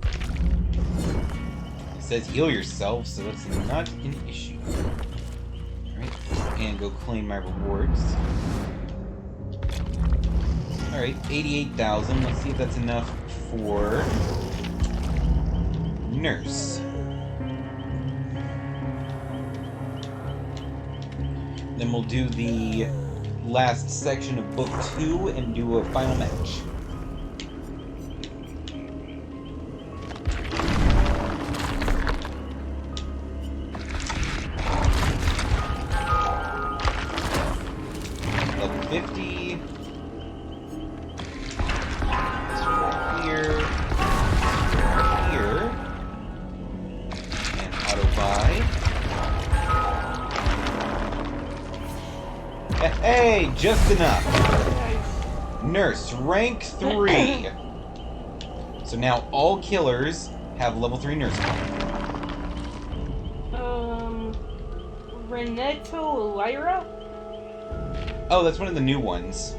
It says heal yourself, so that's not an issue. Alright, and go claim my rewards. Alright, 88,000. Let's see if that's enough for Nurse. Then we'll do the last section of book 2 and do a final match. Level 50. Here. Here. And auto buy. Hey, just enough. Nurse, rank 3. So now all killers have level 3 nurse. Reneto Lyra? Oh, that's one of the new ones.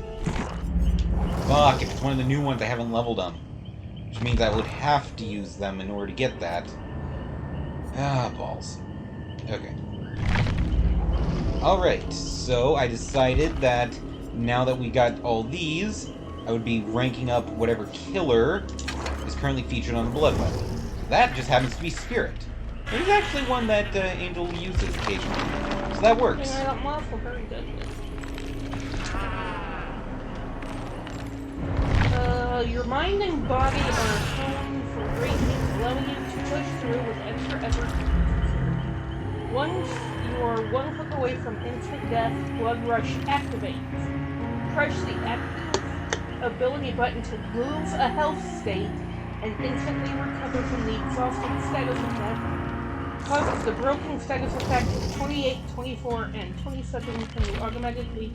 Fuck, if it's one of the new ones, I haven't leveled them. Which means I would have to use them in order to get that. Ah, balls. Okay. Alright, so I decided that now that we got all these, I would be ranking up whatever killer is currently featured on the Blood Weapon. That just happens to be Spirit. There's actually one that Angel uses occasionally, so that works. And I don't waffle very good. Your mind and body are honed for great things, allowing you to push through with extra effort. Once you are one hook away from instant death, Blood Rush activates. Press the active ability button to lose a health state and instantly recover from the exhausted status effect. Causes the broken status effect in 28, 24, and 27 can be automatically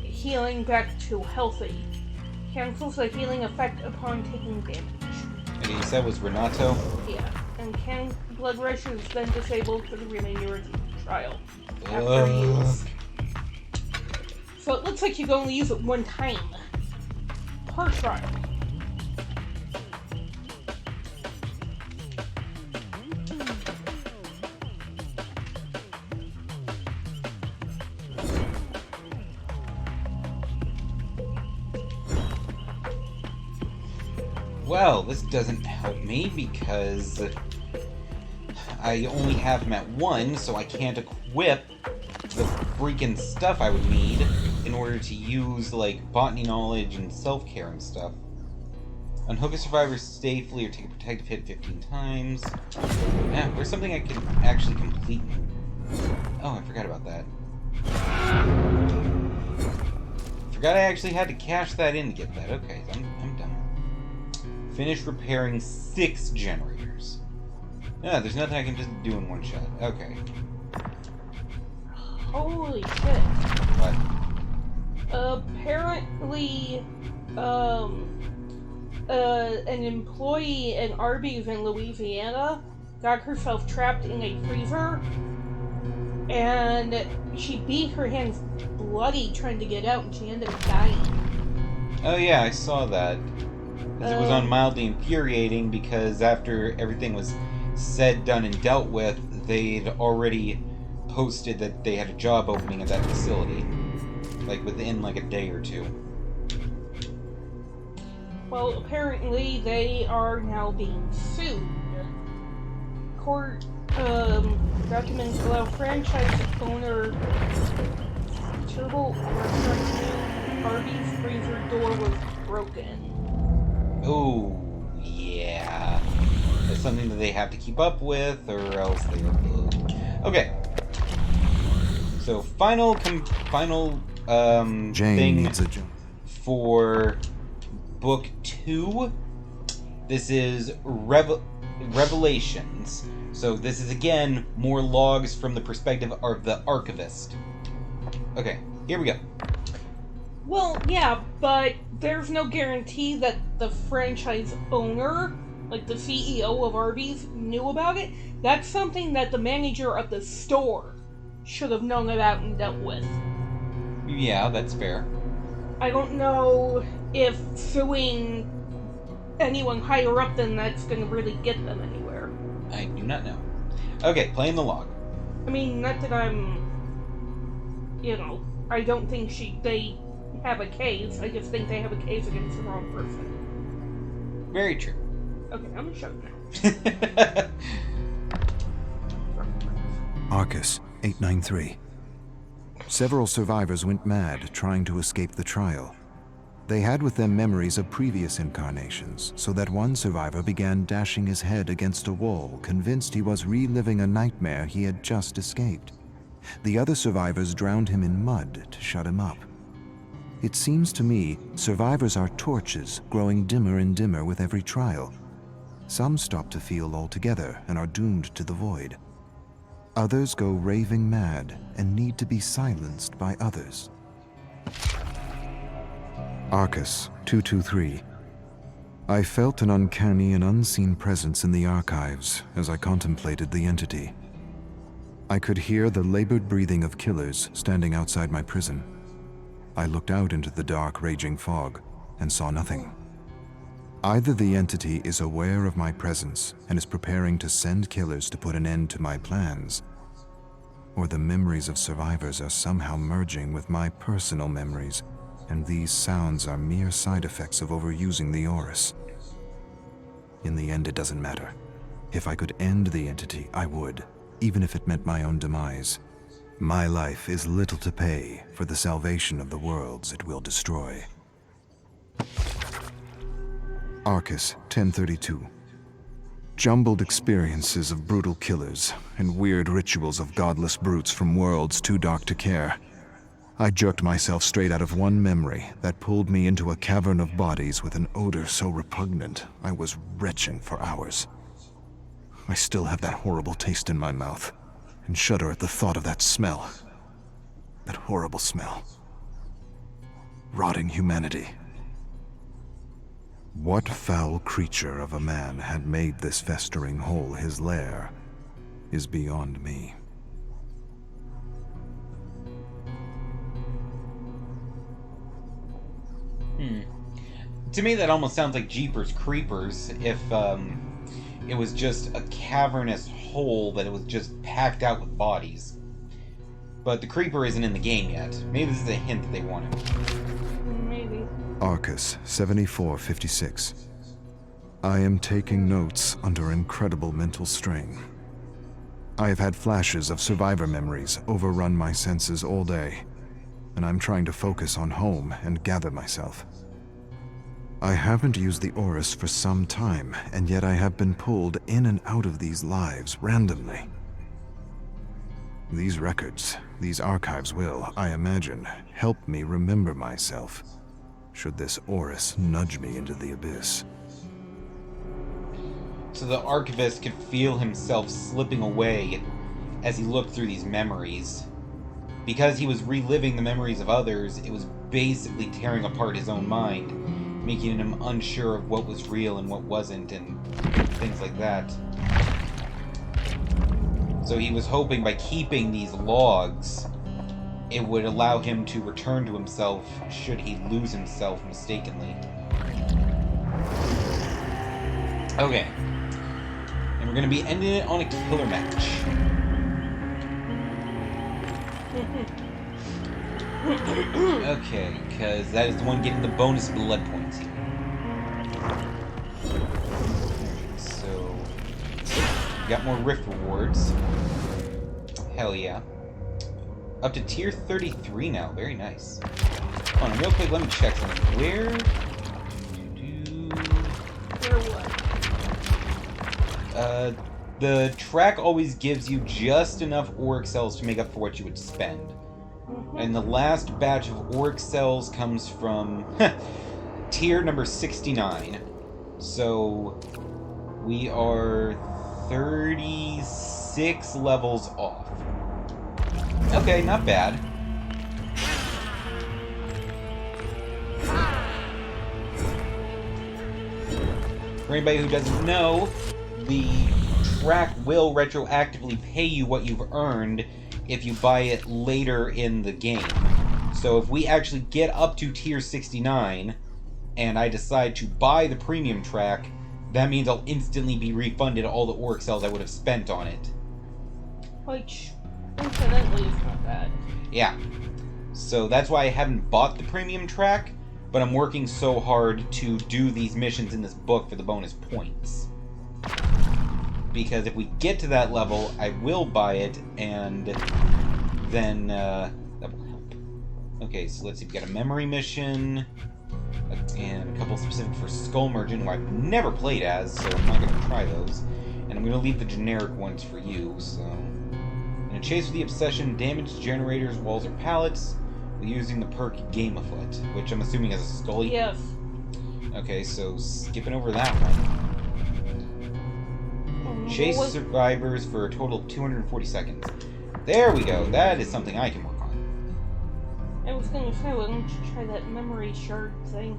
healing back to healthy. Cancels the healing effect upon taking damage. And you said was Renato? Yeah, and Blood Rush is then disabled for the remainder of the trial. After use. So it looks like you can only use it one time per trial. Well, this doesn't help me because I only have him at 1, so I can't equip the freaking stuff I would need in order to use, like, botany knowledge and self-care and stuff. Unhook a survivor safely or take a protective hit 15 times. Yeah, where's something I can actually complete? Oh, I forgot about that. Forgot I actually had to cash that in to get that. Okay, I'm done. Finish repairing 6 generators. Yeah, there's nothing I can just do in one shot. Okay. Holy shit. What? Apparently, an employee at Arby's in Louisiana got herself trapped in a freezer, and she beat her hands bloody trying to get out, and she ended up dying. Oh yeah, I saw that. It was on Mildly Infuriating because after everything was said, done, and dealt with, they'd already posted that they had a job opening at that facility. Like, within, like, a day or two. Well, apparently they are now being sued. Court documents allow franchise owner Turtle restaurant Arby's freezer door was broken. Oh, yeah. That's something that they have to keep up with, or else they will. Okay. So, final Jane thing needs a job. for book 2. This is Revelations. So this is, again, more logs from the perspective of the archivist. Okay, here we go. Well, yeah, but there's no guarantee that the franchise owner, like the CEO of Arby's, knew about it. That's something that the manager of the store should have known about and dealt with. Yeah, that's fair. I don't know if suing anyone higher up than that's going to really get them anywhere. I do not know. Okay, playing the log. I mean, not that I'm... I don't think they have a case. I just think they have a case against the wrong person. Very true. Okay, I'm gonna shut it now. Arcus, 893. Several survivors went mad trying to escape the trial. They had with them memories of previous incarnations, so that one survivor began dashing his head against a wall, convinced he was reliving a nightmare he had just escaped. The other survivors drowned him in mud to shut him up. It seems to me survivors are torches growing dimmer and dimmer with every trial. Some stop to feel altogether and are doomed to the void. Others go raving mad and need to be silenced by others. Arcus, 223. I felt an uncanny and unseen presence in the archives as I contemplated the entity. I could hear the labored breathing of killers standing outside my prison. I looked out into the dark, raging fog and saw nothing. Either the entity is aware of my presence and is preparing to send killers to put an end to my plans, or the memories of survivors are somehow merging with my personal memories, and these sounds are mere side effects of overusing the Aurus. In the end, it doesn't matter. If I could end the entity, I would, even if it meant my own demise. My life is little to pay for the salvation of the worlds it will destroy. Arcus, 1032. Jumbled experiences of brutal killers and weird rituals of godless brutes from worlds too dark to care. I jerked myself straight out of one memory that pulled me into a cavern of bodies with an odor so repugnant I was retching for hours. I still have that horrible taste in my mouth and shudder at the thought of that smell. That horrible smell. Rotting humanity. What foul creature of a man had made this festering hole his lair is beyond me. To me, that almost sounds like Jeepers Creepers if it was just a cavernous hole that it was just packed out with bodies. But the creeper isn't in the game yet. Maybe this is a hint that they wanted. Maybe. Arcus, 7456. I am taking notes under incredible mental strain. I have had flashes of survivor memories overrun my senses all day, and I'm trying to focus on home and gather myself. I haven't used the Aurus for some time, and yet I have been pulled in and out of these lives randomly. These records, these archives will, I imagine, help me remember myself, should this Aurus nudge me into the abyss. So the archivist could feel himself slipping away as he looked through these memories. Because he was reliving the memories of others, it was basically tearing apart his own mind, making him unsure of what was real and what wasn't, and things like that. So he was hoping by keeping these logs, it would allow him to return to himself should he lose himself mistakenly. Okay. And we're going to be ending it on a killer match. Okay, because that is the one getting the bonus blood points here. Alright, so... we got more rift rewards. Hell yeah. Up to tier 33 now. Very nice. Hold on, real quick, let me check something. Where... Where what? The track always gives you just enough auric cells to make up for what you would spend. And the last batch of auric cells comes from tier number 69. So we are 36 levels off. Okay, not bad. For anybody who doesn't know, the track will retroactively pay you what you've earned if you buy it later in the game. So if we actually get up to tier 69 and I decide to buy the premium track, that means I'll instantly be refunded all the auric cells I would have spent on it. Which, incidentally, is not bad. Yeah. So that's why I haven't bought the premium track, but I'm working so hard to do these missions in this book for the bonus points. Because if we get to that level, I will buy it, and then that will help. Okay, so let's see. We got a memory mission, and a couple specific for Skull Merchant, who I've never played as, so I'm not going to try those. And I'm going to leave the generic ones for you, so... In a chase with the obsession, damage generators, walls, or pallets, using the perk Game Afoot, which I'm assuming is a Scully? Yes. Okay, so skipping over that one. Chase survivors for a total of 240 seconds. There we go. That is something I can work on. I was gonna say, why don't you try that memory shard thing?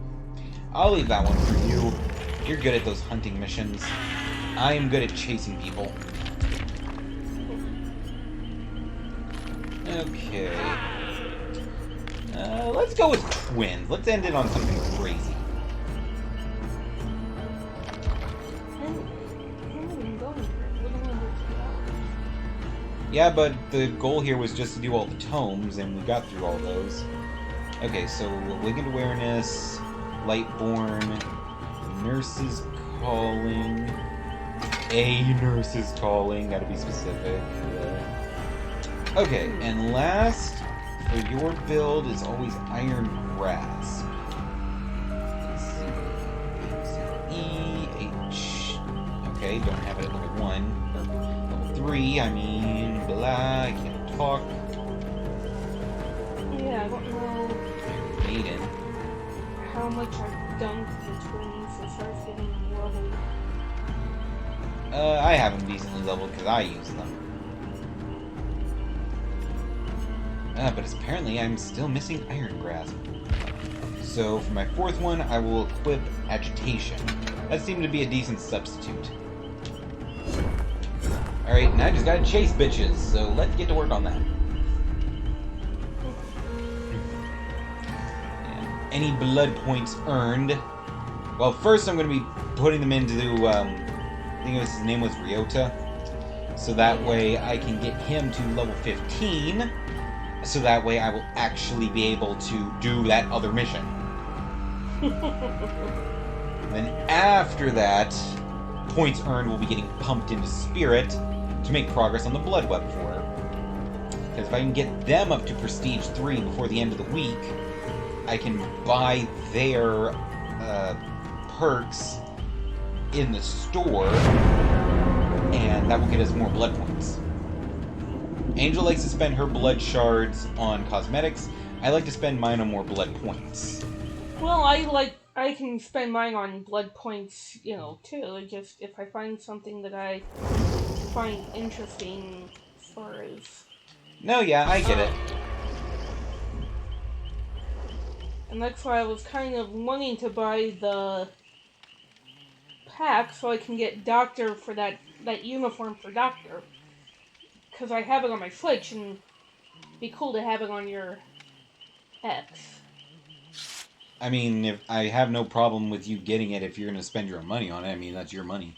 I'll leave that one for you. You're good at those hunting missions. I am good at chasing people. Okay. Let's go with twins. Let's end it on something crazy. Yeah, but the goal here was just to do all the tomes, and we got through all those. Okay, so Awakened Awareness, Lightborn, Nurses Calling, a Nurse is Calling, gotta be specific. Okay, and last, for your build, is always Iron Grasp. Let's see. E, H. Okay, don't have it at level 1. Level 3, I mean, blah, I can't talk. Yeah, I don't know Maiden. how much I've done for the twins as far as getting them leveled. I have them decently leveled because I use them. But apparently I'm still missing Iron Grasp. So for my fourth one, I will equip Agitation. That seemed to be a decent substitute. Alright, now I just gotta chase bitches, so let's get to work on that. And any blood points earned... Well, first I'm going to be putting them into, I think his name was Ryota. So that way I can get him to level 15. So that way I will actually be able to do that other mission. Then after that, points earned will be getting pumped into Spirit to make progress on the Blood Web for her. Because if I can get them up to Prestige 3 before the end of the week, I can buy their perks in the store, and that will get us more blood points. Angel likes to spend her blood shards on cosmetics. I like to spend mine on more blood points. Well, I can spend mine on blood points, too. Just if I find something that I find interesting as far as... No, yeah, I get it. And that's why I was kind of wanting to buy the pack so I can get Doctor for that uniform for Doctor. Because I have it on my Switch, and it'd be cool to have it on your X. I mean, if I have no problem with you getting it if you're going to spend your own money on it. I mean, that's your money.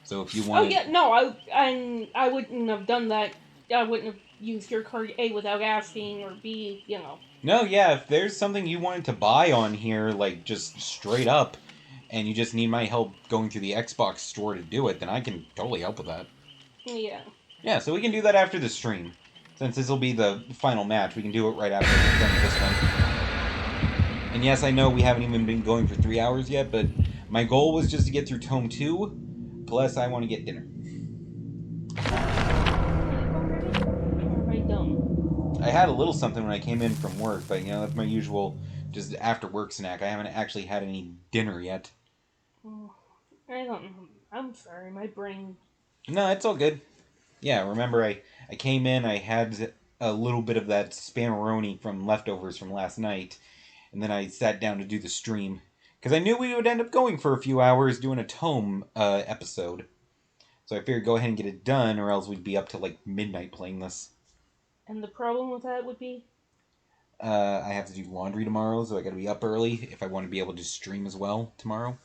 So if you want I wouldn't have done that. I wouldn't have use your card A without asking, or B, you know. No, yeah, if there's something you wanted to buy on here, like, just straight up, and you just need my help going through the Xbox store to do it, then I can totally help with that. Yeah. Yeah, so we can do that after the stream. Since this will be the final match, we can do it right after we're done with this one. And yes, I know we haven't even been going for 3 hours yet, but my goal was just to get through Tome 2, plus I want to get dinner. I don't. I had a little something when I came in from work, but, that's my usual just after-work snack. I haven't actually had any dinner yet. I don't know. I'm sorry, my brain... No, it's all good. Yeah, remember I came in, I had a little bit of that spammeroni from leftovers from last night, and then I sat down to do the stream. Because I knew we would end up going for a few hours doing a Tome episode. So I figured go ahead and get it done, or else we'd be up till like midnight playing this. And the problem with that would be? I have to do laundry tomorrow, so I gotta be up early if I want to be able to stream as well tomorrow.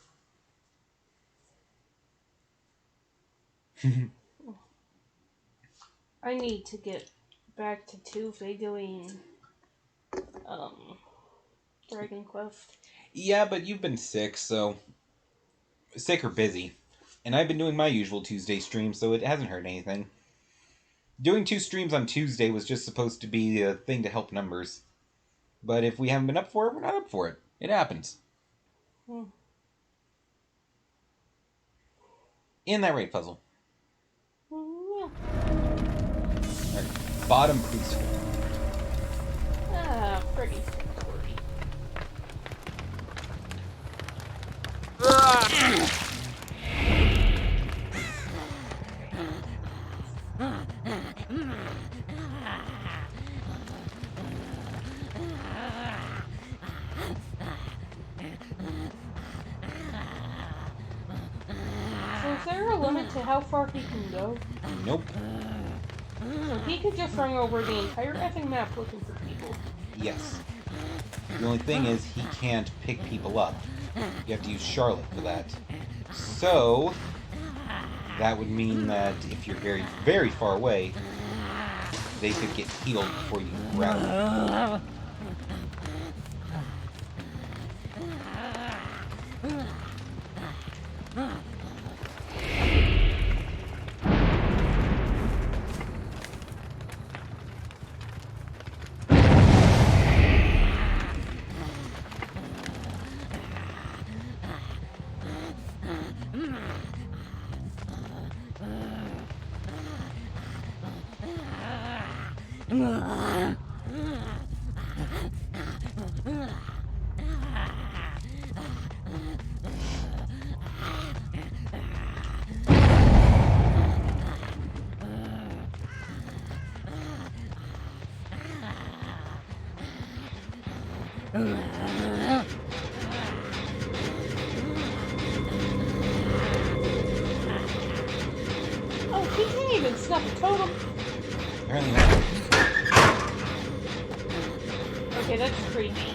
I need to get back to Tuesday doing Dragon Quest. Yeah, but you've been sick, so... Sick or busy. And I've been doing my usual Tuesday stream, so it hasn't hurt anything. Doing 2 streams on Tuesday was just supposed to be a thing to help numbers. But if we haven't been up for it, we're not up for it. It happens. In that right, Puzzle? Yeah. Alright, bottom priesthood. Pretty story. So is there a limit to how far he can go? Nope. So he could just run over the entire effing map looking for people. Yes. The only thing is, he can't pick people up. You have to use Charlotte for that. So, that would mean that if you're very, very far away, they could get healed before you grab them. Oh, he can't even snuff a totem. Apparently not. Okay, that's pretty neat.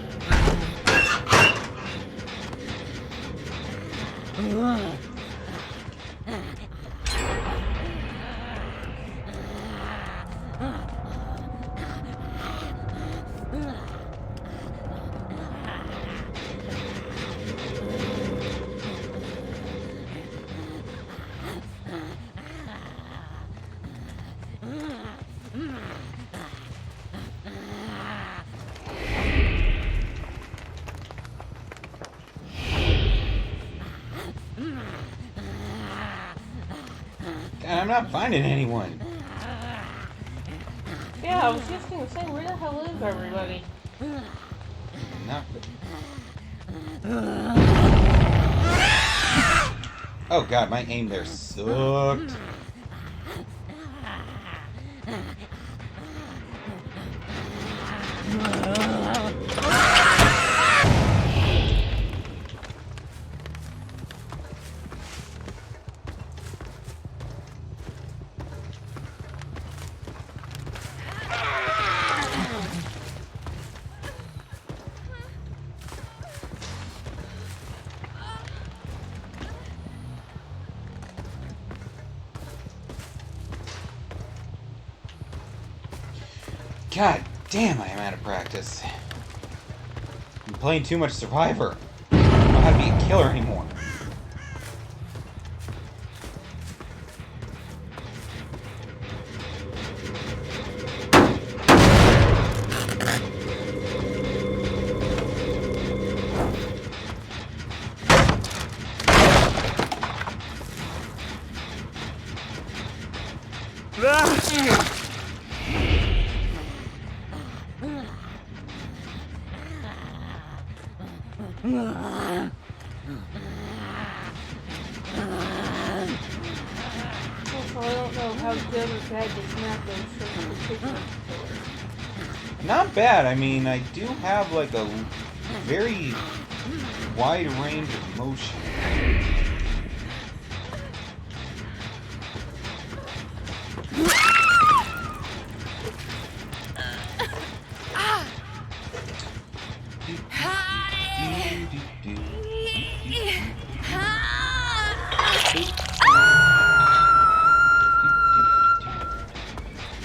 And I'm not finding anyone. Yeah, I was just gonna say, where the hell is everybody? Not. Oh god, my aim there sucked. God damn, I am out of practice. I'm playing too much Survivor. I don't know how to be a killer anymore. Also, I don't know how good or bad this map is for the particular. Not bad. I mean, I do have like a very wide range of motion.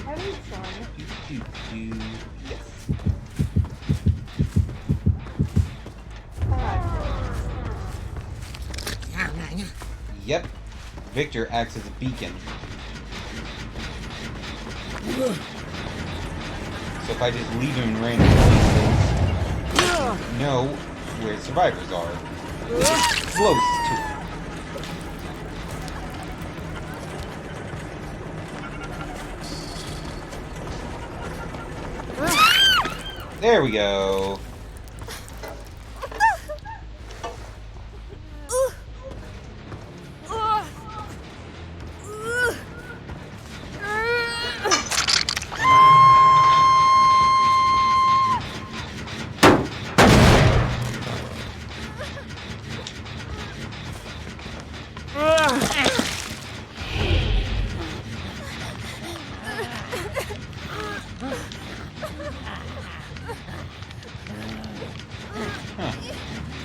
Having fun. Yes. Yep. Victor acts as a beacon. So if I just leave him in random places, know where survivors are. Close to it. There we go.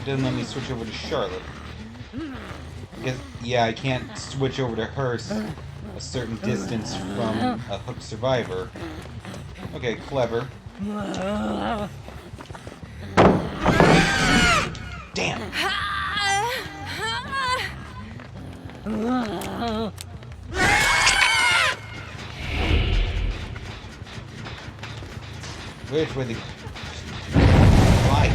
Doesn't let me switch over to Charlotte. Guess, yeah, I can't switch over to her a certain distance from a hooked survivor. Okay, clever. Damn! Which way the... Why?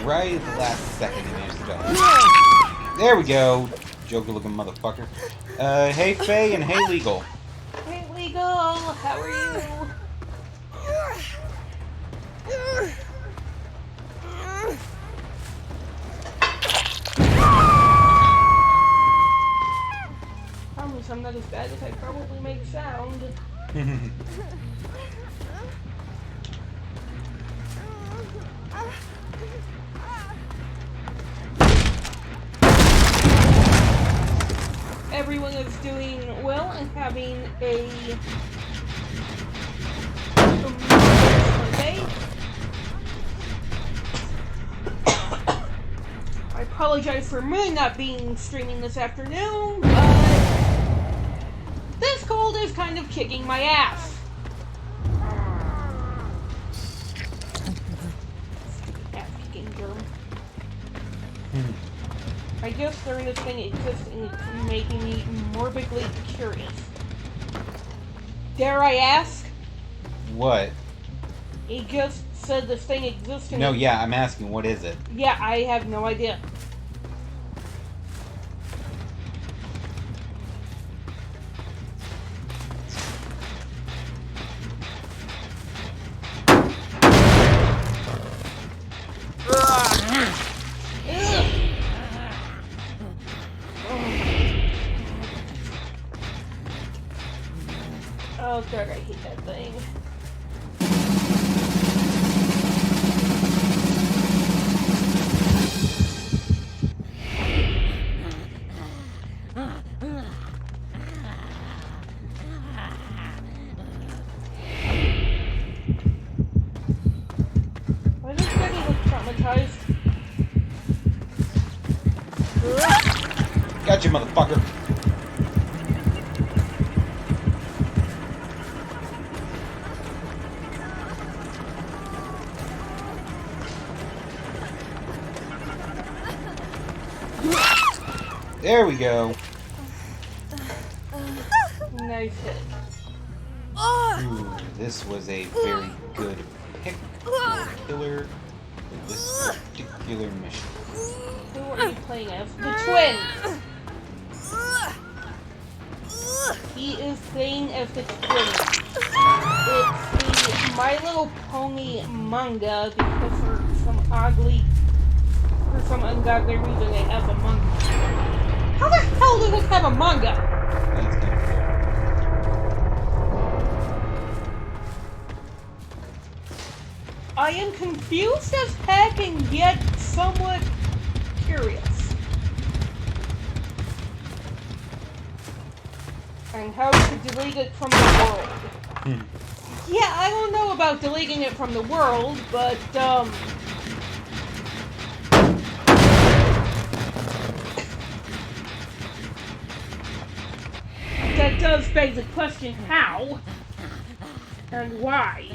Right at the last second he managed to die. There we go, Joker-looking motherfucker. Hey Faye and hey Legal. Hey Legal, how are you? Promise I'm not as bad as I probably make sound. Everyone is doing well and having a Sunday. I apologize for me not being streaming this afternoon, but this cold is kind of kicking my ass. Stupid ass-kicking germ. I just learned this thing exists and it's making me morbidly curious. Dare I ask? What? He just said this thing exists and... No, yeah, I'm asking, what is it? Yeah, I have no idea. Oh god, I hate that thing. Why does Betty look traumatized? Gotcha, motherfucker. There we go. Nice hit. Ooh, this was a very good pick for killer for this particular mission. Who are you playing as? The twin! He is playing as the twin. It's the My Little Pony manga because for some ungodly reason they have a manga. How the hell do they have a manga? That's kind of cool. I am confused as heck and yet somewhat curious. And how to delete it from the world. Yeah, I don't know about deleting it from the world, but, that does beg the question, how? And why?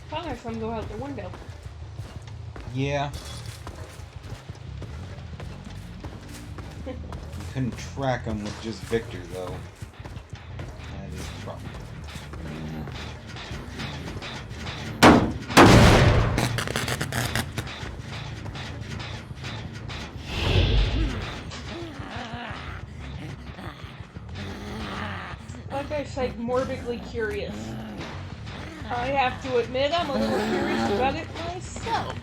Probably some go out the window. Yeah. You couldn't track him with just Victor, though. That is the problem. Like I said, morbidly curious. I have to admit I'm a little curious about it myself.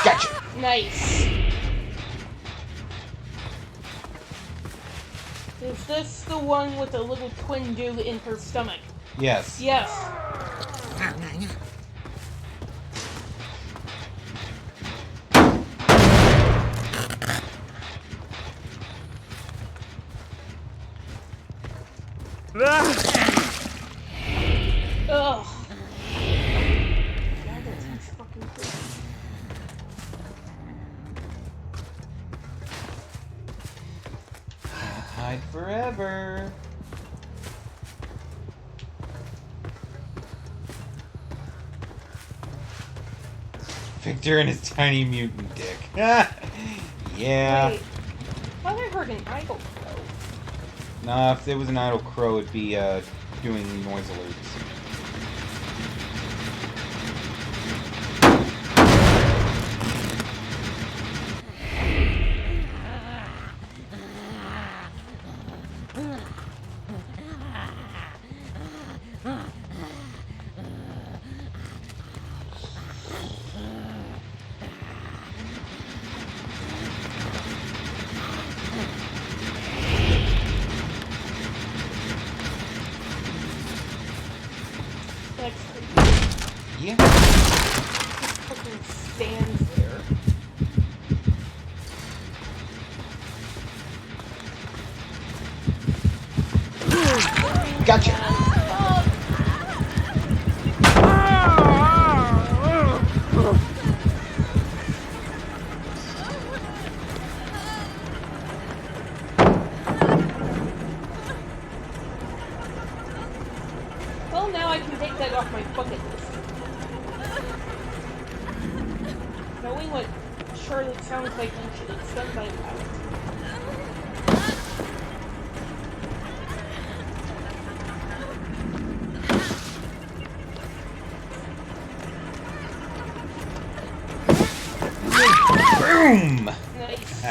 Gotcha! Nice. Is this the one with the little twin dude in her stomach? Yes. Yes. Ugh. God, that thing's fucking creepy. Can't hide forever. Victor and his tiny mutant dick. Yeah. Wait. I thought I heard an idle crow. Nah, if it was an idle crow, it'd be doing noise alerts. That's creepy. Yeah. Just fucking stands there. Gotcha! Well, now I can take that off my bucket list. Knowing what Charlotte sounds like when she gets stung by a rabbit. Boom! Nice.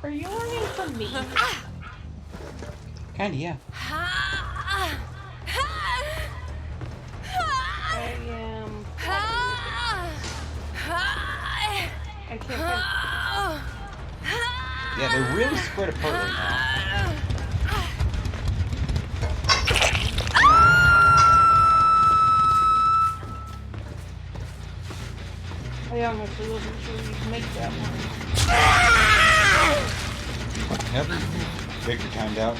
Are you learning from me? Kinda, yeah. I am. I can't find. Yeah, they're really spread apart right now. I honestly wasn't sure you'd make that one. Yep. Victor timed out.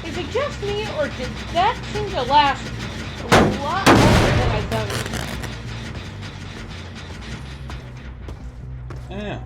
Is it just me, or did that seem to last a lot longer than I thought it would? I don't know.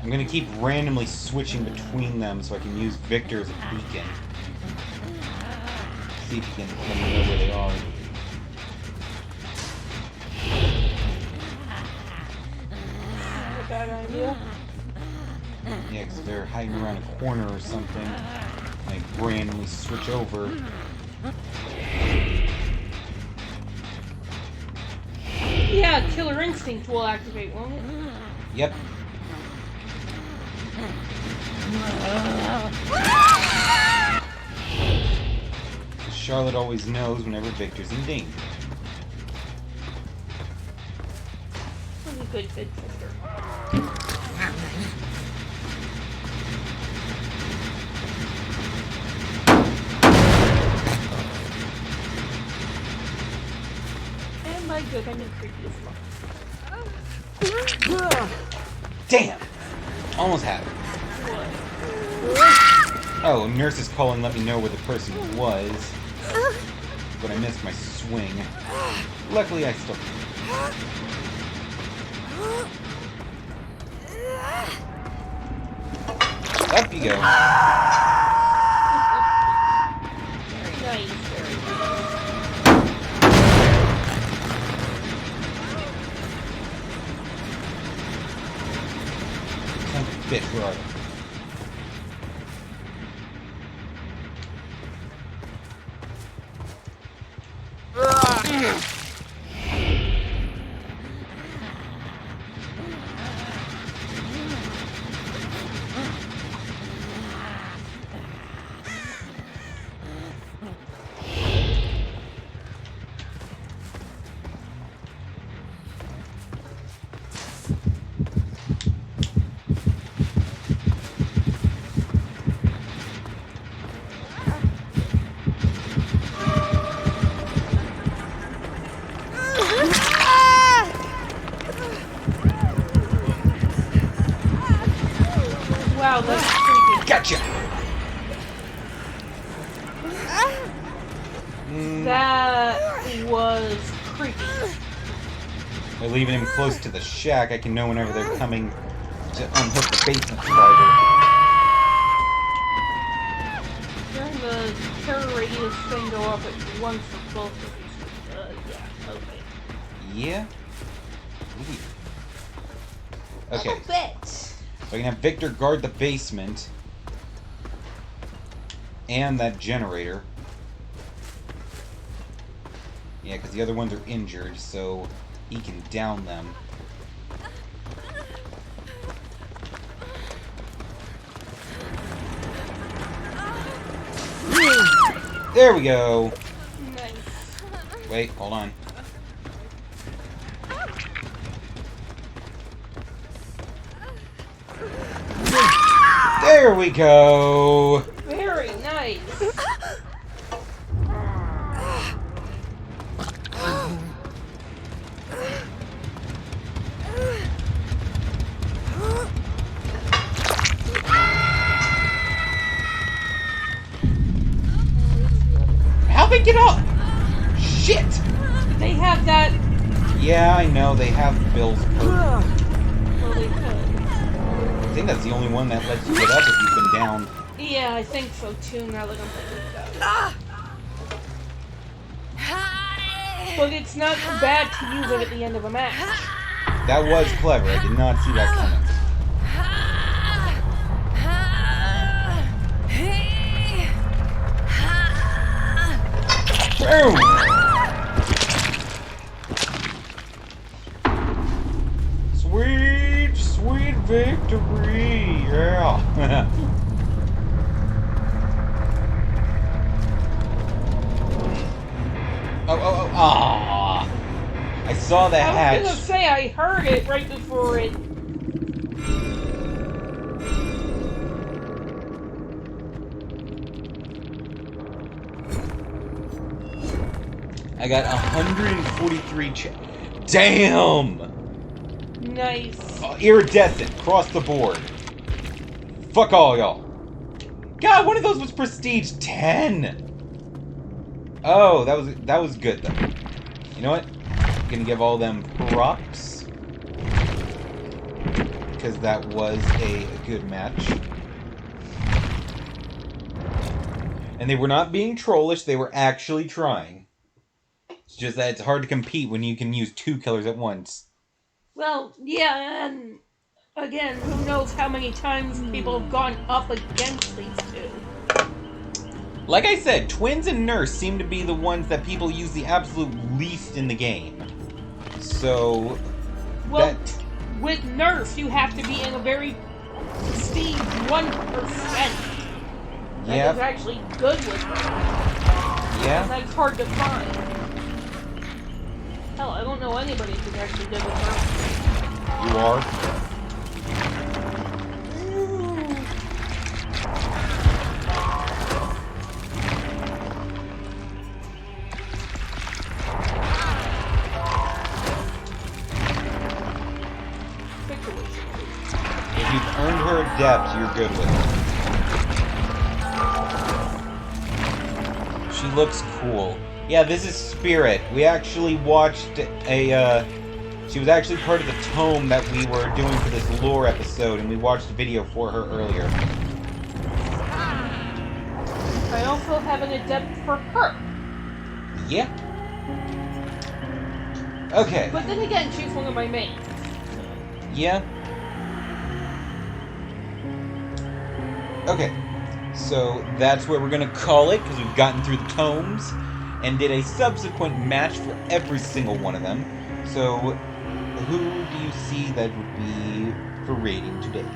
I'm gonna keep randomly switching between them so I can use Victor as a beacon. See if he can let me know where they are. Not a bad idea. Yeah, because they're hiding around a corner or something. I randomly switch over. Yeah, Killer Instinct will activate, won't it? Yep. Charlotte always knows whenever Victor's in danger. Let me good sister. And my good, I'm in creepy as well. Damn! Almost had it. Oh, nurse is calling, let me know where the person was. But I missed my swing. Luckily, I still... Up you go. Very nice, very nice. Son of a bitch, where are they? Wow, that's creepy. Gotcha! That was creepy. By leaving him close to the shack, I can know whenever they're coming to unhook the basement driver. During the terror radius thing go up at once for both of these. Yeah, okay. Yeah? Weird. Okay, A bit. so I can have Victor guard the basement and that generator. Yeah, because the other ones are injured, so he can down them. There we go! Nice. Wait, hold on. There we go! Very nice. How'd they get up? Shit! They have that. Yeah, I know, they have Bill's perk. Well, they could. I think that's the only one that lets you get up if you've been down. Yeah, I think so too, now that I'm thinking about it. But it's not bad to use it at the end of a match. That was clever, I did not see that coming. Boom! Sweet, sweet victory! Yeah! Ah! I saw the hatch. I was gonna say, I heard it right before it. I got 143 Damn! Nice. Iridescent, across the board. Fuck all y'all. God, one of those was prestige 10! Oh, that was good though. You know what? I'm gonna give all them props. Because that was a good match. And they were not being trollish, they were actually trying. It's just that it's hard to compete when you can use 2 killers at once. Well, yeah, and again, who knows how many times people have gone up against these two. Like I said, Twins and Nurse seem to be the ones that people use the absolute least in the game. So... Well, with Nurse, you have to be in a very prestige 1%. That is actually good with her. Yeah. And that's hard to find. Hell, I don't know anybody who's actually good with her. You are? If you've earned her adept, you're good with it. She looks cool. Yeah, this is Spirit. We actually watched a, she was actually part of the tome that we were doing for this lore episode, and we watched a video for her earlier. I also have an adept for her. Yeah. Okay. But then again, she's one of my mains. Yeah. Okay. So that's where we're gonna call it, because we've gotten through the tomes and did a subsequent match for every single one of them. So who do you see that would be for rating today?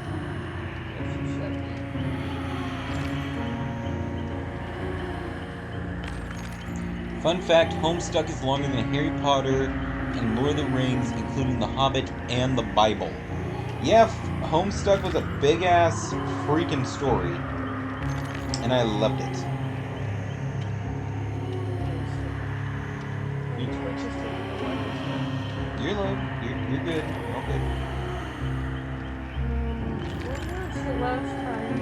Fun fact, Homestuck is longer than Harry Potter and Lord of the Rings, including The Hobbit and the Bible. Yeah, Homestuck was a big-ass freaking story. And I loved it. You're low. You're good. All good. When was the last time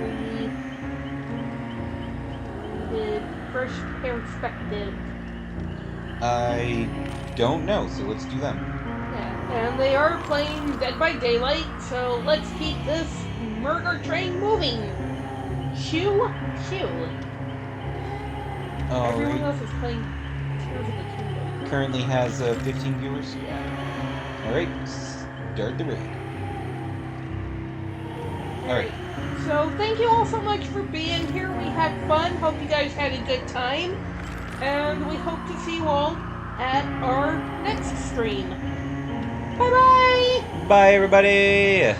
we did first perspective? I don't know, so let's do them. Yeah, and they are playing Dead by Daylight, so let's keep this murder train moving. Shoo, shoo. Everyone else is playing Tears of the Kingdom. Currently has 15 viewers. Yeah. Alright, start the raid. Alright. So thank you all so much for being here. We had fun. Hope you guys had a good time. And we hope to see you all at our next stream. Bye-bye! Bye, everybody!